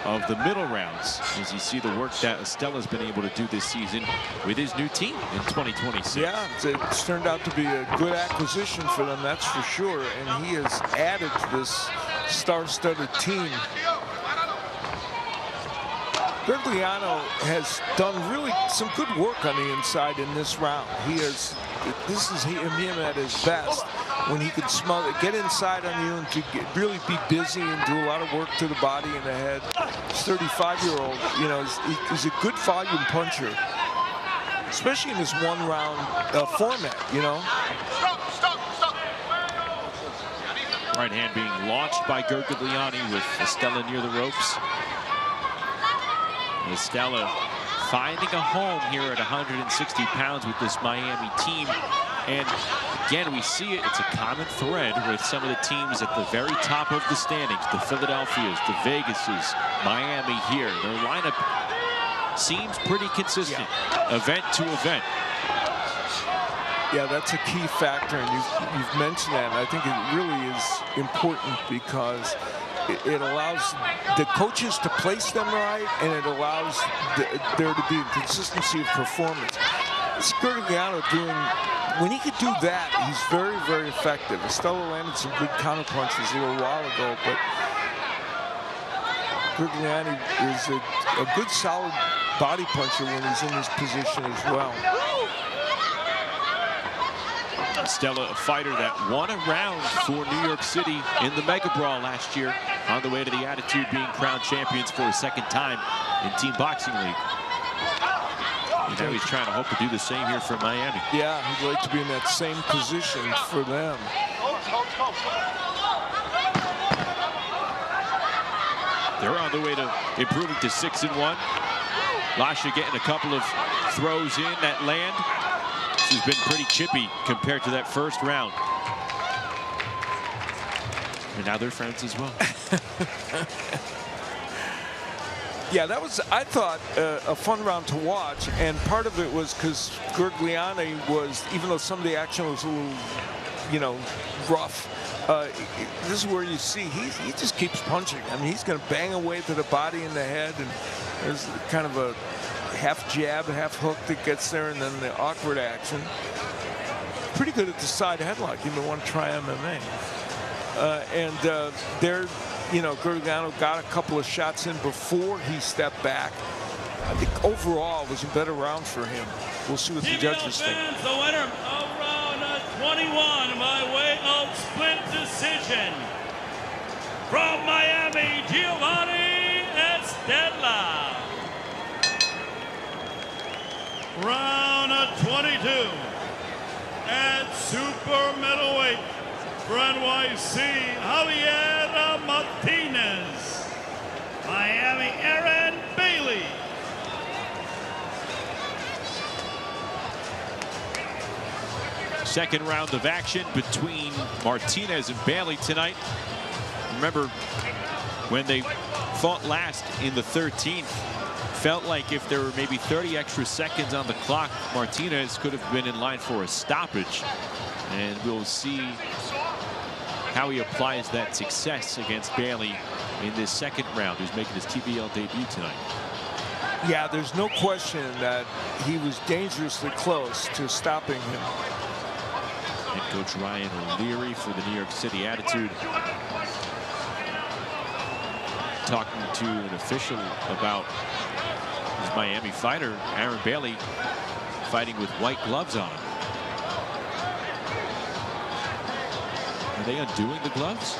of the middle rounds, as you see the work that Estella's been able to do this season with his new team in 2026.
Yeah, it's turned out to be a good acquisition for them, that's for sure, and he has added to this star-studded team. Gergliano has done really some good work on the inside in this round. This is him at his best, when he can get inside on you and to really be busy and do a lot of work to the body and the head. This 35-year-old, he's a good volume puncher, especially in this one-round format,
Right hand being launched by Gergliani with Estella near the ropes. Estella finding a home here at 160 pounds with this Miami team. And again, we see it, it's a common thread with some of the teams at the very top of the standings, the Philadelphias, the Vegases, Miami here. Their lineup seems pretty consistent, event to event.
Yeah, that's a key factor, and you've mentioned that, and I think it really is important because it allows the coaches to place them right, and it allows there to be a consistency of performance. Skurdigliano doing, when he could do that, he's very, very effective. Estella landed some good counter punches a little while ago, but Skurdigliano is a good, solid body puncher when he's in this position as well.
Stella, a fighter that won a round for New York City in the Mega Brawl last year, on the way to the Attitude, being crowned champions for a second time in Team Boxing League. And now he's trying to hope to do the same here for Miami.
Yeah, he'd like to be in that same position for them.
They're on the way to improving to 6-1. Lasha getting a couple of throws in that land. This has been pretty chippy compared to that first round. And now they're friends as well.
Yeah, that was, I thought, a fun round to watch. And part of it was because Skurdigliano was, even though some of the action was a little, rough, this is where you see he just keeps punching. I mean, he's going to bang away to the body and the head, and there's kind of a half jab, half hook that gets there, and then the awkward action. Pretty good at the side headlock. You may want to try MMA. There, Skurdigliano got a couple of shots in before he stepped back. I think overall it was a better round for him. We'll see what the judges think.
The winner of round 21 by way of split decision. From Miami, Giovanni Estella. Round 22 at super middleweight for NYC, Javier Martinez. Miami, Aaron Bailey.
Second round of action between Martinez and Bailey tonight. Remember, when they fought last in the 13th, felt like if there were maybe 30 extra seconds on the clock, Martinez could have been in line for a stoppage. And we'll see how he applies that success against Bailey in this second round, who's making his TBL debut tonight.
Yeah, there's no question that he was dangerously close to stopping him.
Head coach Ryan O'Leary for the New York City Attitude, talking to an official about his Miami fighter, Aaron Bailey, fighting with white gloves on. Are they undoing the gloves?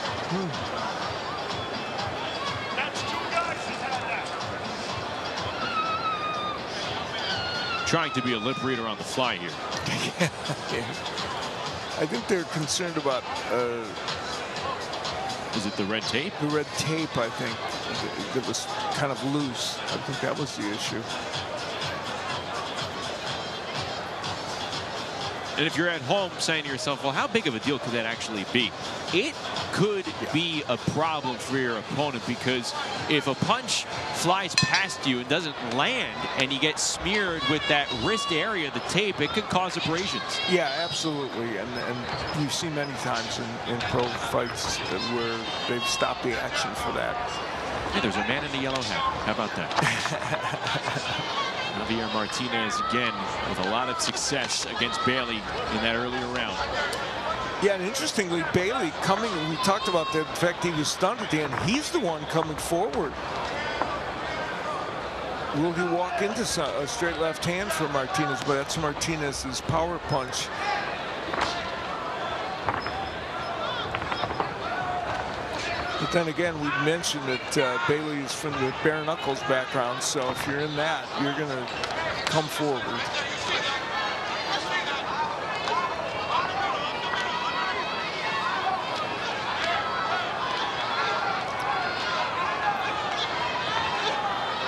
Trying to be a lip reader on the fly here.
I think they're concerned about
is it the red tape?
The red tape, I think, that was kind of loose. I think that was the issue.
And if you're at home saying to yourself, well, how big of a deal could that actually be? It could be a problem for your opponent, because if a punch flies past you and doesn't land and you get smeared with that wrist area, the tape, it could cause abrasions.
Yeah, absolutely. And you've seen many times in pro fights where they've stopped the action for that.
Hey, there's a man in a yellow hat. How about that? Javier Martinez again with a lot of success against Bailey in that earlier round.
Yeah, and interestingly, Bailey coming, we talked about the fact he was stunned at the end. He's the one coming forward. Will he walk into a straight left hand for Martinez? But that's Martinez's power punch. But then again, we mentioned that Bailey is from the bare knuckles background, so if you're in that, you're going to come forward.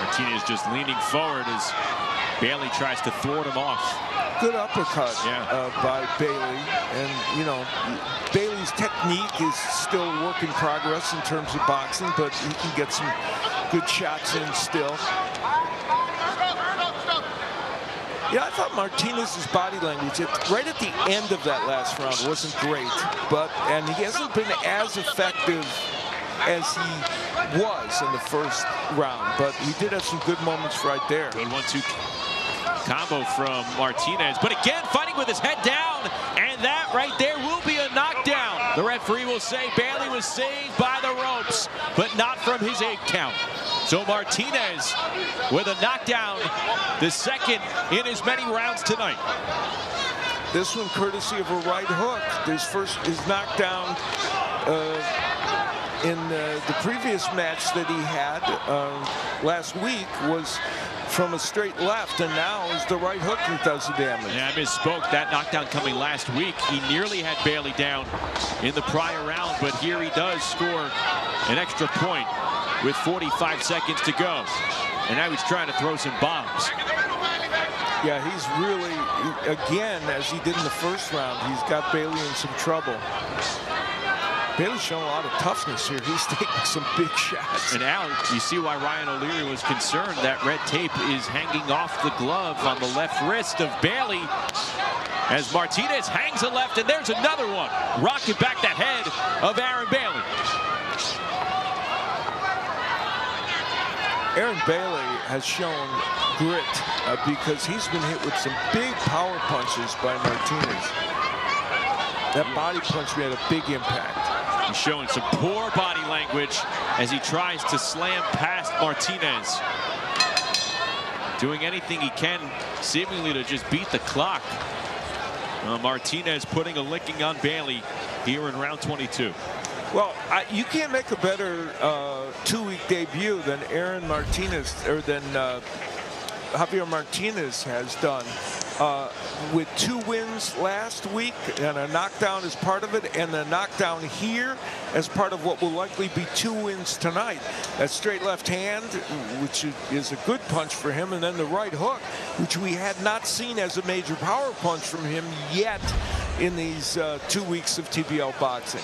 Martinez just leaning forward as Bailey tries to thwart him off.
Good uppercut by Bailey. And, you know, Bailey's technique is still a work in progress in terms of boxing, but he can get some good shots in still. Yeah, I thought Martinez's body language right at the end of that last round wasn't great, and he hasn't been as effective as he was in the first round, but he did have some good moments right there.
Good 1-2 combo from Martinez, but again fighting with his head down, and that right there will be a knockdown. The referee will say Bailey was saved by the ropes, but not from his 8 count. So Martinez with a knockdown, the second in as many rounds tonight.
This one courtesy of a right hook. His knockdown in the previous match that he had last week was from a straight left, and now is the right hook that does the damage.
Yeah, I misspoke. That knockdown coming last week. He nearly had Bailey down in the prior round, but here he does score an extra point with 45 seconds to go. And now he's trying to throw some bombs.
Yeah, he's really, again, as he did in the first round, he's got Bailey in some trouble. Bailey's showing a lot of toughness here. He's taking some big shots.
And Al, you see why Ryan O'Leary was concerned. That red tape is hanging off the glove on the left wrist of Bailey as Martinez hangs a left, and there's another one. Rocking back the head of Aaron Bailey.
Aaron Bailey has shown grit because he's been hit with some big power punches by Martinez. That body punch made a big impact.
He's showing some poor body language as he tries to slam past Martinez. Doing anything he can, seemingly to just beat the clock. Martinez putting a licking on Bailey here in round 22.
Well, you can't make a better 2-week debut than Aaron Martinez, or than Javier Martinez has done. With 2 wins last week, and a knockdown as part of it, and the knockdown here as part of what will likely be 2 wins tonight. That straight left hand, which is a good punch for him, and then the right hook, which we had not seen as a major power punch from him yet in these 2 weeks of TBL boxing.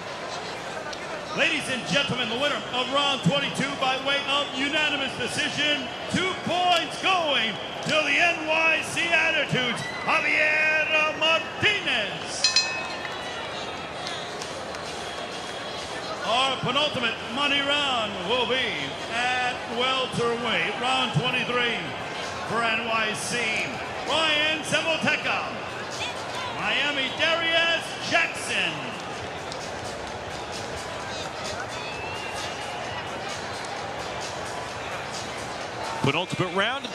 Ladies and gentlemen, the winner of round 22 by way of unanimous decision, 2 points going to the NYC Attitudes, Javier Martinez. Our penultimate money round will be at welterweight, round 23 for NYC. Ryan Zapoteca, Miami Darius Jackson.
Penultimate round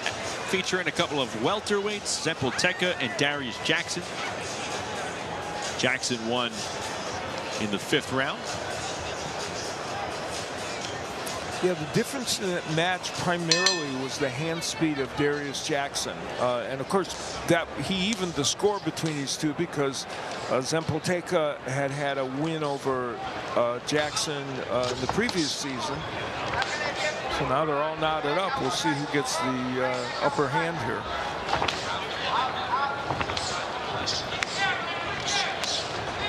featuring a couple of welterweights, Zapoteca and Darius Jackson. Jackson won in the 5th round.
Yeah, the difference in that match primarily was the hand speed of Darius Jackson. And of course, that he evened the score between these two because Zapoteca had a win over Jackson in the previous season. So now they're all knotted up. We'll see who gets the upper hand here.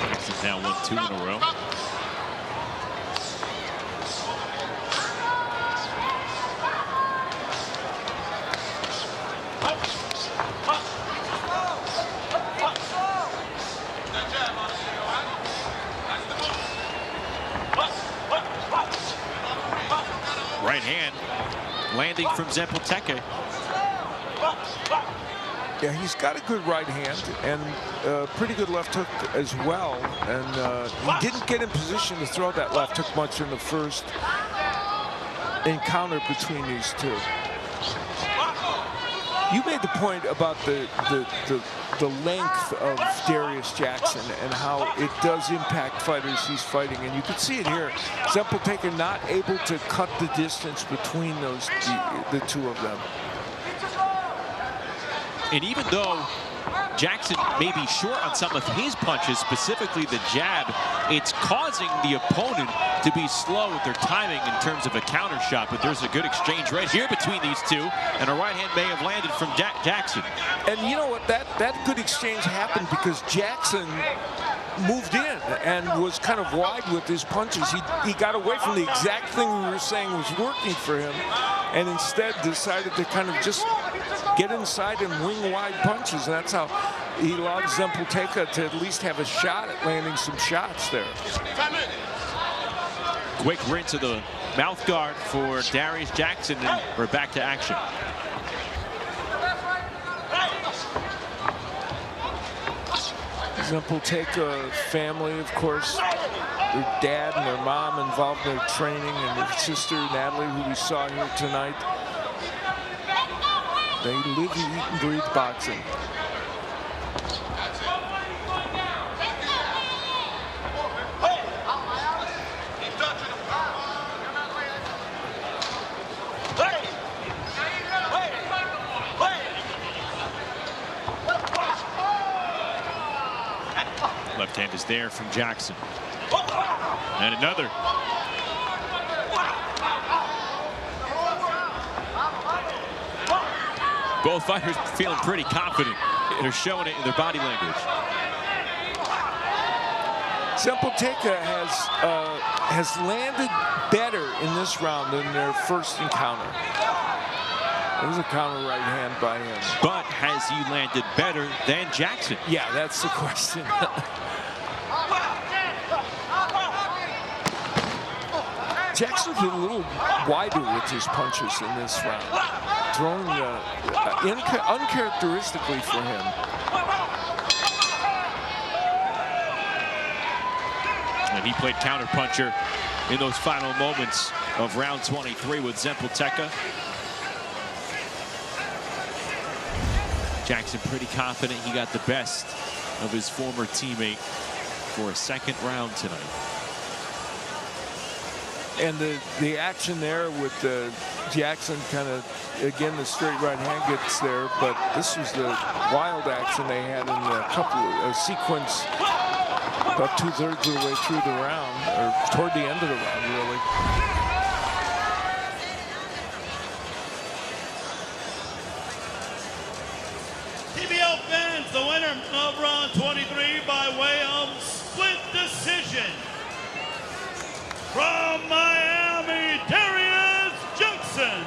Jackson's now won 2 in a row. Right hand landing from Zapoteca.
Yeah, he's got a good right hand and pretty good left hook as well. And he didn't get in position to throw that left hook much in the first encounter between these two. You made the point about the length of Darius Jackson and how it does impact fighters he's fighting, and you can see it here. Zapoteca not able to cut the distance between the 2 of them.
And even though Jackson may be short on some of his punches, specifically the jab, it's causing the opponent to be slow with their timing in terms of a counter shot. But there's a good exchange right here between these two, and a right hand may have landed from Jackson.
And you know what, that good exchange happened because Jackson moved in and was kind of wide with his punches. He got away from the exact thing we were saying was working for him, and instead decided to kind of just get inside and wing wide punches. And that's how he allowed Zapoteca to at least have a shot at landing some shots there.
Quick rinse of the mouth guard for Darius Jackson, and we're back to action.
Zempelteka family, of course, their dad and their mom involved in their training, and their sister Natalie, who we saw here tonight. They live, eat, and breathe boxing.
Left hand is there from Jackson. And another. Both fighters feeling pretty confident. They're showing it in their body language.
Zempelteka has landed better in this round than their first encounter. It was a counter right hand by him.
But has he landed better than Jackson?
Yeah, that's the question. Jackson's been a little wider with his punches in this round, throwing uncharacteristically for him.
And he played counterpuncher in those final moments of round 23 with Zempelteka. Jackson pretty confident he got the best of his former teammate for a second round tonight.
And the action there with Jackson kind of, again, the straight right hand gets there, but this was the wild action they had in a couple of sequence about 2/3 of the way through the round, or toward the end of the round, really.
TBL fans, the winner of round 23 by way of split decision. From Miami, Darius Jackson.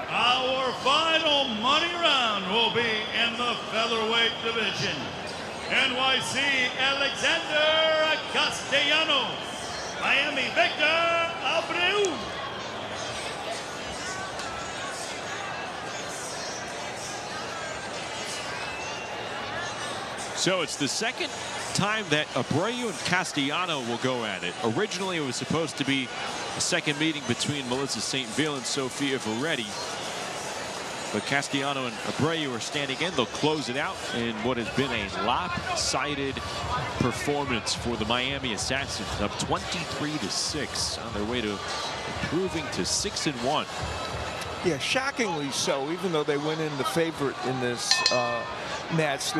Our final money round will be in the featherweight division. NYC, Alexander Castellano. Miami, Victor Abreu.
So it's the second time that Abreu and Castellano will go at it. Originally, it was supposed to be a second meeting between Melissa St. Ville and Sofia Veretti. But Castellano and Abreu are standing in. They'll close it out in what has been a lopsided performance for the Miami Assassins, up 23-6 on their way to improving to 6-1.
Yeah, shockingly so, even though they went in the favorite in this match.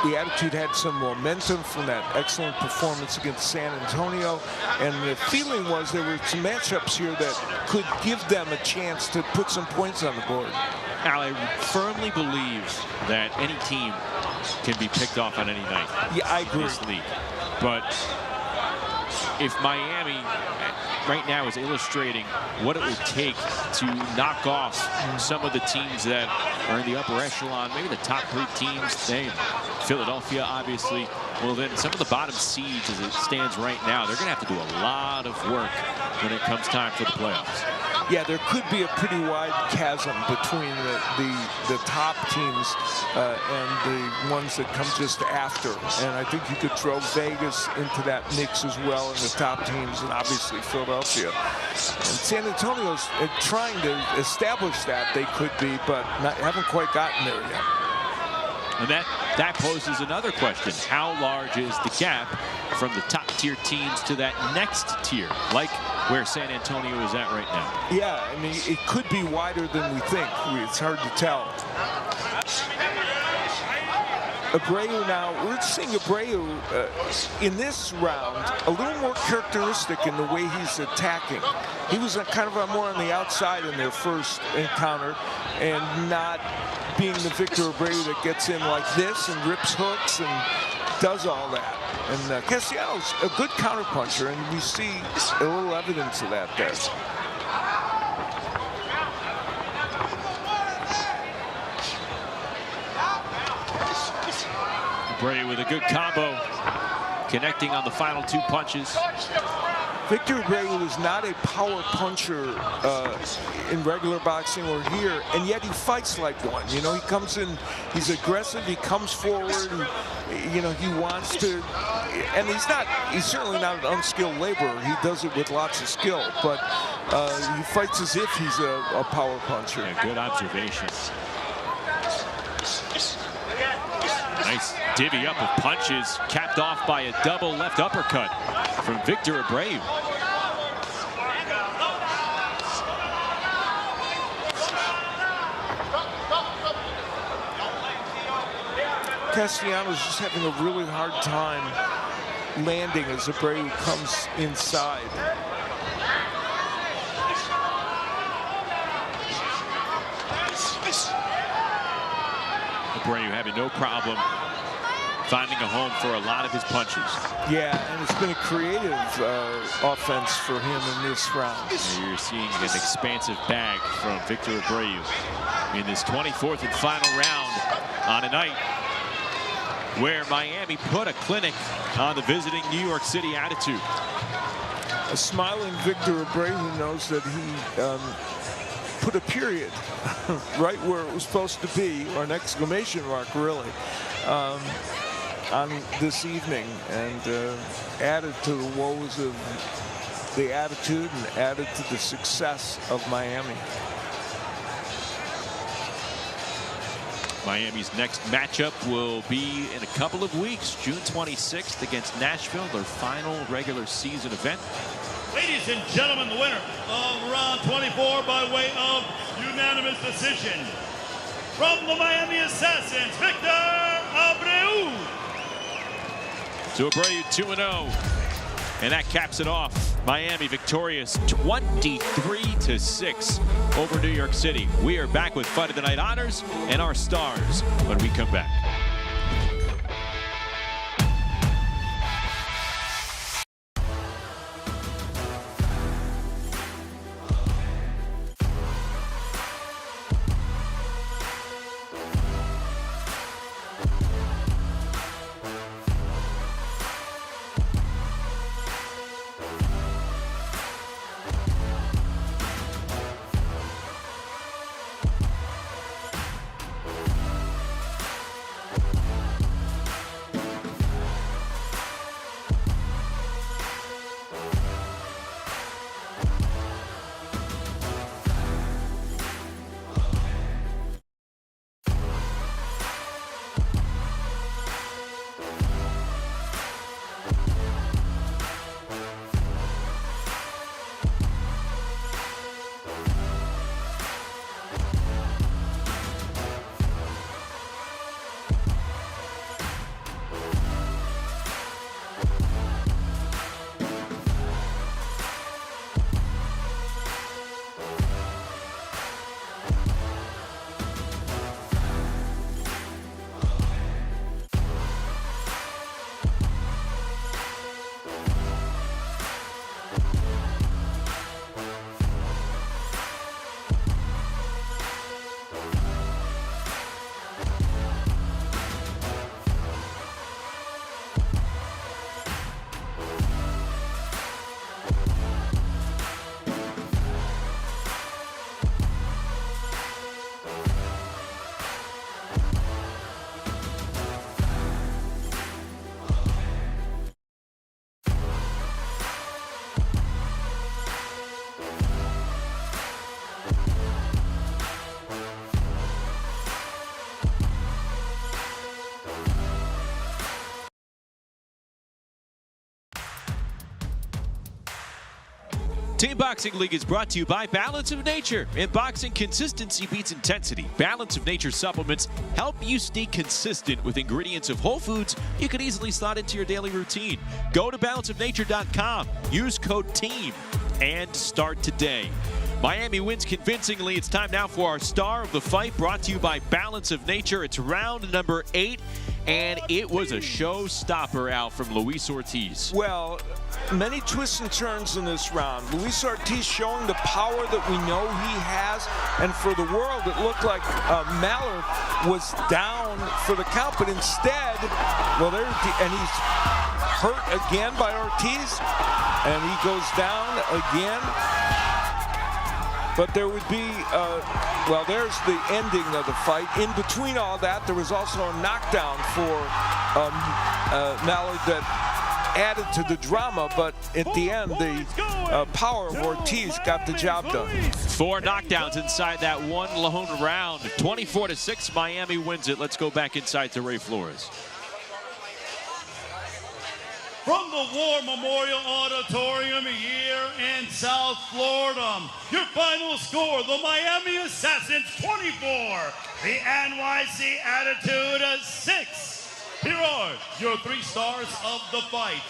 The Attitude had some momentum from that excellent performance against San Antonio, and the feeling was there were some matchups here that could give them a chance to put some points on the board.
Al, I firmly believe that any team can be picked off on any night.
Yeah, I agree.
In this league. But if Miami right now is illustrating what it would take to knock off some of the teams that are in the upper echelon, maybe the top 3 teams, Philadelphia, obviously, well, then some of the bottom seeds as it stands right now, they're going to have to do a lot of work when it comes time for the playoffs.
Yeah, there could be a pretty wide chasm between the top teams and the ones that come just after. And I think you could throw Vegas into that mix as well in the top teams, and obviously Philadelphia. And San Antonio's trying to establish that they could be, but haven't quite gotten there yet.
And that poses another question. How large is the gap from the top tier teams to that next tier, like where San Antonio is at right now?
Yeah, I mean, it could be wider than we think. It's hard to tell. Abreu now, we're seeing Abreu in this round a little more characteristic in the way he's attacking. He was kind of more on the outside in their first encounter, and not being the Victor Abreu that gets in like this and rips hooks and does all that. And Castellanos a good counterpuncher, and we see a little evidence of that there.
Abreu with a good combo, connecting on the final 2 punches.
Victor Abreu is not a power puncher in regular boxing or here, and yet he fights like one. You know, he comes in, he's aggressive, he comes forward, and, you know, he wants to, and he's certainly not an unskilled laborer. He does it with lots of skill, but he fights as if he's a power puncher.
Yeah, good observation. Nice divvy up of punches, capped off by a double left uppercut from Victor Abreu.
Castellanos just having a really hard time landing as Abreu comes inside.
Abreu having no problem finding a home for a lot of his punches.
Yeah, and it's been a creative offense for him in this round.
You're seeing an expansive bag from Victor Abreu in this 24th and final round on a night where Miami put a clinic on the visiting New York City attitude.
A smiling Victor Abreu knows that he put a period right where it was supposed to be, or an exclamation mark, really, on this evening, and added to the woes of the attitude and added to the success of Miami.
Miami's next matchup will be in a couple of weeks, June 26th against Nashville, their final regular season event.
Ladies and gentlemen, the winner of round 24 by way of unanimous decision, from the Miami Assassins, Victor Abreu.
So Abreu 2-0, and that caps it off. Miami victorious 23-6 over New York City. We are back with Fight of the Night honors and our stars when we come back. Team Boxing League is brought to you by Balance of Nature. In boxing, consistency beats intensity. Balance of Nature supplements help you stay consistent with ingredients of whole foods you can easily slot into your daily routine. Go to balanceofnature.com, use code TEAM, and start today. Miami wins convincingly. It's time now for our star of the fight, brought to you by Balance of Nature. It's round number 8, and it was a showstopper out from Luis Ortiz.
Well, many twists and turns in this round. Luis Ortiz showing the power that we know he has, and for the world, it looked like Mallard was down down for the count, but instead, well, and he's hurt again by Ortiz, and he goes down again. But there would be, well, there's the ending of the fight. In between all that, there was also a knockdown for Nallard that added to the drama, but at the end, the power of Ortiz got the job done.
4 knockdowns inside that one lone round. 24-6, Miami wins it. Let's go back inside to Ray Flores.
From the War Memorial Auditorium here in South Florida, your final score, the Miami Assassins 24, the NYC Attitude 6. Here are your 3 stars of the fight.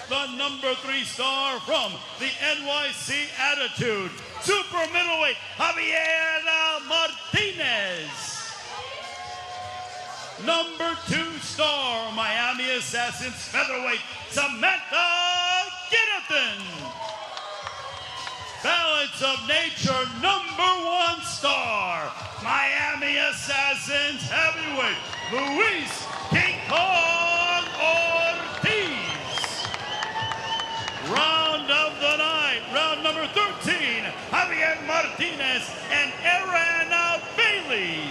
The number 3 star from the NYC Attitude, super middleweight, Javier Martinez. Number 2 star, Miami Assassins featherweight, Samantha Ginnathan. Balance of Nature, number 1 star, Miami Assassins heavyweight, Luis King Kong Ortiz. Round of the night, round number 13, Javier Martinez and Aaron Bailey.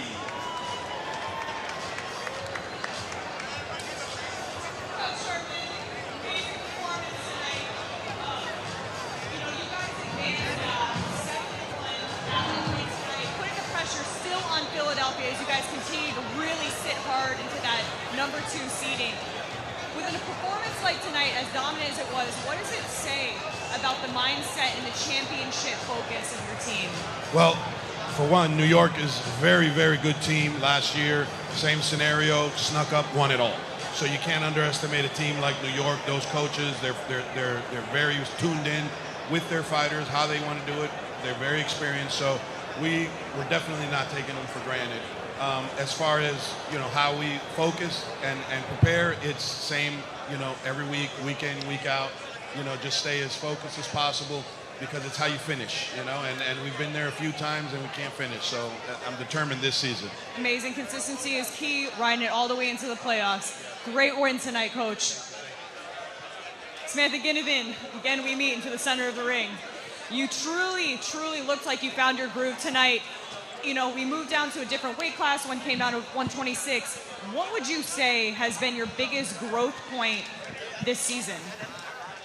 On Philadelphia as you guys continue to really sit hard into that number 2 seeding. With a performance like tonight, as dominant as it was, what does it say about the mindset and the championship focus of your team?
Well, for one, New York is a very, very good team. Last year, same scenario, snuck up, won it all. So you can't underestimate a team like New York. Those coaches, they're very tuned in with their fighters, how they want to do it. They're very experienced. So we're definitely not taking them for granted. As far as, how we focus and prepare, it's same, every week, week in, week out, just stay as focused as possible because it's how you finish, and we've been there a few times and we can't finish. So I'm determined this season.
Amazing consistency is key, riding it all the way into the playoffs. Great win tonight, Coach. Samantha Ginnathan, again we meet into the center of the ring. You truly, truly looked like you found your groove tonight. We moved down to a different weight class. One came down to 126. What would you say has been your biggest growth point this season?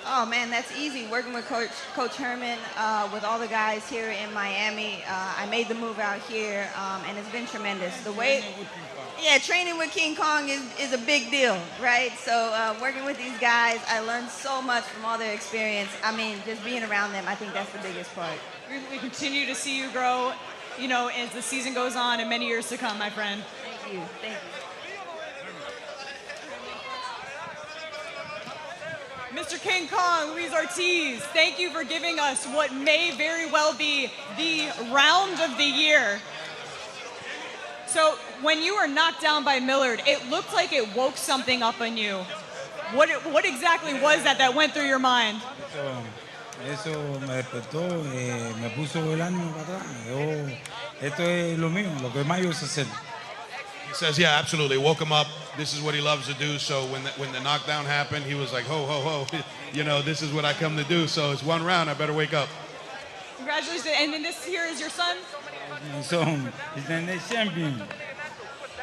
Oh man, that's easy. Working with Coach Herman, with all the guys here in Miami. I made the move out here, and it's been tremendous. The way, training with King Kong is a big deal, right? So working with these guys, I learned so much from all their experience. I mean, just being around them, I think that's the biggest part.
We continue to see you grow, as the season goes on and many years to come, my friend.
Thank you. Thank you.
Mr. King Kong, Luis Ortiz, thank you for giving us what may very well be the round of the year. So when you were knocked down by Millard, it looked like it woke something up in you. What exactly was that went through your mind?
Eso me despertó, me puso el ánimo para atrás. Esto es lo mío, lo que más yo sé hacer.
He says, yeah, absolutely. Woke him up. This is what he loves to do. So when the knockdown happened, he was like, ho, ho, ho. This is what I come to do. So it's one round. I better wake up.
Congratulations. And then this here is your son?
Son, he's the champion.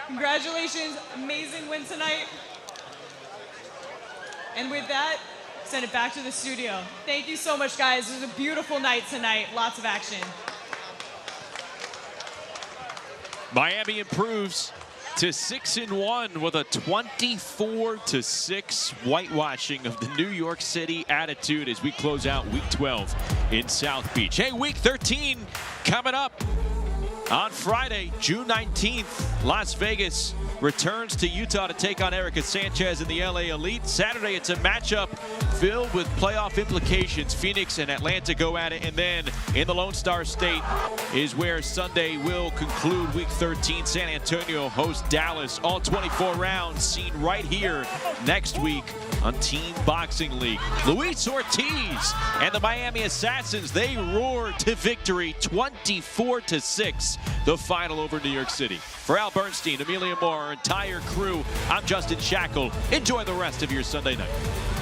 Congratulations. Amazing win tonight. And with that, send it back to the studio. Thank you so much, guys. It was a beautiful night tonight. Lots of action.
Miami improves to 6-1 with a 24-6 whitewashing of the New York City Attitude as we close out Week 12 in South Beach. Hey, Week 13 coming up on Friday, June 19th. Las Vegas returns to Utah to take on Erica Sanchez in the LA Elite. Saturday, it's a matchup filled with playoff implications. Phoenix and Atlanta go at it, and then in the Lone Star State is where Sunday will conclude Week 13. San Antonio hosts Dallas. All 24 rounds seen right here next week on Team Boxing League. Luis Ortiz and the Miami Assassins, they roar to victory 24-6 the final over New York City. For Al Bernstein, Amelia Moore, our entire crew, I'm Justin Shackle. Enjoy the rest of your Sunday night.